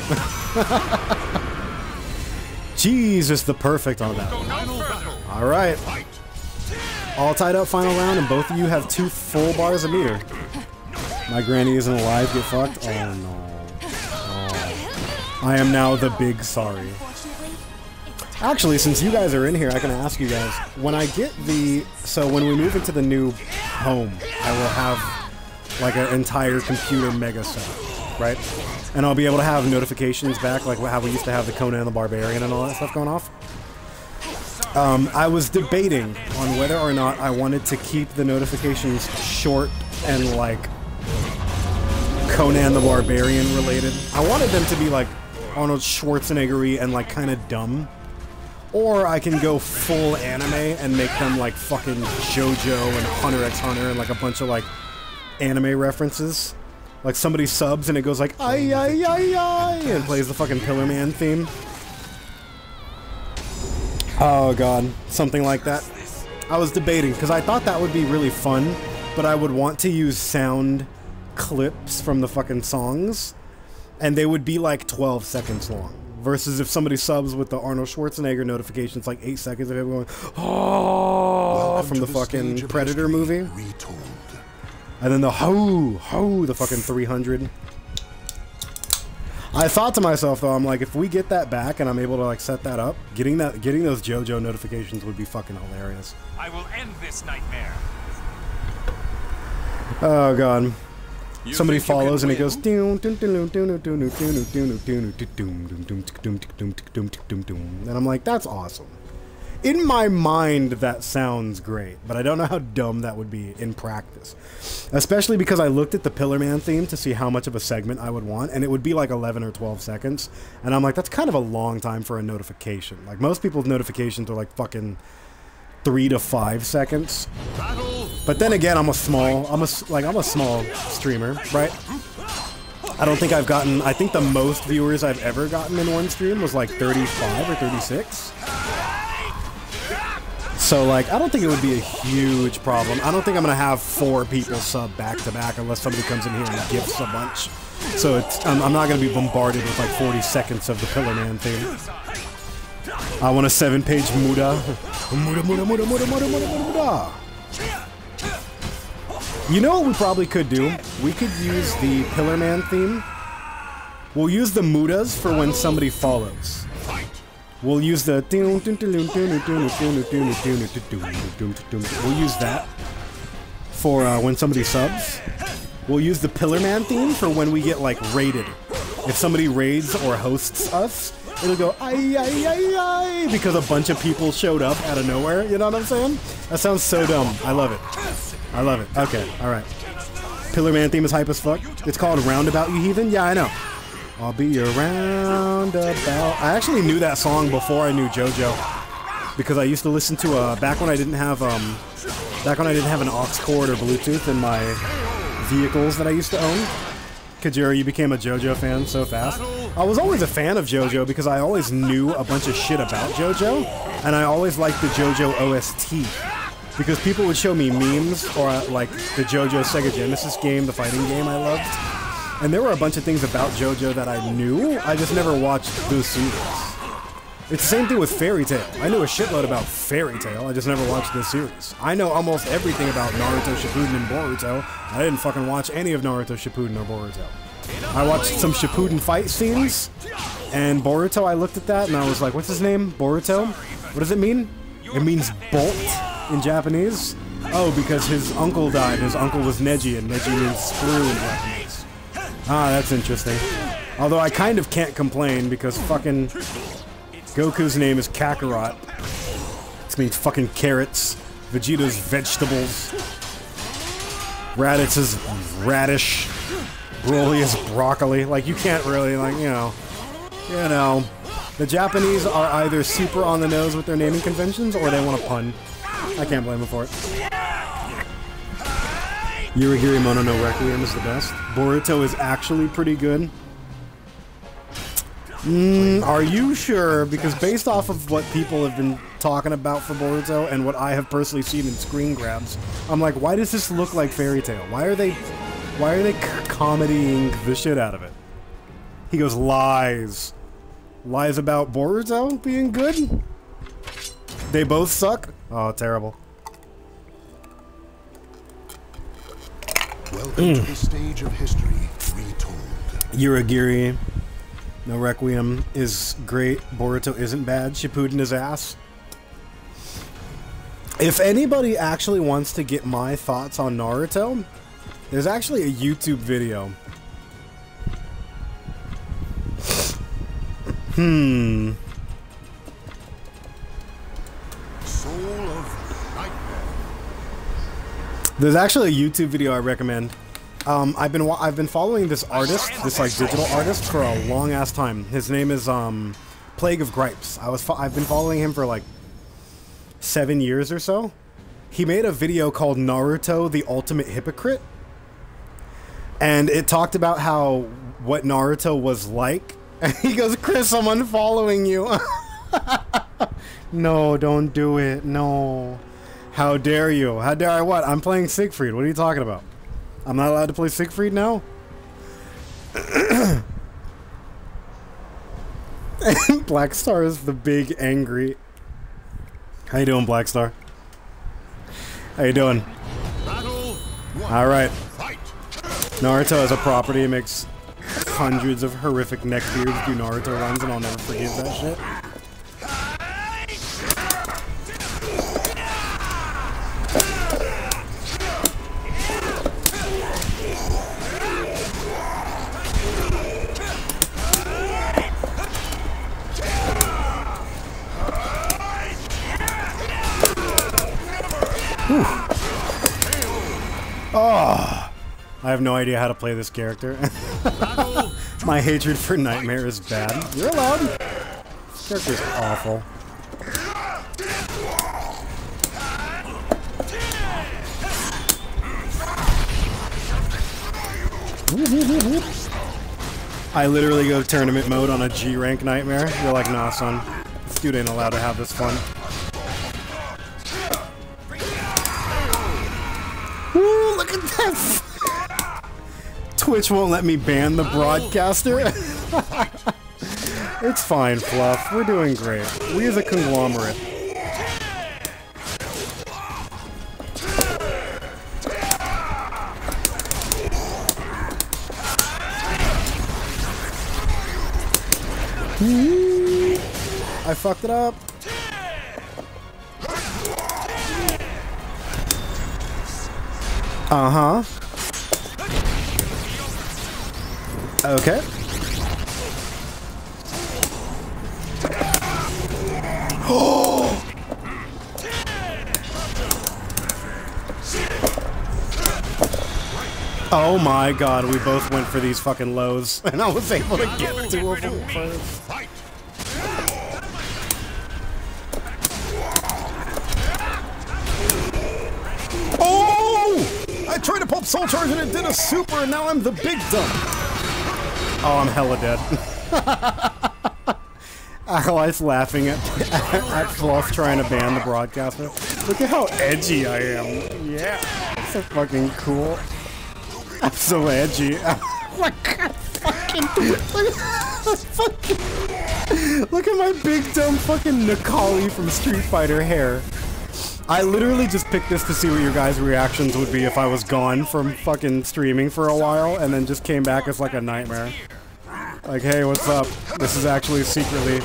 Jesus, the perfect on that one. Alright. All tied up, final round, and both of you have 2 full bars of meter. My granny isn't alive, get fucked? Oh no. Oh. I am now the big sorry. Actually, since you guys are in here, I can ask you guys, when I get the... So when we move into the new home, I will have like an entire computer mega setup, right? And I'll be able to have notifications back, like how we used to have the Conan the Barbarian and all that stuff going off. I was debating on whether or not I wanted to keep the notifications short and like Conan the Barbarian related. I wanted them to be like Arnold Schwarzenegger-y and like kind of dumb. Or I can go full anime and make them like fucking JoJo and Hunter x Hunter and like a bunch of like anime references. Like somebody subs and it goes like ay ay ay ay and plays the fucking Pillar Man theme. Oh god, something like that. I was debating because I thought that would be really fun, but I would want to use sound clips from the fucking songs and they would be like 12 seconds long. Versus if somebody subs with the Arnold Schwarzenegger notifications, like 8 seconds of him going, oh, from the fucking Predator movie. And then the ho, the fucking 300. I thought to myself though, I'm like, if we get that back and I'm able to like set that up, getting those JoJo notifications would be fucking hilarious.
I will end this nightmare.
Oh god. Somebody follows and it goes and I'm like, that's awesome. In my mind that sounds great, but I don't know how dumb that would be in practice. Especially because I looked at the Pillar Man theme to see how much of a segment I would want, and it would be like 11 or 12 seconds. And I'm like, that's kind of a long time for a notification. Like most people's notifications are like fucking 3 to 5 seconds. But then again, I'm a small streamer, right? I don't think I've gotten, I think the most viewers I've ever gotten in one stream was like 35 or 36. So like, I don't think it would be a huge problem. I don't think I'm gonna have 4 people sub back to back unless somebody comes in here and gifts a bunch. So it's, I'm not gonna be bombarded with like 40 seconds of the Pillar Man thing. I want a 7-page Muda. Muda. You know what we probably could do? We could use the Pillar Man theme. We'll use the Mudas for when somebody follows. We'll use the... We'll use that for when somebody subs. We'll use the Pillar Man theme for when we get, like, raided. If somebody raids or hosts us, it'll go, ay, ay, ay, ay, because a bunch of people showed up out of nowhere, you know what I'm saying? That sounds so dumb. I love it. I love it. Okay, alright. Pillar Man theme is hype as fuck. It's called Roundabout, you heathen? Yeah, I know. I'll be your roundabout. I actually knew that song before I knew JoJo. Because I used to listen to, back when I didn't have an aux cord or Bluetooth in my vehicles that I used to own. Kajira, you became a JoJo fan so fast. I was always a fan of JoJo because I always knew a bunch of shit about JoJo, and I always liked the JoJo OST. Because people would show me memes, or like the JoJo Sega Genesis game, the fighting game I loved. And there were a bunch of things about JoJo that I knew, I just never watched those series. It's the same thing with Fairy Tail. I knew a shitload about Fairy Tail, I just never watched this series. I know almost everything about Naruto Shippuden and Boruto. I didn't fucking watch any of Naruto Shippuden or Boruto. I watched some Shippuden fight scenes, and Boruto, I looked at that and I was like, what's his name? Boruto? What does it mean? It means bolt in Japanese. Oh, because his uncle died. His uncle was Neji, and Neji means screw in Japanese. Ah, that's interesting. Although I kind of can't complain because fucking Goku's name is Kakarot. It means fucking carrots. Vegeta's vegetables. Raditz is radish.
Broly is broccoli. Like, you can't really, like, you know. The Japanese are either super on the nose with their naming conventions or they want to pun. I can't blame them for it. Yurigiri Mono no Requiem is the best. Boruto is actually pretty good. Are you sure? Because based off of what people have been talking about for Boruto and what I have personally seen in screen grabs, I'm like, why does this look like Fairy Tail? Why are they comedying the shit out of it? He goes, lies. Lies about Boruto being good? They both suck? Oh, terrible.
Welcome to the stage of history retold.
Yurigiri no Requiem is great. Boruto isn't bad. Shippuden is ass. If anybody actually wants to get my thoughts on Naruto, there's actually a YouTube video.
Soul of Nightmare.
There's actually a YouTube video I recommend. I've been following this artist, this like digital artist, for a long ass time. His name is Plague of Gripes. I've been following him for like 7 years or so. He made a video called Naruto: The Ultimate Hypocrite, and it talked about what Naruto was like. And he goes, "Chris, I'm unfollowing you." No, don't do it. No. How dare you? How dare I what? I'm playing Siegfried. What are you talking about? I'm not allowed to play Siegfried now? Black Star is the big angry. How you doing, Black Star? How you doing? Alright. Naruto as a property makes hundreds of horrific neckbeards do Naruto runs, and I'll never forgive that shit. Oh, I have no idea how to play this character. My hatred for Nightmare is bad. You're allowed. This character's awful. I literally go tournament mode on a G rank Nightmare. You're like, nah, son. This dude ain't allowed to have this fun. Ooh, look at this! Twitch won't let me ban the broadcaster. It's fine, Fluff. We're doing great. We as a conglomerate. I fucked it up. Uh-huh. Okay. Oh my god, we both went for these fucking lows, and I was able to get two of them first.
I tried to pop Soul Charge and it did a super, and now I'm the big dump.
Oh, I'm hella dead. Allies laughing at Fluff trying to ban the broadcaster. Look at how edgy I am. Yeah, so fucking cool. I'm so edgy. Look at my big dumb fucking Nikali from Street Fighter hair. I literally just picked this to see what your guys' reactions would be if I was gone from fucking streaming for a while and then just came back as like a nightmare. Like, hey, what's up? This is actually secretly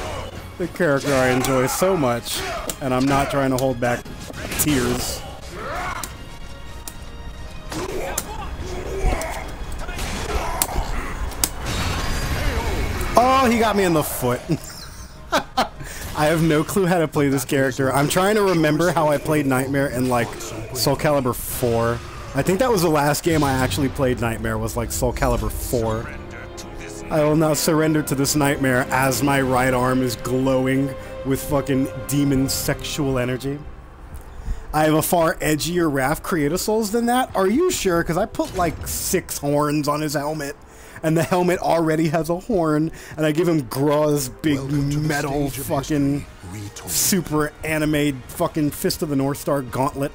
the character I enjoy so much, and I'm not trying to hold back tears. Oh, he got me in the foot. I have no clue how to play this character. I'm trying to remember how I played Nightmare in, like, Soul Calibur 4. I think that was the last game I actually played Nightmare, was like Soul Calibur 4. I will now surrender to this nightmare as my right arm is glowing with fucking demon sexual energy. I have a far edgier Raph Creator Souls than that. Are you sure? Because I put like 6 horns on his helmet, and the helmet already has a horn, and I give him Graw's big metal fucking super anime fucking Fist of the North Star gauntlet.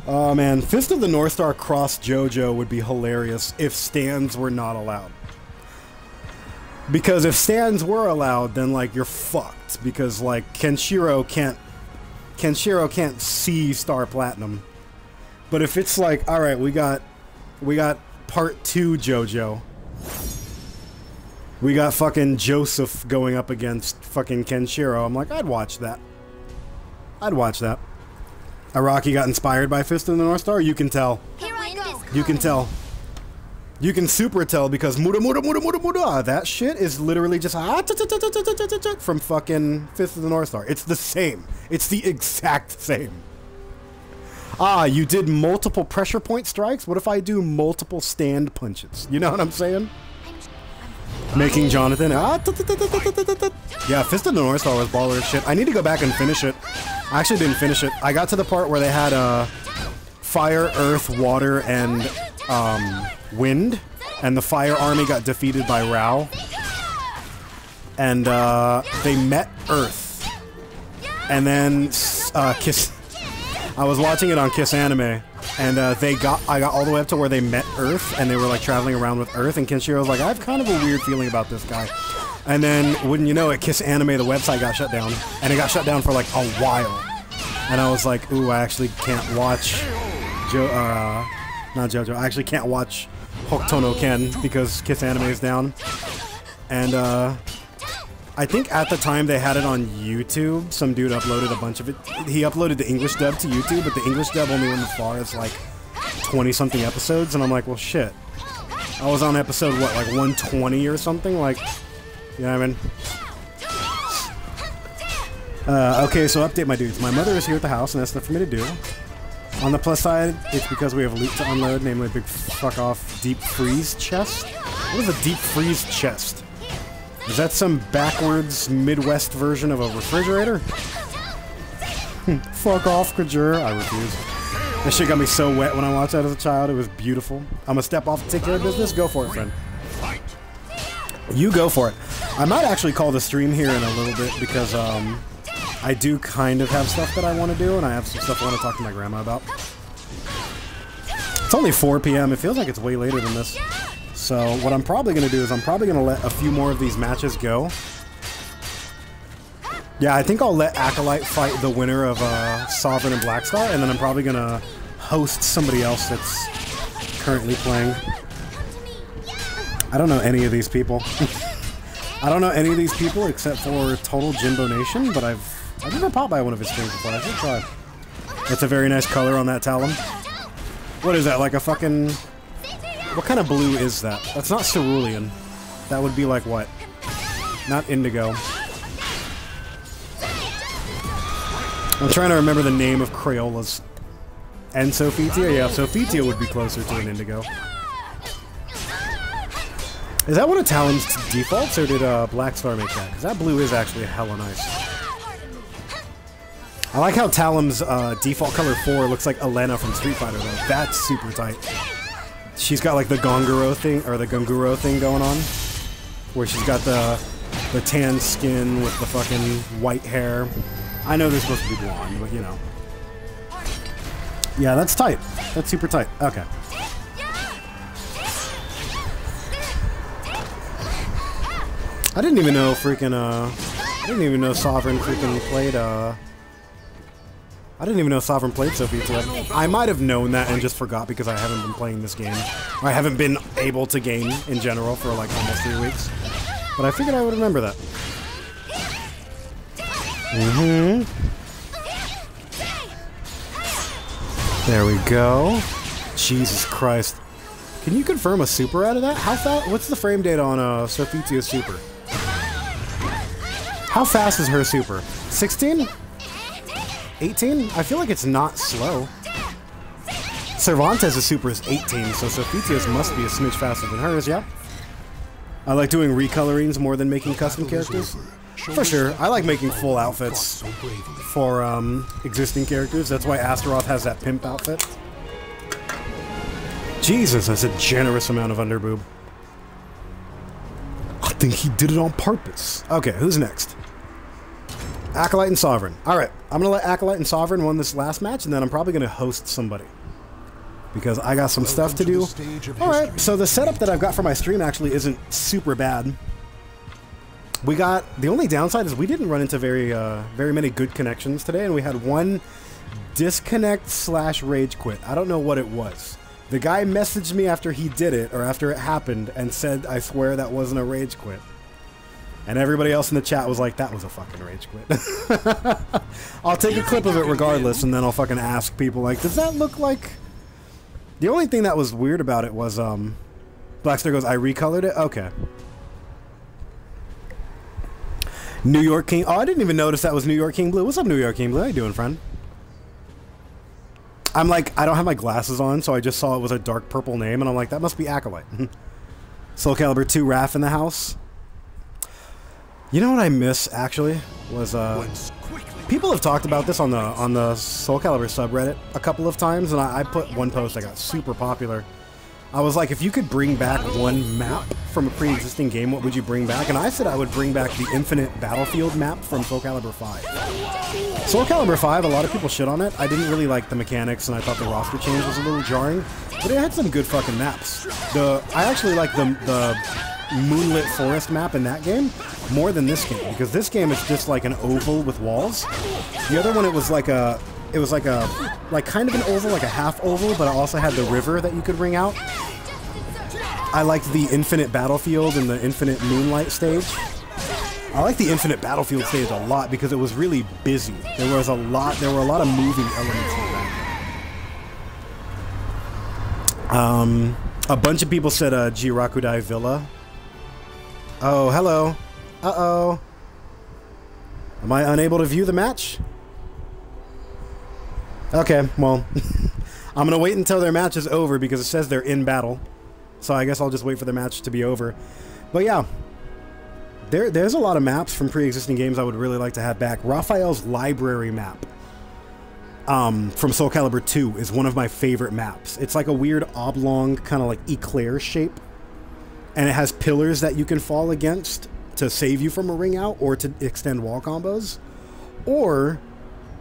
Oh man, Fist of the North Star cross JoJo would be hilarious if stands were not allowed. Because if stands were allowed, then like you're fucked. Because like Kenshiro can't see Star Platinum. But if it's like, all right, we got part 2 JoJo. We got fucking Joseph going up against fucking Kenshiro. I'm like, I'd watch that. I'd watch that. Araki got inspired by Fist of the North Star. You can tell.
Here I go.
You can tell. You can super tell because muda. That shit is literally just from fucking Fist of the North Star. It's the same. It's the exact same. Ah, you did multiple pressure point strikes? What if I do multiple stand punches? You know what I'm saying? Making Jonathan. Yeah, Fist of the North Star was baller as shit. I need to go back and finish it. I actually didn't finish it. I got to the part where they had fire, earth, water, and wind, and the fire army got defeated by Rao, and they met Earth, and then Kiss. I was watching it on Kiss Anime, and I got all the way up to where they met Earth, and they were like traveling around with Earth, and Kenshiro was like, I have kind of a weird feeling about this guy. And then, wouldn't you know it, Kiss Anime, the website got shut down, and it got shut down for like a while. And I was like, ooh, I actually can't watch not JoJo. I actually can't watch Hokuto no Ken because Kiss Anime is down. And I think at the time they had it on YouTube. Some dude uploaded a bunch of it. He uploaded the English dub to YouTube, but the English dub only went as far as like 20-something episodes. And I'm like, well, shit. I was on episode, what, like 120 or something? Like, you know what I mean? Okay, so update my dudes. My mother is here at the house, and that's nothing for me to do. On the plus side, it's because we have loot to unload, namely a big fuck-off deep freeze chest. What is a deep freeze chest? Is that some backwards Midwest version of a refrigerator? Fuck off, Kajur. I refuse. That shit got me so wet when I watched that as a child. It was beautiful. I'm gonna step off to take care of business. Go for it, friend. You go for it. I might actually call the stream here in a little bit because, I do kind of have stuff that I want to do, and I have some stuff I want to talk to my grandma about. It's only 4 p.m. It feels like it's way later than this. So what I'm probably going to do is I'm probably going to let a few more of these matches go. Yeah, I think I'll let Acolyte fight the winner of Sovereign and Blackstar, and then I'm probably going to host somebody else that's currently playing. I don't know any of these people. I don't know any of these people except for Total Jimbo Nation, but I've never popped by one of his streams before. I should try. That's a very nice color on that Talon. What is that, like a fucking... What kind of blue is that? That's not cerulean. That would be like what? Not indigo. I'm trying to remember the name of Crayolas. And Sophitia? Yeah, Sophitia would be closer to an indigo. Is that one of Talon's defaults, or did Blackstar make that? Because that blue is actually hella nice. I like how Talon's default color 4 looks like Elena from Street Fighter, though. That's super tight. She's got like the Gonguro thing, or the Gonguro thing going on, where she's got the tan skin with the fucking white hair. I know they're supposed to be blonde, but you know. Yeah, that's tight. That's super tight. Okay. I didn't even know freaking, I didn't even know Sovereign freaking played, I didn't even know Sovereign played Sophia. I might have known that and just forgot because I haven't been playing this game. Or I haven't been able to game in general for like almost 3 weeks. But I figured I would remember that. There we go. Jesus Christ. Can you confirm a super out of that? How fast? What's the frame data on Sophitia's super? How fast is her super? 16? 18? I feel like it's not slow.
Cervantes' super is 18, so Sophitia's must be a smidge faster than hers, yeah? I like doing recolorings more than making custom characters. For sure, I like making full outfits for existing characters. That's why Astaroth has that pimp outfit. Jesus, that's a generous amount of underboob. I think he did it on purpose. Okay, who's next? Acolyte and Sovereign. Alright, I'm going to let Acolyte and Sovereign win this last match, and then I'm probably going to host somebody. Because I got some stuff to do. Alright, so the setup that I've got for my stream actually isn't super bad. We got... The only downside is we didn't run into very many good connections today, and we had one disconnect/rage quit. I don't know what it was. The guy messaged me after he did it, or after it happened, and said, I swear that wasn't a rage quit. And everybody else in the chat was like, that was a fucking rage quit. I'll take a clip of it regardless, and then I'll fucking ask people, like, does that look like... The only thing that was weird about it was, Blackstar goes, I recolored it? Okay. New York King... Oh, I didn't even notice that was New York King Blue. What's up, New York King Blue? How you doing, friend? I'm like, I don't have my glasses on, so I just saw it was a dark purple name, and I'm like, that must be Acolyte. Soul Calibur 2 Raph in the house. You know what I miss, actually? Was, people have talked about this on the Soul Calibur subreddit a couple of times, and I put one post that got super popular. I was like, if you could bring back one map from a pre-existing game, what would you bring back? And I said I would bring back the Infinite Battlefield map from Soul Calibur 5. Soul Calibur 5, a lot of people shit on it. I didn't really like the mechanics, and I thought the roster change was a little jarring, but it had some good fucking maps. I actually like the Moonlit Forest map in that game more than this game, because this game is just like an oval with walls. The other one, it was like kind of an oval, like a half oval, but it also had the river that you could ring out. I liked the Infinite Battlefield and the Infinite Moonlight stage. I like the Infinite Battlefield stage a lot because it was really busy. There were a lot of moving elements in that. A bunch of people said Jirakudai Villa. Oh, hello. Uh-oh. Am I unable to view the match? Okay, well, I'm going to wait until their match is over because it says they're in battle. So I guess I'll just wait for the match to be over. But yeah, there's a lot of maps from pre-existing games I would really like to have back. Raphael's Library map from Soul Calibur 2 is one of my favorite maps. It's like a weird oblong kind of like eclair shape. And it has pillars that you can fall against to save you from a ring out or to extend wall combos. Or...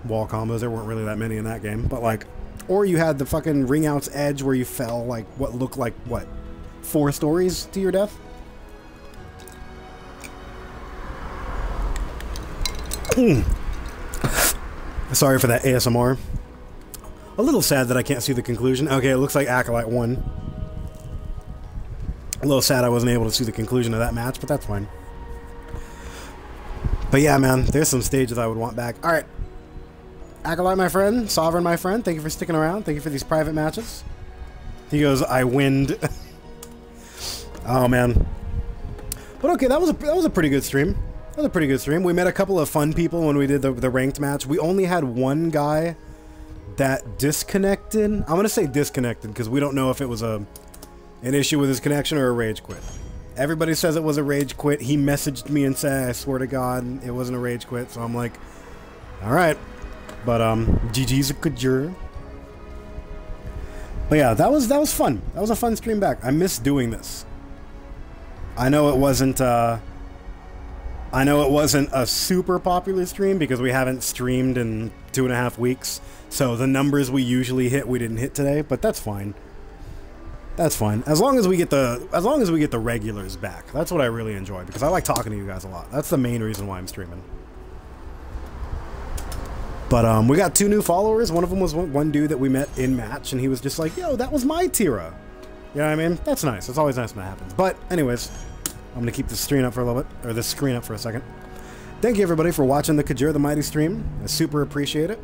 wall combos, there weren't really that many in that game, but like, or you had the fucking ring out's edge where you fell like what looked like, what, 4 stories to your death? Sorry for that ASMR. A little sad that I can't see the conclusion. Okay, it looks like Acolyte won. A little sad I wasn't able to see the conclusion of that match, but that's fine. But yeah, man, there's some stages I would want back. Alright. Acolyte, my friend. Sovereign, my friend. Thank you for sticking around. Thank you for these private matches. He goes, I winned. Oh, man. But okay, that was a pretty good stream. That was a pretty good stream. We met a couple of fun people when we did the ranked match. We only had one guy that disconnected. I'm going to say disconnected because we don't know if it was an issue with his connection or a rage quit. Everybody says it was a rage quit. He messaged me and said, I swear to God, it wasn't a rage quit. So I'm like, all right. But GG's a good juror. But yeah, that was fun. That was a fun stream back. I miss doing this. I know it wasn't a super popular stream because we haven't streamed in 2.5 weeks. So the numbers we usually hit, we didn't hit today, but that's fine. That's fine. As long as we get the regulars back. That's what I really enjoy because I like talking to you guys a lot. That's the main reason why I'm streaming. But we got 2 new followers. One of them was one dude that we met in match, and he was just like, yo, that was my Tira. You know what I mean? That's nice. It's always nice when that happens. But anyways, I'm going to keep this screen up for a little bit, or this screen up for a second. Thank you, everybody, for watching the Kajir the Mighty stream. I super appreciate it.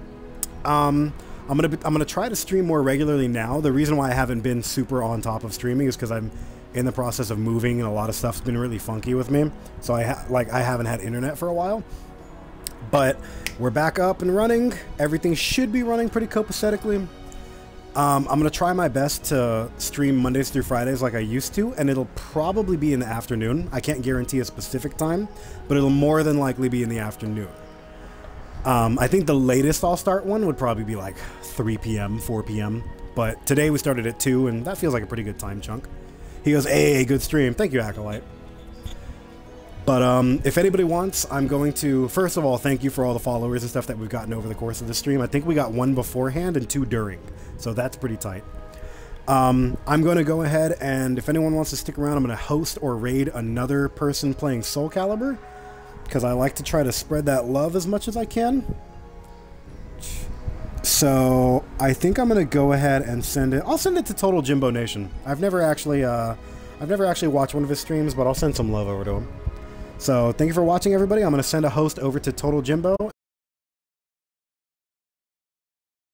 I'm gonna try to stream more regularly now. The reason why I haven't been super on top of streaming is because I'm in the process of moving, and a lot of stuff's been really funky with me. So I haven't had internet for a while. But we're back up and running. Everything should be running pretty copacetically. I'm going to try my best to stream Mondays through Fridays like I used to, and it'll probably be in the afternoon. I can't guarantee a specific time, but it'll more than likely be in the afternoon. I think the latest I'll start one would probably be like 3 p.m., 4 p.m., but today we started at 2, and that feels like a pretty good time chunk. He goes, hey, good stream. Thank you, Acolyte. But if anybody wants, I'm going to, first of all, thank you for all the followers and stuff that we've gotten over the course of the stream. I think we got 1 beforehand and 2 during, so that's pretty tight. I'm going to go ahead and if anyone wants to stick around, I'm going to host or raid another person playing Soul Calibur, because I like to try to spread that love as much as I can. So I think I'm going to go ahead and send it. I'll send it to Total Jimbo Nation. I've never actually watched one of his streams, but I'll send some love over to him. So thank you for watching, everybody. I'm going to send a host over to Total Jimbo,